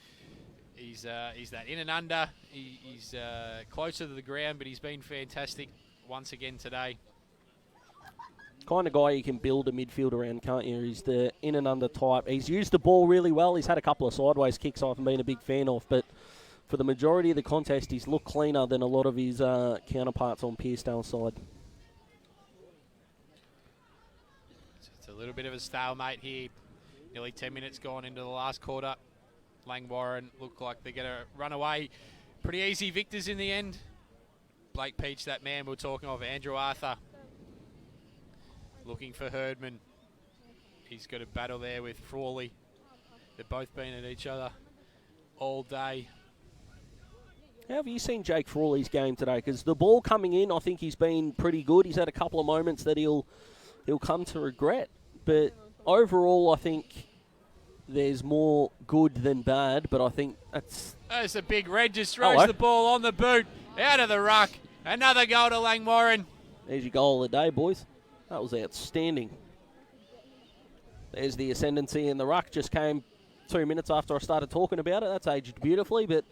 he's that in and under. He's closer to the ground, but he's been fantastic once again today. Kind of guy you can build a midfield around, can't you? He's the in and under type. He's used the ball really well. He's had a couple of sideways kicks I haven't been a big fan of, but for the majority of the contest, he's looked cleaner than a lot of his counterparts on Pearcedale's side. It's a little bit of a stalemate here. Nearly 10 minutes gone into the last quarter. Langwarrin look like they're going to run away. Pretty easy victors in the end. Blake Peach, that man we were talking of, Andrew Arthur, looking for Herdman. He's got a battle there with Frawley. They've both been at each other all day. How have you seen Jake Frawley's game today? Because the ball coming in, I think he's been pretty good. He's had a couple of moments that he'll come to regret. But overall, I think there's more good than bad. But I think that's... There's a big red, just throws the ball on the boot, out of the ruck. Another goal to Langwarrin. There's your goal of the day, boys. That was outstanding. There's the ascendancy in the ruck. Just came 2 minutes after I started talking about it. That's aged beautifully, but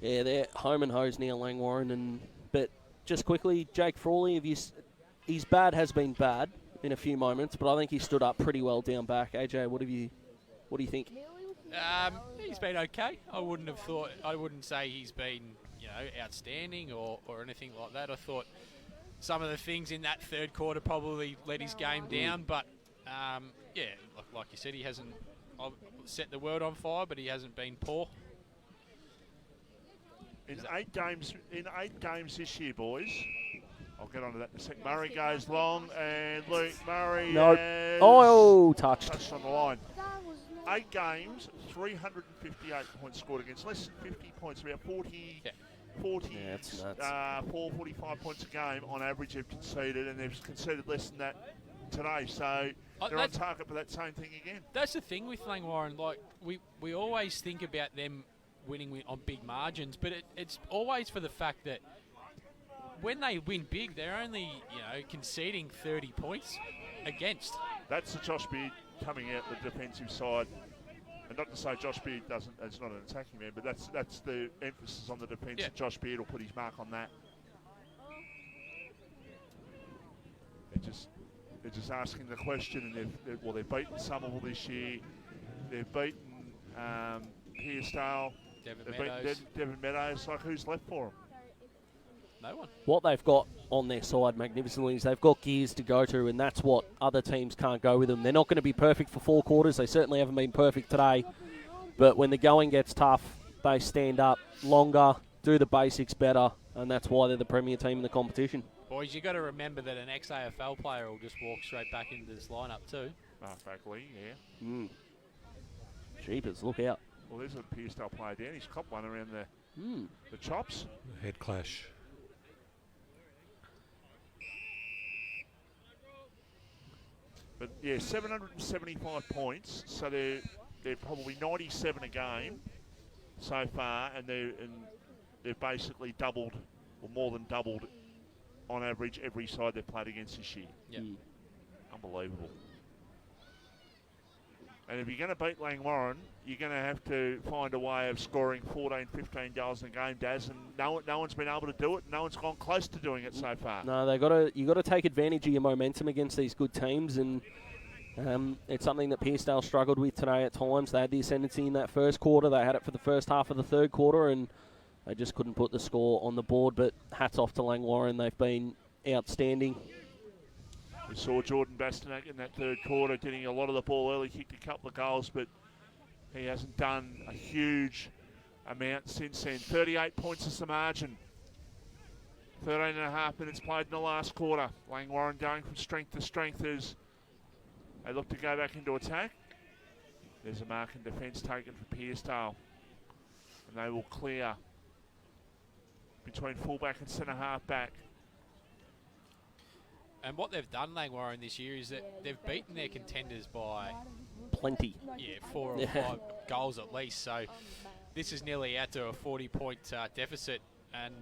yeah, they're home and hose now, Langwarrin. But just quickly, Jake Frawley, his bad has been bad in a few moments, but I think he stood up pretty well down back. AJ, what do you think? He's been okay. I wouldn't say he's been outstanding or anything like that. I thought some of the things in that third quarter probably let his game down, but like you said, he hasn't set the world on fire, but he hasn't been poor. In eight games this year, boys. I'll get onto that in a sec. Murray goes long, and Luke Murray has touched on the line. 8 games, 358 points scored against, less than 50 points, about 45 points a game on average they've conceded, and they've conceded less than that today. So they're on target for that same thing again. That's the thing with Langwarrin. Like we always think about them winning on big margins, but it's always for the fact that when they win big, they're only conceding 30 points against. That's the Josh Beard coming out the defensive side. And not to say Josh Beard is not an attacking man, but that's the emphasis on the defence. Yeah. Josh Beard will put his mark on that. They're just asking the question, and they've beaten Somerville this year. They've beaten Pearcedale. Devon Meadows. Like, who's left for them? No one. What they've got on their side magnificently is they've got gears to go to, and that's what other teams can't go with them. They're not going to be perfect for 4 quarters. They certainly haven't been perfect today. But when the going gets tough, they stand up longer, do the basics better, and that's why they're the premier team in the competition. Boys, you got to remember that an ex-AFL player will just walk straight back into this lineup too. Fact-Lee, yeah. Jeepers, look out. Well, there's a Pearcedale player down. He's copped one around the chops. Head clash. But yeah, 775 points, so they're probably 97 a game so far, and they've basically doubled, or more than doubled, on average every side they've played against this year. Yep. Unbelievable. And if you're going to beat Langwarrin, you're going to have to find a way of scoring 14, 15 goals in a game, Daz, and no one's been able to do it. No one's gone close to doing it so far. No, you got to take advantage of your momentum against these good teams, and it's something that Pearcedale struggled with today at times. They had the ascendancy in that first quarter. They had it for the first half of the third quarter, and they just couldn't put the score on the board. But hats off to Langwarrin. They've been outstanding. We saw Jordan Bastanak in that third quarter getting a lot of the ball early, kicked a couple of goals, but he hasn't done a huge amount since then. 38 points is the margin. 13 and a half minutes played in the last quarter. Langwarrin going from strength to strength as they look to go back into attack. There's a mark in defence taken for Pearcedale. And they will clear between fullback and centre half back. And what they've done, Langwarrin, this year is that they've beaten their contenders by plenty. Yeah, 4 or 5 goals at least. So this is nearly out to a 40-point deficit, and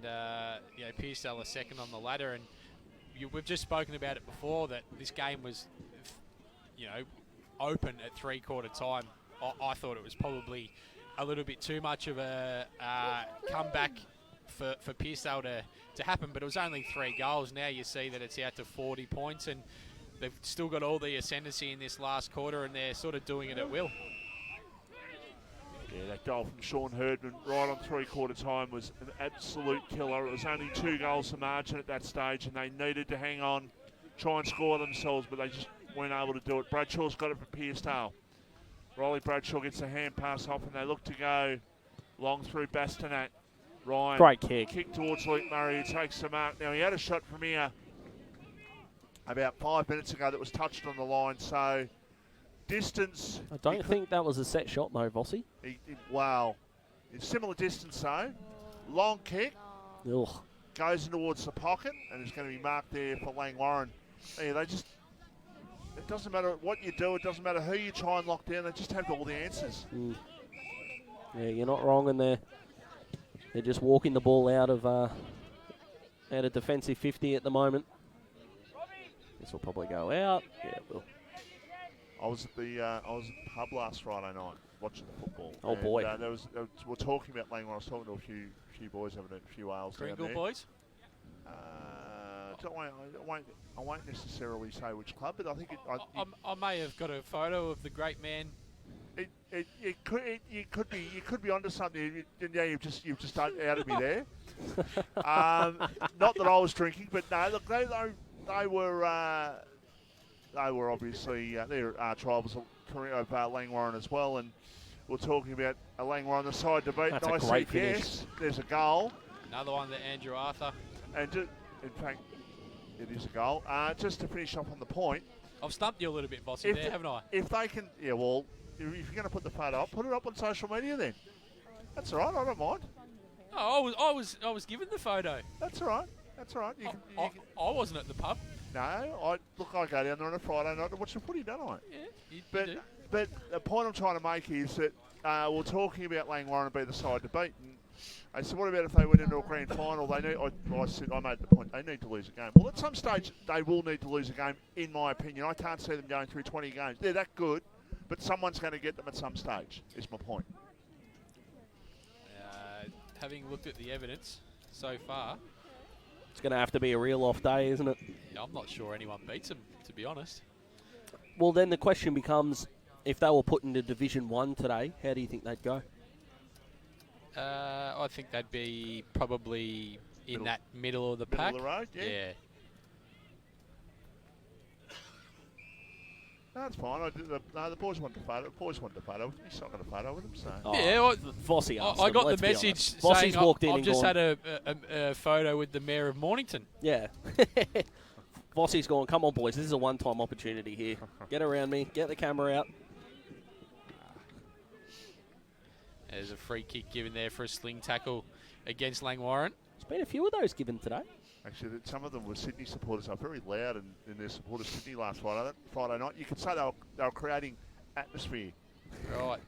Pearcedale are second on the ladder. And we've just spoken about it before that this game was, open at three-quarter time. I thought it was probably a little bit too much of a comeback for Pearcedale to happen, but it was only 3 goals. Now you see that it's out to 40 points, and they've still got all the ascendancy in this last quarter, and they're sort of doing it at will. Yeah, that goal from Sean Herdman right on three-quarter time was an absolute killer. It was only 2 goals to margin at that stage, and they needed to hang on, try and score themselves, but they just weren't able to do it. Bradshaw's got it for Pearcedale. Riley Bradshaw gets a hand pass off, and they look to go long through Bastonak. Ryan, great kick. Kick towards Luke Murray, who takes the mark. Now, he had a shot from here about 5 minutes ago that was touched on the line, so distance... I don't think that was a set shot, though, Vossi. Wow. It's similar distance, though. Long kick. Ugh. Goes in towards the pocket, and it's going to be marked there for Langwarrin. Yeah, they just... It doesn't matter what you do. It doesn't matter who you try and lock down. They just have all the answers. Yeah, you're not wrong in there. They're just walking the ball out of defensive 50 at the moment. This will probably go out. Yeah, it will. I was at the pub last Friday night watching the football. Oh, and, boy. We're talking about Langwarrin. I was talking to a few boys having a few ales down there. Kringle boys? I won't necessarily say which club, but I think I may have got a photo of the great man. You could be onto something. You've just outed me there. Not that I was drinking, but no. Look, they were obviously they're tribals of Langwarrin as well, and we're talking about a Langwarrin on the side to beat. That's and a I great said, finish. yes, there's a goal. Another one that Andrew Arthur. And in fact, it is a goal. Just to finish off on the point. I've stumped you a little bit, Bossy, there, haven't I? If they can, if you're going to put the photo up, put it up on social media then. That's all right, I don't mind. Oh, I was given the photo. That's all right. I wasn't at the pub. No, I go down there on a Friday night to watch the footy, don't I? Yeah, you do. But the point I'm trying to make is that we're talking about Langwarrin being the side to beat. And I said, what about if they went into a grand final? I made the point, they need to lose a game. Well, at some stage, they will need to lose a game, in my opinion. I can't see them going through 20 games. They're that good, but someone's going to get them at some stage, is my point. Having looked at the evidence so far... It's going to have to be a real off day, isn't it? Yeah, I'm not sure anyone beats them, to be honest. Well, then the question becomes, if they were put into Division 1 today, how do you think they'd go? I think they'd be probably in that middle of the pack. Middle of the road, yeah. No, it's fine. The boys want the photo. The boys want the photo. He's not got a photo with them, so. Vossi asked I got them, the message saying I've just had a photo with the Mayor of Mornington. Yeah. Vossi's going, come on, boys. This is a one-time opportunity here. Get around me. Get the camera out. There's a free kick given there for a sling tackle against Langwarrin. There's been a few of those given today. Actually, some of them were Sydney supporters. They were very loud in their support of Sydney last Friday night. You could say they were creating atmosphere. Right.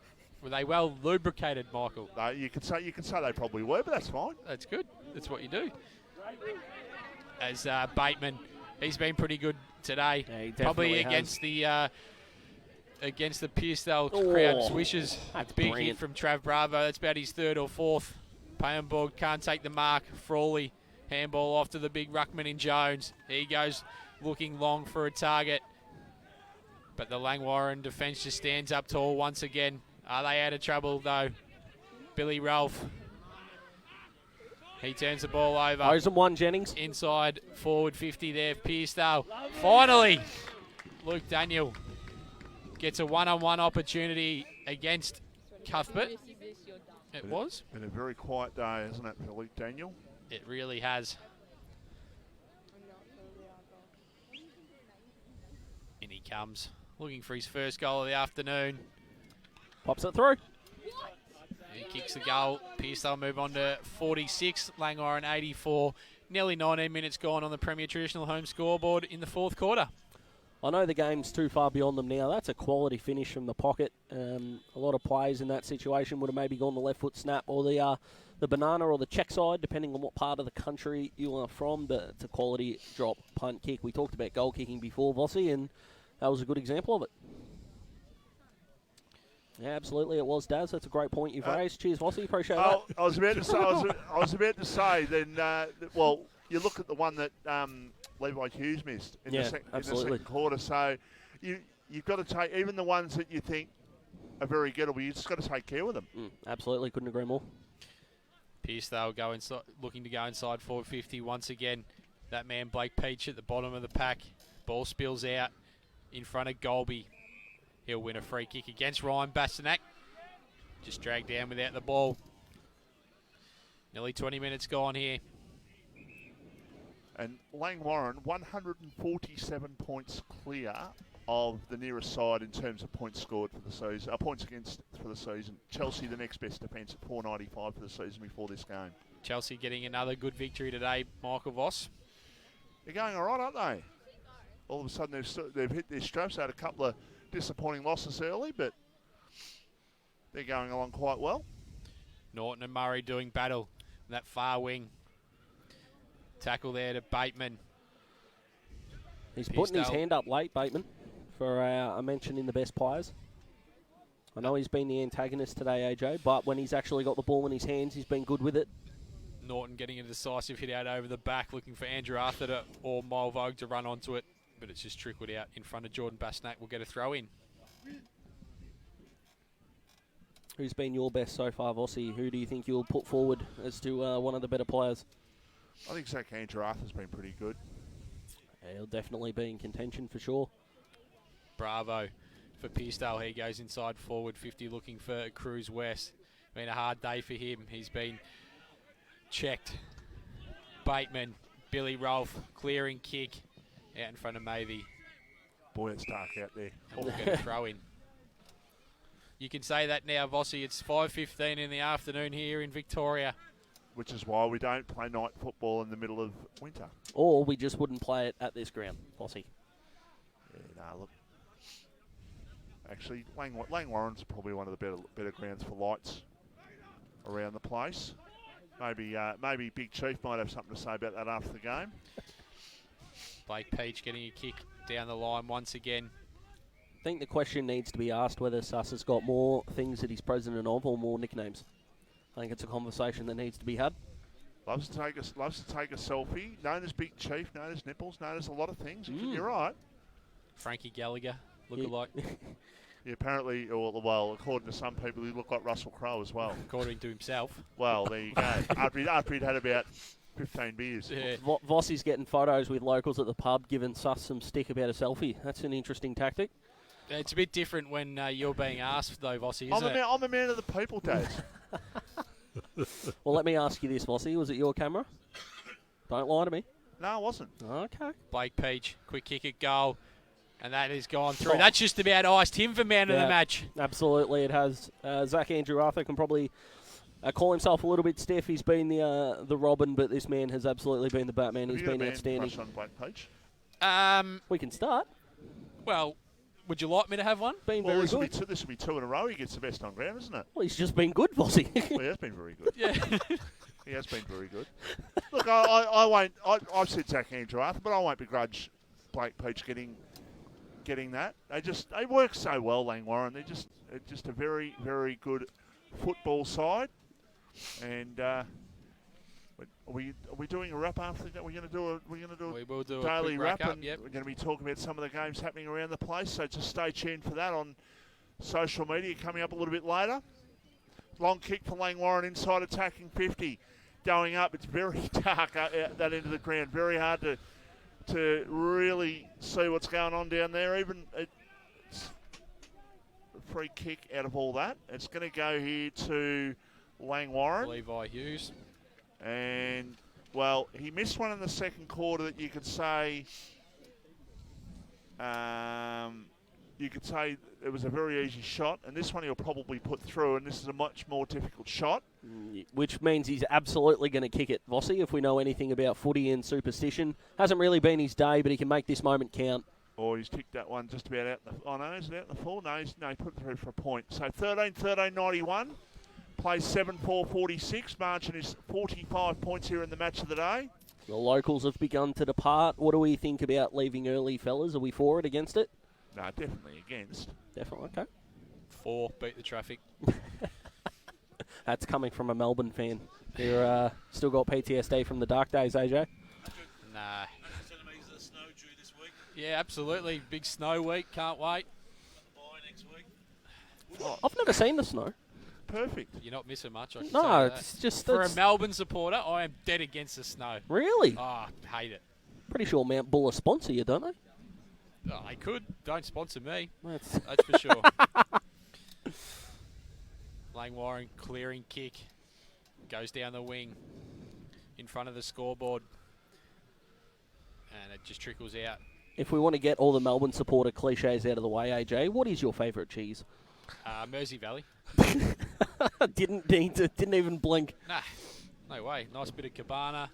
Were they well lubricated, Michael? No, you could say they probably were, but that's fine. That's good. That's what you do. As Bateman, he's been pretty good today. Yeah, he probably against the Pearcedale crowd's wishes. A big hit from Trav Bravo. That's about his 3rd or 4th. Payenborg can't take the mark. Frawley. Handball off to the big ruckman in Jones. He goes looking long for a target. But the Langwarrin defence just stands up tall once again. Are they out of trouble, though? Billy Ralph. He turns the ball over. Owes him one, Jennings. Inside forward 50 there, Pearcedale. Finally, Luke Daniel gets a one-on-one opportunity against Cuthbert. It was. Been a very quiet day, hasn't it, for Luke Daniel? It really has. In he comes, looking for his first goal of the afternoon. Pops it through. He kicks the goal. Pearcedale move on to 46. Langwarrin 84. Nearly 19 minutes gone on the Premier Traditional Home scoreboard in the fourth quarter. I know the game's too far beyond them now. That's a quality finish from the pocket. A lot of players in that situation would have maybe gone the left foot snap or the banana or the check side, depending on what part of the country you are from. But it's a quality drop punt kick. We talked about goal kicking before, Vossi, and that was a good example of it. Yeah, absolutely, it was, Daz. That's a great point you've raised. Cheers, Vossi. Appreciate that. I was about to say. I was about to say. Then, well, you look at the one that Levi Hughes missed in the second quarter. So you've got to take even the ones that you think are very gettable. You just got to take care of them. Absolutely, couldn't agree more. Pearcedale looking to go inside forward 50 once again. That man Blake Peach at the bottom of the pack. Ball spills out in front of Golby. He'll win a free kick against Ryan Bastanak. Just dragged down without the ball. Nearly 20 minutes gone here. And Langwarrin, 147 points clear of the nearest side in terms of points scored for the season, points against for the season. Chelsea, the next best defence at 495 for the season before this game. Chelsea getting another good victory today, Michael Voss. They're going all right, aren't they? All of a sudden they've hit their straps. Had a couple of disappointing losses early, but they're going along quite well. Norton and Murray doing battle on that far wing. Tackle there to Bateman. He's putting his hand up late, Bateman, for a mention in the best players. I know he's been the antagonist today, AJ, but when he's actually got the ball in his hands, he's been good with it. Norton getting a decisive hit out over the back, looking for Andrew Arthur or Mulvogue to run onto it, but it's just trickled out in front of Jordan Basnak. We'll get a throw in. Who's been your best so far, Vossi? Who do you think you'll put forward as to one of the better players? I think Zach Andrew Arthur's been pretty good. Yeah, he'll definitely be in contention for sure. Bravo for Pearcedale. He goes inside forward 50 looking for Cruz West. Been a hard day for him. He's been checked. Bateman, Billy Rolfe, clearing kick out in front of Mavey. Boy, it's dark out there. We'll get a throw in. You can say that now, Vossi. It's 5:15 in the afternoon here in Victoria. Which is why we don't play night football in the middle of winter. Or we just wouldn't play it at this ground, Vossi. Yeah, look. Actually, Langwarrin's probably one of the better grounds for lights around the place. Maybe Big Chief might have something to say about that after the game. Blake Peach getting a kick down the line once again. I think the question needs to be asked whether Suss has got more things that he's president of or more nicknames. I think it's a conversation that needs to be had. Loves to take a selfie. Known as Big Chief, known as Nipples, known as a lot of things. You're right. Frankie Gallagher, look-alike. Yeah, apparently, well, according to some people, he looked like Russell Crowe as well. According to himself. Well, there you go. after he'd had about 15 beers. Yeah. Vossi's getting photos with locals at the pub, giving Suss some stick about a selfie. That's an interesting tactic. It's a bit different when you're being asked, though, Vossi, isn't it? I'm a man of the people, Dad. Well, let me ask you this, Vossi. Was it your camera? Don't lie to me. No, it wasn't. Okay. Blake Peach, quick kick at goal. And that has gone through. That's just about iced him for man of the match. Absolutely, it has. Zach Andrew Arthur can probably call himself a little bit stiff. He's been the Robin, but this man has absolutely been the Batman. He's been outstanding. On Blake Peach? We can start. Well, would you like me to have one? Been very good. This will be two in a row. He gets the best on ground, isn't it? Well, he's just been good, Vossi. Well, he has been very good. Yeah. He has been very good. Look, I won't. I've said Zach Andrew Arthur, but I won't begrudge Blake Peach getting that. They work so well, Langwarrin. They're just a very, very good football side. And are we doing a wrap after that? We're going to do a daily wrap, and we're going to be talking about some of the games happening around the place. So just stay tuned for that on social media coming up a little bit later. Long kick for Langwarrin inside attacking 50, going up. It's very dark at that end of the ground. Very hard to really see what's going on down there. Even it's a free kick out of all that. It's going to go here to Langwarrin. Levi Hughes. And, well, he missed one in the second quarter that you could say, you could say it was a very easy shot, and this one he'll probably put through, and this is a much more difficult shot. Which means he's absolutely going to kick it, Vossi, if we know anything about footy and superstition. Hasn't really been his day, but he can make this moment count. Oh, he's kicked that one just about out. Oh, no, is it out in the full? No, he put it through for a point. So 13-13-91. Plays 7-4-46. Margin is 45 points here in the match of the day. The locals have begun to depart. What do we think about leaving early, fellas? Are we for it, against it? No, definitely against. Definitely, okay. 4, beat the traffic. That's coming from a Melbourne fan. They're still got PTSD from the dark days, AJ? Nah. Yeah, absolutely. Big snow week. Can't wait. I've never seen the snow. Perfect. You're not missing much. I can No, tell you that. it's just... For a Melbourne supporter, I am dead against the snow. Really? Oh, hate it. Pretty sure Mount Buller sponsor you, don't they? Oh, they could. Don't sponsor me. That's for sure. Langwarrin clearing kick. Goes down the wing. In front of the scoreboard. And it just trickles out. If we want to get all the Melbourne supporter cliches out of the way, AJ, what is your favourite cheese? Mersey Valley. Didn't even blink. Nah, no way. Nice bit of cabana.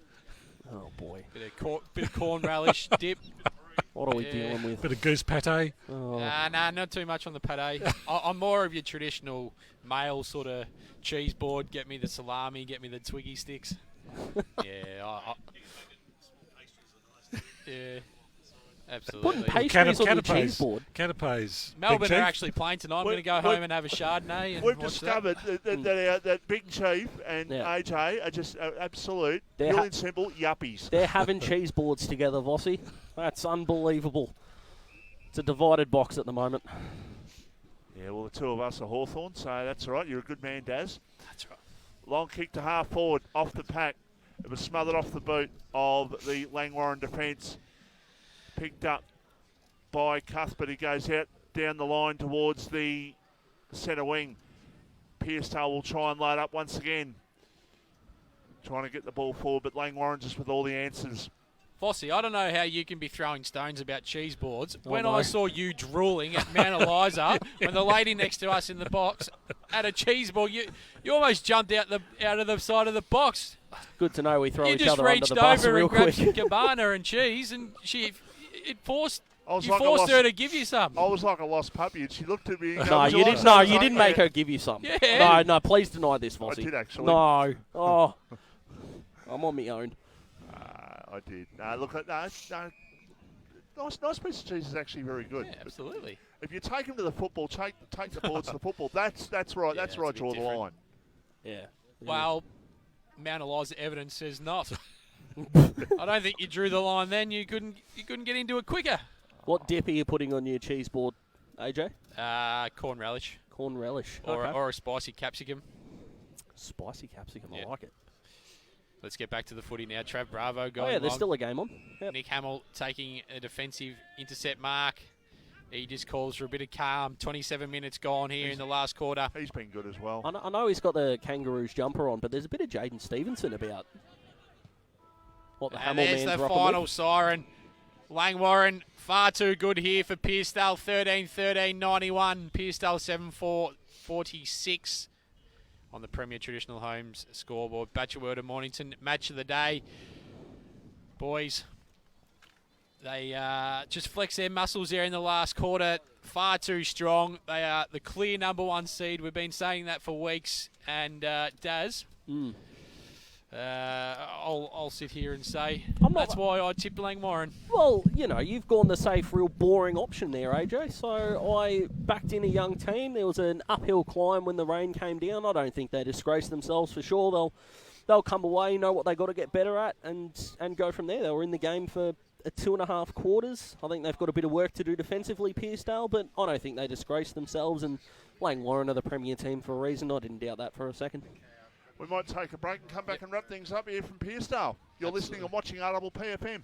Oh boy. Bit of corn relish dip. What are we dealing with? Bit of goose pate. Oh. Nah, not too much on the pate. I'm more of your traditional male sort of cheese board. Get me the salami, get me the Twiggy sticks. Yeah, yeah. Absolutely. Putting pastries on the cheese board. Canapes. Melbourne are actually playing tonight. I'm going to go home and have a Chardonnay. And We've watch discovered that Big Chief and AJ are just absolute, pure and simple yuppies. They're having cheese boards together, Vossi. That's unbelievable. It's a divided box at the moment. Yeah, well, the two of us are Hawthorn, so that's all right. You're a good man, Daz. That's right. Long kick to half forward, off the pack. It was smothered off the boot of the Langwarrin defence. Picked up by Cuthbert. He goes out down the line towards the centre wing. Pearcedale will try and load up once again. Trying to get the ball forward, but Langwarrin just with all the answers. Fossey, I don't know how you can be throwing stones about cheese boards. When I saw you drooling at Mount Eliza, when the lady next to us in the box had a cheese board, you almost jumped out of the side of the box. Good to know we throw each just other under reached the bus over real and grabbed quick. some cabana and cheese, and you forced like her to give you some. I was like a lost puppy, and she looked at me. And No, you didn't. No, you didn't make her give you some. Yeah. No, please deny this, Vossi. I did actually. No. Oh, I'm on my own. I did. Look, nice piece of cheese is actually very good. Yeah, absolutely. If you take them to the football, take the boards to the football. That's right. Yeah, that's where I draw the line. Yeah. Well, Mount Eliza evidence says not. I don't think you drew the line then. You couldn't get into it quicker. What dip are you putting on your cheese board, AJ? Corn relish. Corn relish. Or a spicy capsicum. Spicy capsicum. Yeah. I like it. Let's get back to the footy now. Trav Bravo going There's long. still a game on. Yep. Nick Hamill taking a defensive intercept mark. He just calls for a bit of calm. 27 minutes gone here in the last quarter. He's been good as well. I know he's got the Kangaroos jumper on, but there's a bit of Jaden Stevenson about what the Hamill man's there's the rocking final with. siren. Langwarrin far too good here for Pearcedale. 13-13-91. Pearcedale 7-4-46 on the Premier Traditional Homes scoreboard. Batchword and Mornington, match of the day. Boys, they just flex their muscles there in the last quarter. Far too strong. They are the clear number one seed. We've been saying that for weeks. And Daz, I'll sit here and say that's why I tipped Langwarrin. Well, you've gone the safe, real boring option there, AJ. So I backed in a young team. There was an uphill climb when the rain came down. I don't think they disgraced themselves for sure. They'll come away, know what they got to get better at, and go from there. They were in the game for 2.5 quarters. I think they've got a bit of work to do defensively, Pearcedale, but I don't think they disgraced themselves. And Langwarrin are the premier team for a reason. I didn't doubt that for a second. We might take a break and come back and wrap things up here from Pearcedale. You're listening and watching RPPFM.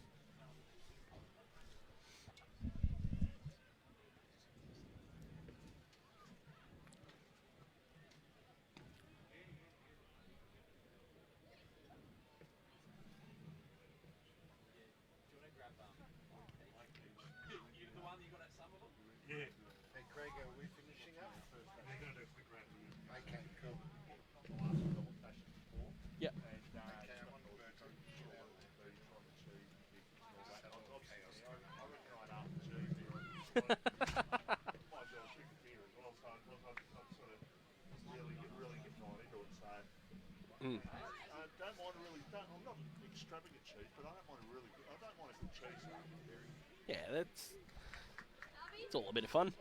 I'm not extravagant cheese, but I don't mind a good cheese. Yeah, it's all a bit of fun.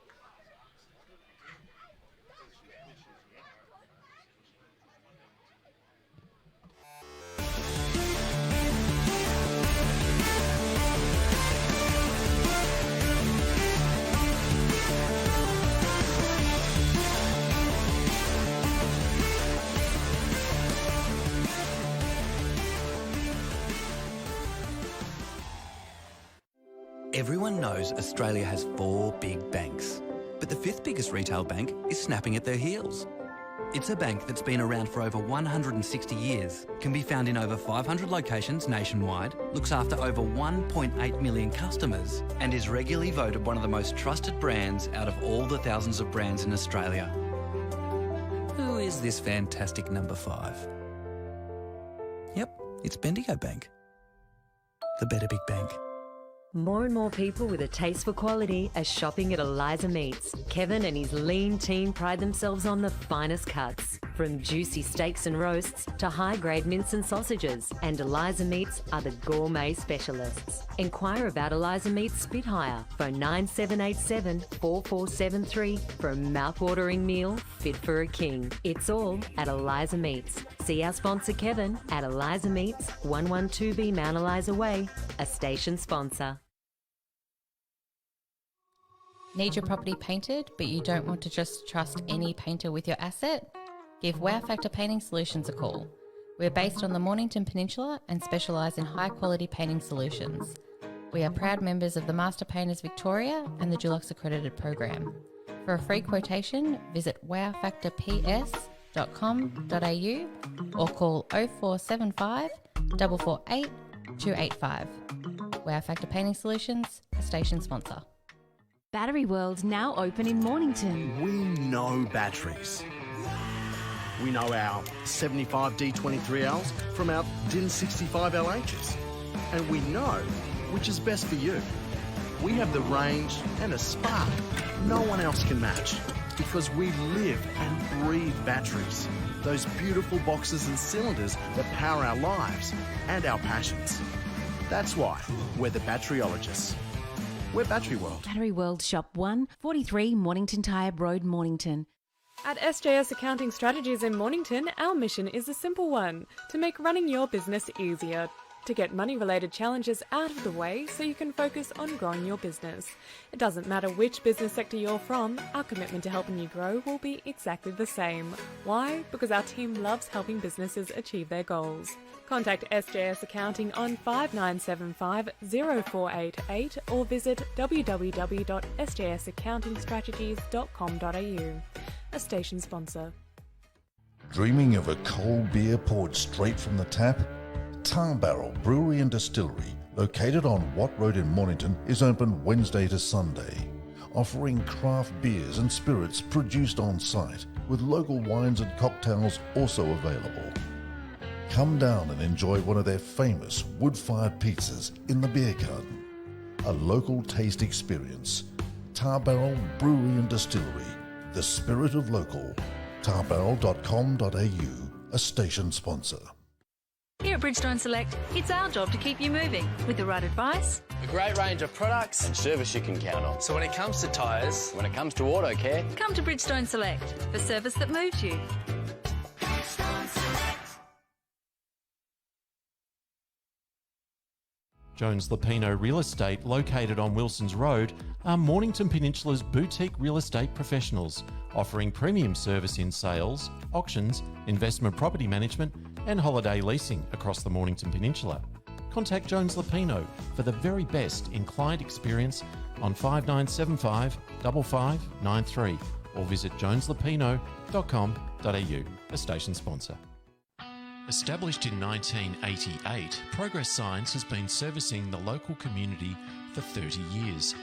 Everyone knows Australia has 4 big banks, but the 5th biggest retail bank is snapping at their heels. It's a bank that's been around for over 160 years, can be found in over 500 locations nationwide, looks after over 1.8 million customers, and is regularly voted one of the most trusted brands out of all the thousands of brands in Australia. Who is this fantastic number 5? Yep, it's Bendigo Bank. The better big bank. More and more people with a taste for quality are shopping at Eliza Meats. Kevin and his lean team pride themselves on the finest cuts, from juicy steaks and roasts to high-grade mince and sausages. And Eliza Meats are the gourmet specialists. Inquire about Eliza Meats Spit Hire. Phone 9787 4473 for a mouth-watering meal fit for a king. It's all at Eliza Meats. See our sponsor Kevin at Eliza Meats, 112B Mount Eliza Way, a station sponsor. Need your property painted, but you don't want to just trust any painter with your asset? Give Wow Factor Painting Solutions a call. We're based on the Mornington Peninsula and specialise in high-quality painting solutions. We are proud members of the Master Painters Victoria and the Dulux Accredited Program. For a free quotation, visit wowfactorps.com.au or call 0475 448 285. Wow Factor Painting Solutions, a station sponsor. Battery World now open in Mornington. We know batteries. We know our 75 D23Ls from our DIN 65 LHs. And we know which is best for you. We have the range and a spark no one else can match, because we live and breathe batteries. Those beautiful boxes and cylinders that power our lives and our passions. That's why we're the batteryologists. We're Battery World. Battery World Shop 1, 43 Mornington Tyre Road, Mornington. At SJS Accounting Strategies in Mornington, our mission is a simple one: to make running your business easier. To get money-related challenges out of the way so you can focus on growing your business. It doesn't matter which business sector you're from, our commitment to helping you grow will be exactly the same. Why? Because our team loves helping businesses achieve their goals. Contact SJS Accounting on 5975 0488 or visit www.sjsaccountingstrategies.com.au. A station sponsor. Dreaming of a cold beer poured straight from the tap? Tar Barrel Brewery and Distillery, located on Watt Road in Mornington, is open Wednesday to Sunday, offering craft beers and spirits produced on site, with local wines and cocktails also available. Come down and enjoy one of their famous wood-fired pizzas in the beer garden. A local taste experience. Tar Barrel Brewery and Distillery, the spirit of local. tarbarrel.com.au, a station sponsor. Here at Bridgestone Select, it's our job to keep you moving with the right advice, A great range of products and service you can count on. So when it comes to tyres, when it comes to auto care, come to Bridgestone Select for service that moves you. Jones Lapino Real Estate, located on Wilsons Road, are Mornington Peninsula's boutique real estate professionals, offering premium service in sales, auctions, investment property management and holiday leasing across the Mornington Peninsula. Contact Jones Lapino for the very best in client experience on 5975 5593 or visit joneslapino.com.au, a station sponsor. Established in 1988, Progress Science has been servicing the local community for 30 years.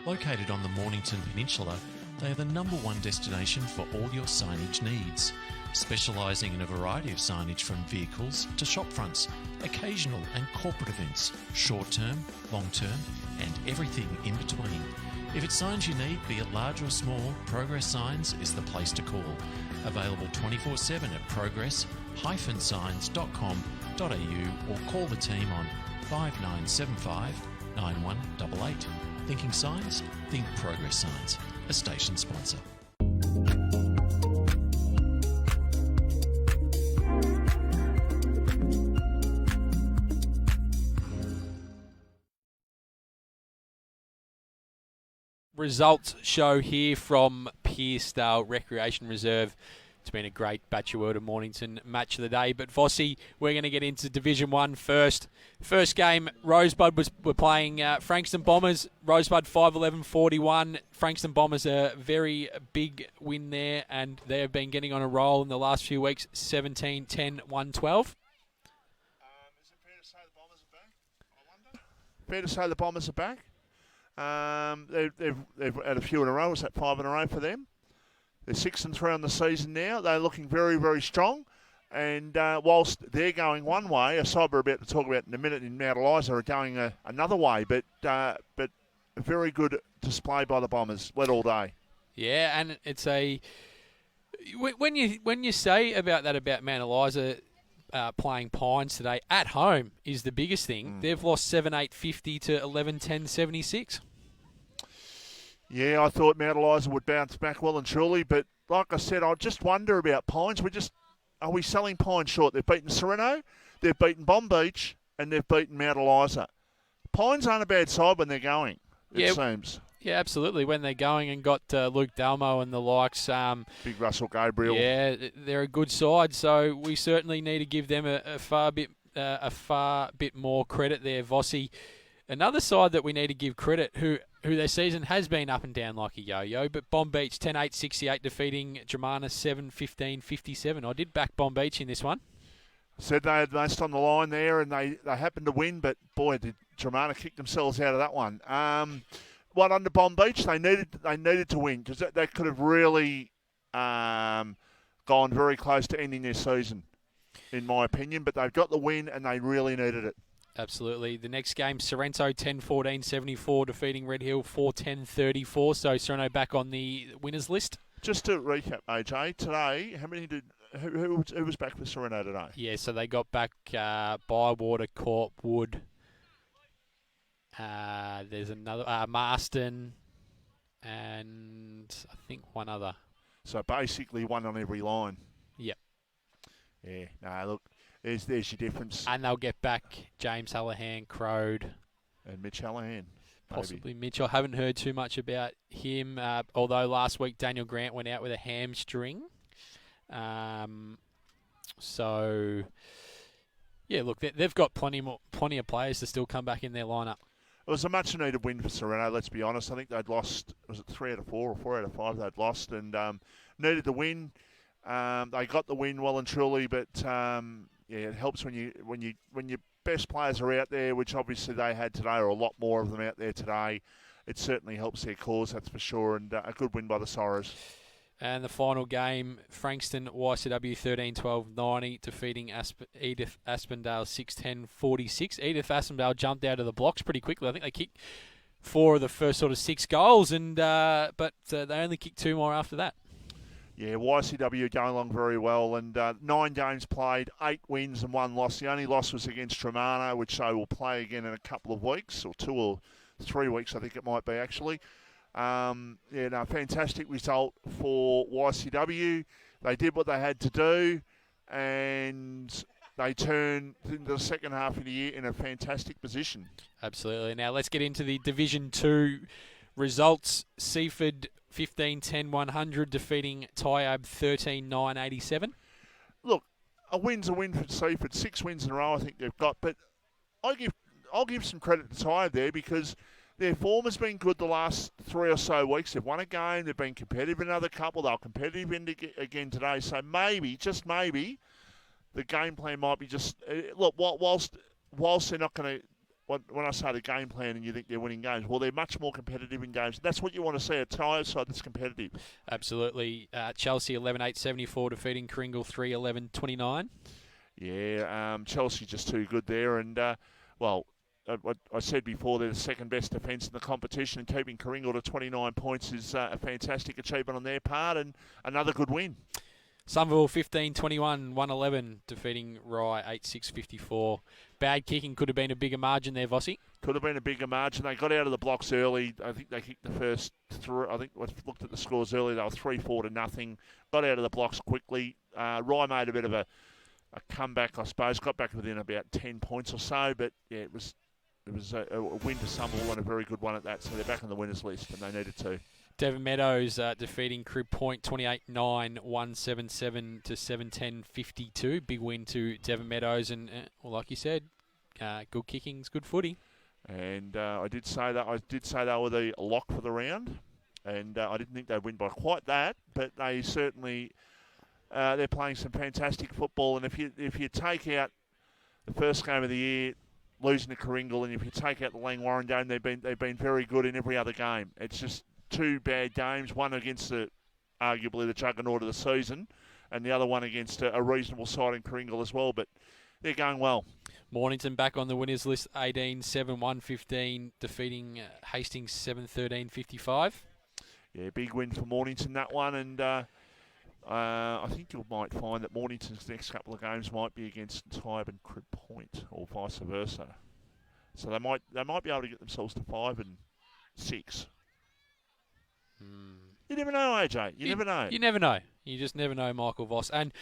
Located on the Mornington Peninsula, they are the #1 destination for all your signage needs, specialising in a variety of signage from vehicles to shop fronts, occasional and corporate events, short-term, long-term, and everything in between. If it's signs you need, be it large or small, Progress Signs is the place to call. Available 24/7 at progress-signs.com.au or call the team on 5975 9188. Thinking signs? Think Progress Signs, a station sponsor. Results show here from Pearcedale Recreation Reserve. It's been a great Bachelor and Mornington match of the day. But Vossi, we're going to get into Division 1 first. First game, Rosebud were playing Frankston Bombers. Rosebud 5-11-41. Frankston Bombers a very big win there, and they have been getting on a roll in the last few weeks. 17-10-1-12. Fair to say the Bombers are back. They've had a few in a row. Was that 5 in a row for them? They're 6-3 on the season now. They're looking very, very strong. And whilst they're going one way, a side we're about to talk about in a minute in Mount Eliza are going another way. But a very good display by the Bombers. Led all day. Yeah, and it's a when you say about Mount Eliza playing Pines today at home is the biggest thing. They've lost 7-8-50 to 11-10-76. Yeah, I thought Mount Eliza would bounce back well and truly, but like I said, I just wonder about Pines. Are we selling Pines short? They've beaten Sereno, they've beaten Bomb Beach, and they've beaten Mount Eliza. Pines aren't a bad side when they're going, it seems. Yeah, absolutely. When they're going and got Luke Dalmo and the likes. Big Russell Gabriel. Yeah, they're a good side, so we certainly need to give them a far bit more credit there, Vossi. Another side that we need to give credit, who their season has been up and down like a yo-yo, but Bomb Beach 10-8-68 defeating Germana 7-15-57. I did back Bomb Beach in this one. Said they had most on the line there, and they happened to win, but boy, did Germana kick themselves out of that one. What under Bomb Beach, they needed to win because they could have really gone very close to ending their season, in my opinion. But they've got the win, and they really needed it. Absolutely. The next game, Sorrento 10-14-74, defeating Red Hill 4-10-34. So Sorrento back on the winners list. Just to recap, AJ, today, who was back for Sorrento today? Yeah, so they got back Bywater, Corp, Wood. There's another Marston, and I think one other. So basically one on every line. Yep. Yeah. No, look. There's your difference. And they'll get back James Hallahan, Crode. And Mitch Hallahan. Possibly Mitch. I haven't heard too much about him, although last week Daniel Grant went out with a hamstring. So, yeah, look, they've got plenty of players to still come back in their lineup. It was a much-needed win for Sereno, let's be honest. I think they'd lost, was it 3 out of 4 or 4 out of 5 they'd lost, and needed the win. They got the win well and truly, but it helps when your best players are out there, which obviously they had today, or a lot more of them out there today. It certainly helps their cause, that's for sure, and a good win by the Sorrows. And the final game, Frankston YCW 13-12-90, defeating Edith Aspendale 6-10-46. Edith Aspendale jumped out of the blocks pretty quickly. I think they kicked 4 of the first sort of 6 goals, and but they only kicked 2 more after that. Yeah, YCW are going along very well, and 9 games played, 8 wins and 1 loss. The only loss was against Tremana, which they will play again in a couple of weeks, or 2 or 3 weeks, I think it might be actually. Fantastic result for YCW. They did what they had to do, and they turned into the second half of the year in a fantastic position. Absolutely. Now let's get into the Division 2 results. Seaford 15-10-100, defeating Tyab 13-9-87. Look, a win's a win for Seaford. 6 wins in a row I think they've got, but I'll give some credit to Tyab there because their form has been good the last 3 or so weeks. They've won a game. They've been competitive in another couple. They're competitive again today. So maybe, just maybe, the game plan might be just look. Whilst they're not going to, when I say the game plan and you think they're winning games, well, they're much more competitive in games. That's what you want to see, a Tyres side that's competitive. Absolutely. Chelsea 11-8-74 defeating Kringle 3-11-29. Yeah, Chelsea just too good there. And, what I said before, they're the second best defence in the competition, and keeping Kringle to 29 points is a fantastic achievement on their part, and another good win. Somerville 15-21, 1-11 defeating Rye 8-6-54. Bad kicking, could have been a bigger margin there, Vossi. Could have been a bigger margin. They got out of the blocks early. I think they kicked the first three. I think I looked at the scores earlier. They were 3-4 to nothing. Got out of the blocks quickly. Rye made a bit of a comeback, I suppose. Got back within about 10 points or so. But yeah, it was a win to Somerville and a very good one at that. So they're back on the winners list, and they needed to. Devon Meadows defeating Crib Point 28-9, 177 to 710-52. Big win to Devon Meadows, and like you said, good kickings, good footy. And I did say they were the lock for the round, and I didn't think they'd win by quite that, but they certainly they're playing some fantastic football. And if you take out the first game of the year, losing to Kringle, and if you take out the Langwarrin game, they've been very good in every other game. It's just two bad games, one against arguably the juggernaut of the season, and the other one against a reasonable side in Kringle as well, but they're going well. Mornington back on the winners list, 18-7-1-15, defeating Hastings 7-13-55. Yeah, big win for Mornington, that one, and I think you might find that Mornington's next couple of games might be against Tybe and Crib Point, or vice versa. So they might be able to get themselves to 5 and 6. You never know, AJ. You never know. You never know. You just never know, Michael Voss. And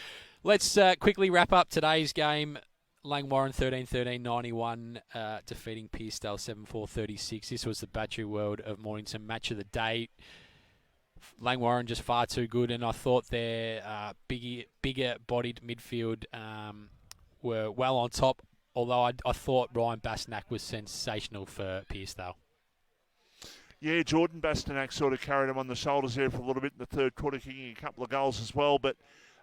let's quickly wrap up today's game. Langwarrin 13-13-91, defeating Pearcedale 7-4-36. This was the Battery World of Mornington match of the day. Langwarrin just far too good, and I thought their bigger-bodied midfield were well on top, although I thought Ryan Bastanak was sensational for Pearcedale. Yeah, Jordan Bastanak sort of carried him on the shoulders there for a little bit in the third quarter, kicking a couple of goals as well. But,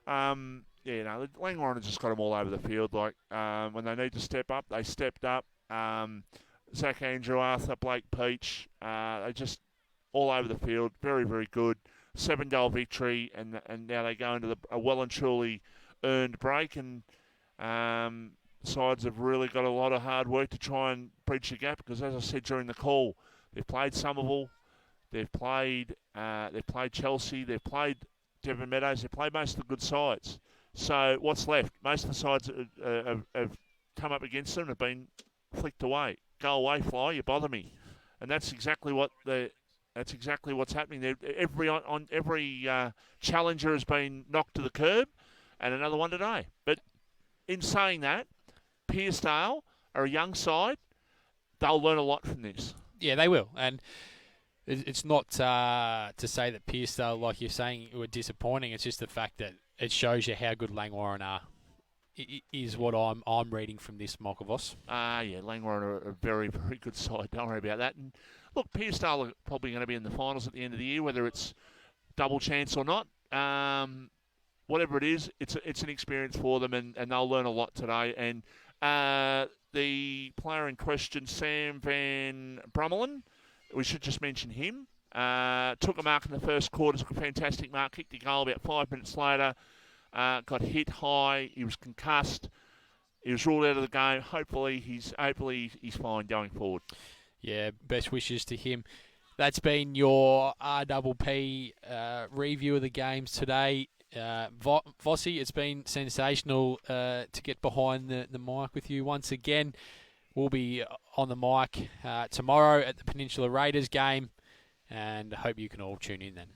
Langwarrin just got them all over the field. Like, when they need to step up, they stepped up. Zach Andrew, Arthur, Blake Peach, they just all over the field. Very, very good. 7-goal victory, and now they go into a well and truly earned break. And sides have really got a lot of hard work to try and bridge the gap, because, as I said during the call, they've played Somerville, they've played Chelsea, they've played Devon Meadows, they've played most of the good sides. So what's left? Most of the sides have come up against them, have been flicked away. Go away, Fly, you bother me. And that's exactly what's happening there. Every challenger has been knocked to the curb, and another one today. But in saying that, Pearcedale are a young side. They'll learn a lot from this. Yeah, they will. And it's not to say that Pearcedale, like you're saying, were disappointing. It's just the fact that it shows you how good Langwarrin are, is what I'm reading from this, Michael Voss. Yeah, Langwarrin are a very, very good side. Don't worry about that. And look, Pearcedale are probably going to be in the finals at the end of the year, whether it's double chance or not. Whatever it is, it's an experience for them, and they'll learn a lot today. And the player in question, Sam Van Brummelen, we should just mention him. Took a mark in the first quarter, took a fantastic mark, kicked a goal about 5 minutes later, got hit high, he was concussed, he was ruled out of the game. Hopefully he's fine going forward. Yeah, best wishes to him. That's been your RPP review of the games today. Vossi, it's been sensational to get behind the mic with you once again. We'll be on the mic tomorrow at the Peninsula Raiders game, and I hope you can all tune in then.